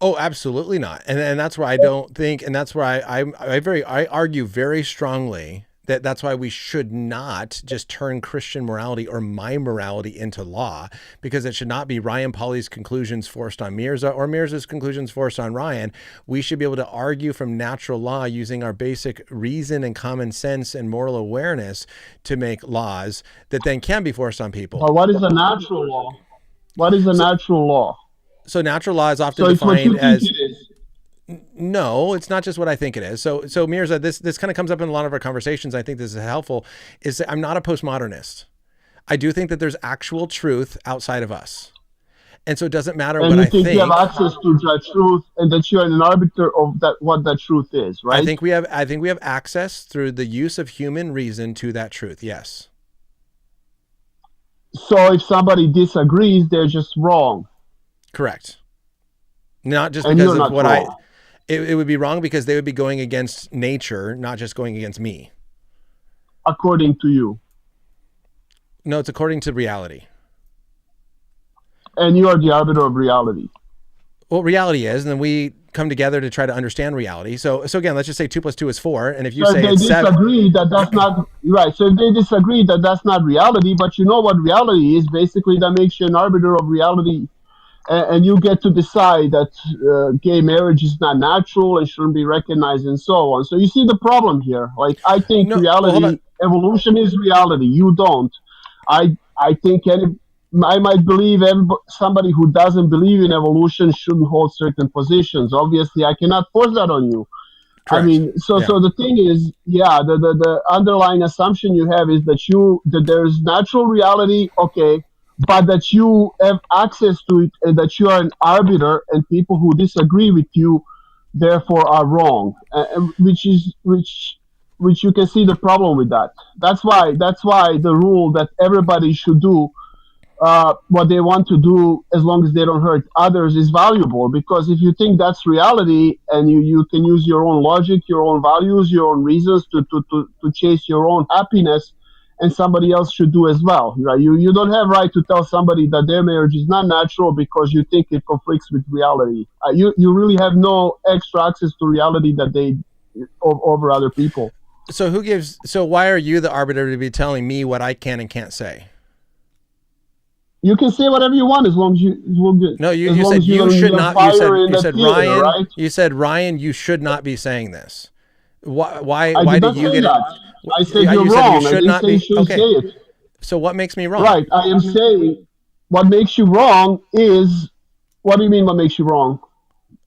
Oh, absolutely not. And that's where I don't think, and that's where I argue very strongly that's why we should not just turn Christian morality or my morality into law, because it should not be Ryan Pauly's conclusions forced on Mirza or Mirza's conclusions forced on Ryan. We should be able to argue from natural law using our basic reason and common sense and moral awareness to make laws that then can be forced on people. But what is a natural law? What is a natural law? So natural law is often defined as... No, it's not just what I think it is. So Mirza, this kind of comes up in a lot of our conversations. I think this is helpful. Is that I'm not a postmodernist. I do think that there's actual truth outside of us, and so it doesn't matter what I think. You have access to that truth, and that you are an arbiter of that, what that truth is, right? I think we have access through the use of human reason to that truth. Yes. So if somebody disagrees, they're just wrong. Correct. Not just because of what it would be wrong because they would be going against nature, not just going against me. According to you. No, it's according to reality. And you are the arbiter of reality. Well, reality is, and then we come together to try to understand reality. So again, let's just say 2 + 2 is 4. And if you say it's 7. That's not right. So if they disagree that that's not reality, but you know what reality is, basically that makes you an arbiter of reality. And you get to decide that gay marriage is not natural and shouldn't be recognized and so on. So you see the problem here. Like, I think evolution is reality. You don't. I think I might believe somebody who doesn't believe in evolution shouldn't hold certain positions. Obviously, I cannot force that on you. Correct. I mean, so the thing is, the underlying assumption you have is that there's natural reality, okay, but that you have access to it and that you are an arbiter, and people who disagree with you therefore are wrong, which you can see the problem with that. That's why the rule that everybody should do what they want to do as long as they don't hurt others is valuable, because if you think that's reality and you can use your own logic, your own values, your own reasons to chase your own happiness, and somebody else should do as well, right? You don't have right to tell somebody that their marriage is not natural because you think it conflicts with reality. You really have no extra access to reality that they over other people. So why are you the arbiter to be telling me what I can and can't say? You can say whatever you want as long as you. No, you said you should not. You said Ryan. Right? You said Ryan. You should not be saying this. Why do you get that? I said you're wrong. You should not be. Okay. Say it. So what makes me wrong? Right. I am saying what makes you wrong is. What do you mean? What makes you wrong?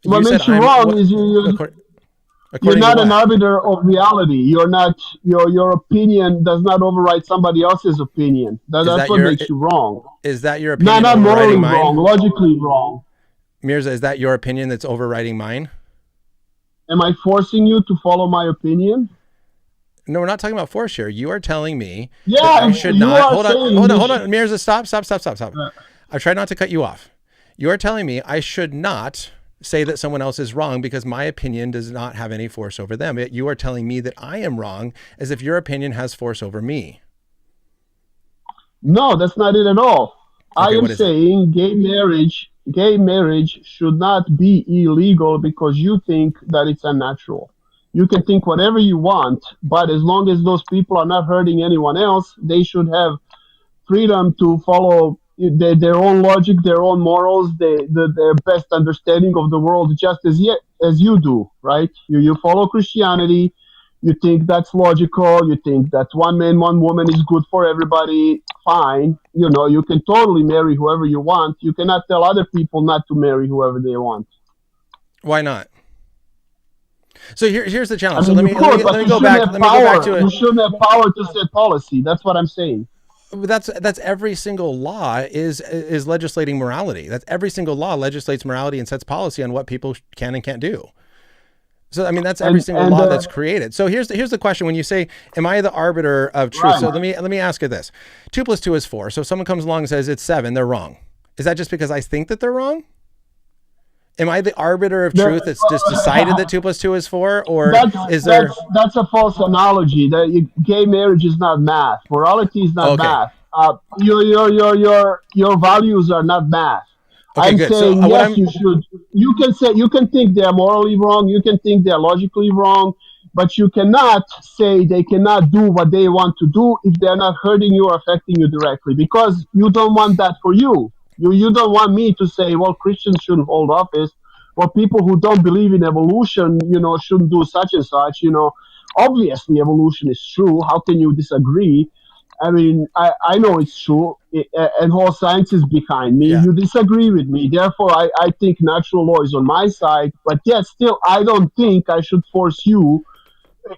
What makes you wrong is you. You're According to not an what? arbiter of reality. You're not your opinion does not override somebody else's opinion. Is That's that what your makes you wrong. is that your No, opinion not overriding morally wrong, mine? logically wrong. Mirza, is that your opinion that's overriding mine? Am I forcing you to follow my opinion? No, we're not talking about force here. You are telling me that I Yeah, should you not. are Hold on, saying hold on, you hold should. on. Mirza, stop. I've tried not to cut you off. You are telling me I should not say that someone else is wrong because my opinion does not have any force over them. You are telling me that I am wrong as if your opinion has force over me. No, that's not it at all. I Okay, am what is it? saying gay marriage should not be illegal because you think that it's unnatural. You can think whatever you want, but as long as those people are not hurting anyone else, they should have freedom to follow their own logic, their own morals, their best understanding of the world, just as you do, right? You follow Christianity. You think that's logical. You think that one man, one woman is good for everybody. Fine. You can totally marry whoever you want. You cannot tell other people not to marry whoever they want. Why not? So here's the I challenge. So mean, let you me let could, me let but me you go shouldn't back. have Let me go back power. to You it. shouldn't have power to set policy. That's what I'm saying. That's every single law is legislating morality. That's every single law legislates morality and sets policy on what people can and can't do. So I mean that's every And single and law that's created. So here's the question: when you say, "Am I the arbiter of truth?" right. So let me ask you this: 2 + 2 is 4. So if someone comes along and says it's 7, they're wrong. Is that just because I think that they're wrong? Am I the arbiter of truth that's just decided that 2 + 2 is 4, or that's is there? that's a false analogy. Gay marriage is not math. Morality is not Okay, math. Your values are not math. okay, I'm good. So saying what yes, I'm you should. You can think they're morally wrong. You can think they're logically wrong, but you cannot say they cannot do what they want to do if they're not hurting you or affecting you directly, because you don't want that for you. You don't want me to say, well, Christians shouldn't hold office, or people who don't believe in evolution, shouldn't do such and such. Obviously evolution is true. How can you disagree? I mean, I know it's true, and whole science is behind me. yeah. You disagree with me, therefore I think natural law is on my side. But yet, still, I don't think I should force you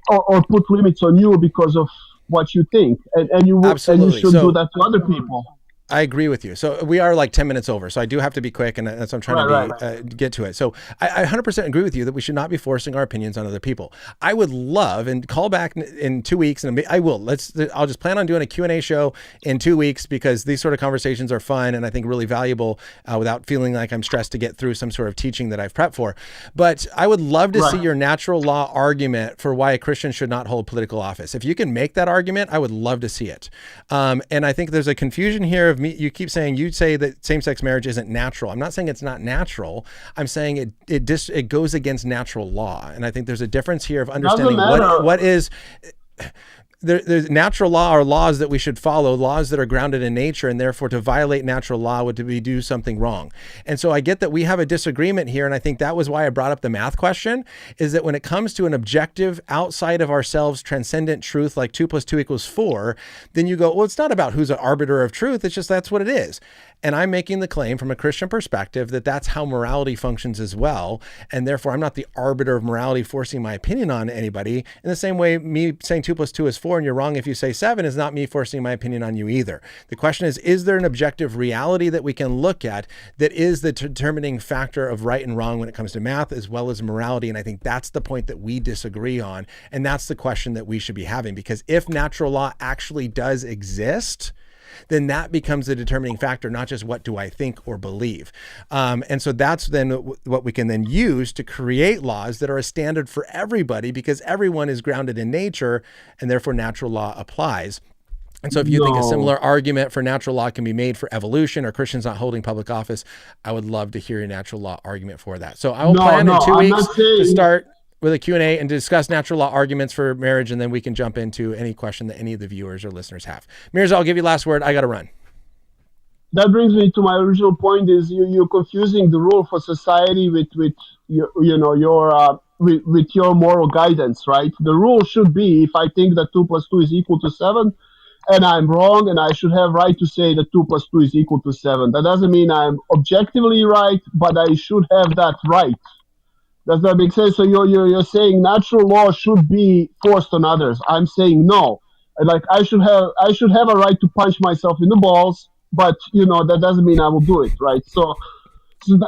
or put limits on you because of what you think, and you Absolutely. shouldn't do So that to other people. I agree with you. So we are like 10 minutes over. So I do have to be quick, and that's what I'm trying to Right, right. be get to it. So I 100% agree with you that we should not be forcing our opinions on other people. I would love, and call back in 2 weeks, and I will. I'll just plan on doing a Q&A show in 2 weeks because these sort of conversations are fun and I think really valuable without feeling like I'm stressed to get through some sort of teaching that I've prepped for. But I would love to see Right. your natural law argument for why a Christian should not hold political office. If you can make that argument, I would love to see it. And I think there's a confusion here of me. You keep saying, you say that same-sex marriage isn't natural. I'm not saying it's not natural. I'm saying it goes against natural law. And I think there's a difference here of Doesn't understanding matter. what is there's natural law are laws that we should follow, laws that are grounded in nature, and therefore to violate natural law would be do something wrong. And so I get that we have a disagreement here, and I think that was why I brought up the math question, is that when it comes to an objective, outside of ourselves, transcendent truth like 2 + 2 = 4, then you go, well, it's not about who's an arbiter of truth, it's just that's what it is. And I'm making the claim from a Christian perspective that that's how morality functions as well. And therefore, I'm not the arbiter of morality forcing my opinion on anybody. In the same way, me saying 2 + 2 is 4 and you're wrong if you say 7 is not me forcing my opinion on you either. The question is there an objective reality that we can look at that is the determining factor of right and wrong when it comes to math as well as morality? And I think that's the point that we disagree on. And that's the question that we should be having, because if natural law actually does exist, then that becomes the determining factor, not just what do I think or believe. And so that's then what we can then use to create laws that are a standard for everybody, because everyone is grounded in nature and therefore natural law applies. And so if you think a similar No. argument for natural law can be made for evolution or Christians not holding public office, I would love to hear your natural law argument for that. So I will No, plan in no, 2 I'm weeks not to saying. start with a Q&A and discuss natural law arguments for marriage, and then we can jump into any question that any of the viewers or listeners have. Mirza, I'll give you last word. I got to run. That brings me to my original point: is you're confusing the rule for society with with your moral guidance, right? The rule should be, if I think that 2 + 2 is equal to 7, and I'm wrong, and I should have right to say that 2 + 2 is equal to 7. That doesn't mean I'm objectively right, but I should have that right. Does that make sense? So you're saying natural law should be forced on others. I'm saying no. Like I should have a right to punch myself in the balls, but that doesn't mean I will do it, right? So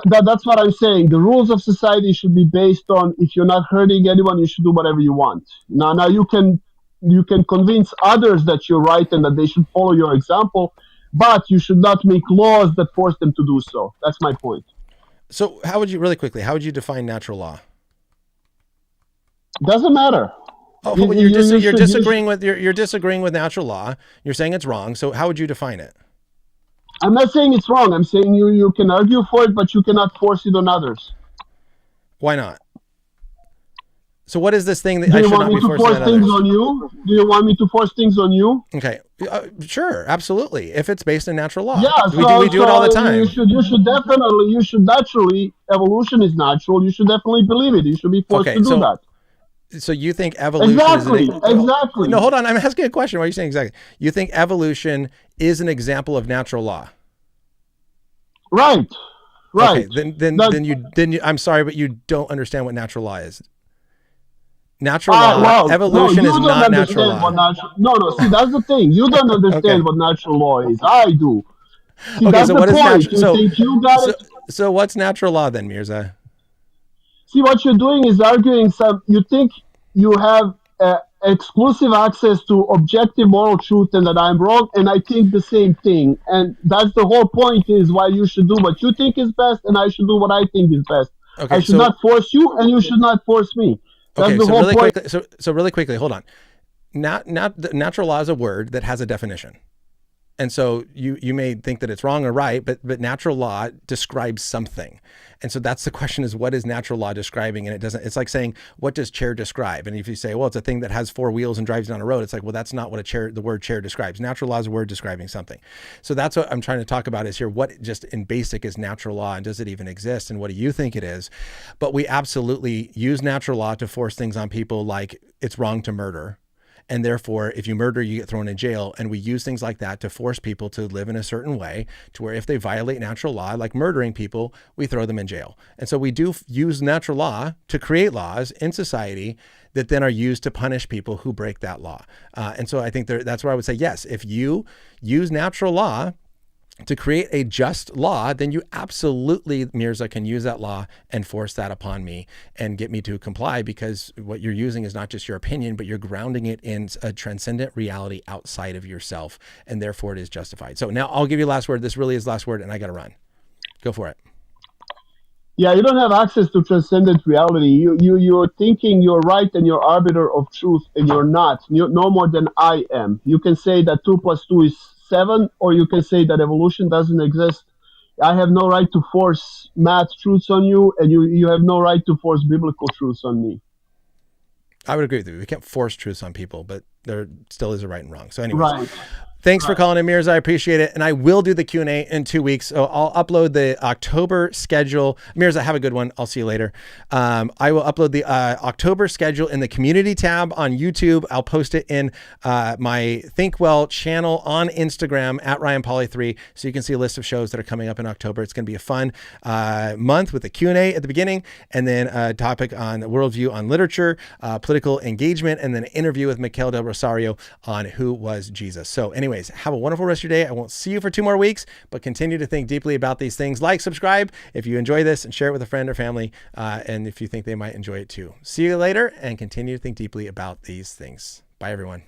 that's what I'm saying. The rules of society should be based on if you're not hurting anyone, you should do whatever you want. Now you can convince others that you're right and that they should follow your example, but you should not make laws that force them to do so. That's my point. So how would you define natural law? Doesn't matter. Oh, but you're disagreeing with natural law. You're saying it's wrong. So how would you define it? I'm not saying it's wrong. I'm saying you can argue for it, but you cannot force it on others. Why not? So what is this thing that Do I you should want not me be to forcing force on things others? on you? Do you want me to force things on you? Okay, sure, absolutely. If it's based in natural law, Yeah, we do it all the time. You should naturally, evolution is natural. You should definitely believe it. You should be forced to do that. So you think evolution Exactly. No, hold on. I'm asking a question. Why are you saying exactly? You think evolution is an example of natural law? Right. Okay, then you I'm sorry, but you don't understand what natural law is. Natural law, evolution is not natural law. See, that's the thing. You don't understand what natural law is. I do. See, Okay, that's so the what is point. natural? You think you got it. So what's natural law then, Mirza? See, what you're doing is arguing you think you have exclusive access to objective moral truth and that I'm wrong, and I think the same thing. And that's the whole point, is why you should do what you think is best and I should do what I think is best. Okay, I should not force you and you should not force me. That's the whole point. So really quickly, hold on. Natural law is a word that has a definition. And so you may think that it's wrong or right, but natural law describes something. And so that's the question, is what is natural law describing? And it's like saying, what does chair describe? And if you say, well, it's a thing that has four wheels and drives down a road, it's like, well, that's not what the word chair describes. Natural law is a word describing something. So that's what I'm trying to talk about, is here, what just in basic is natural law, and does it even exist? And what do you think it is? But we absolutely use natural law to force things on people, like it's wrong to murder. And therefore, if you murder, you get thrown in jail. And we use things like that to force people to live in a certain way, to where if they violate natural law, like murdering people, we throw them in jail. And so we do use natural law to create laws in society that then are used to punish people who break that law. And so I think that's where I would say, yes, if you use natural law to create a just law, then you absolutely, Mirza, can use that law and force that upon me and get me to comply, because what you're using is not just your opinion, but you're grounding it in a transcendent reality outside of yourself, and therefore it is justified. So now I'll give you last word. This really is last word, and I got to run. Go for it. Yeah, you don't have access to transcendent reality. You're thinking you're right and you're arbiter of truth, and you're not. You're no more than I am. You can say that 2 + 2 is 7, or you can say that evolution doesn't exist. I have no right to force math truths on you, and you have no right to force biblical truths on me. I would agree with you. We can't force truths on people, but there still is a right and wrong. So anyways, Right. Thanks for calling in, Mirza. I appreciate it. And I will do the Q&A in 2 weeks. So I'll upload the October schedule. Mirza, have a good one. I'll see you later. I will upload the October schedule in the community tab on YouTube. I'll post it in my Think Well channel on Instagram at RyanPauly3. So you can see a list of shows that are coming up in October. It's going to be a fun month with a Q&A at the beginning, and then a topic on Worldview on literature, political engagement, and then an interview with Mikel Del Rosario on who was Jesus. So anyways, have a wonderful rest of your day. I won't see you for 2 more weeks, but continue to think deeply about these things. Like, subscribe if you enjoy this, and share it with a friend or family. And if you think they might enjoy it too. See you later, and continue to think deeply about these things. Bye, everyone.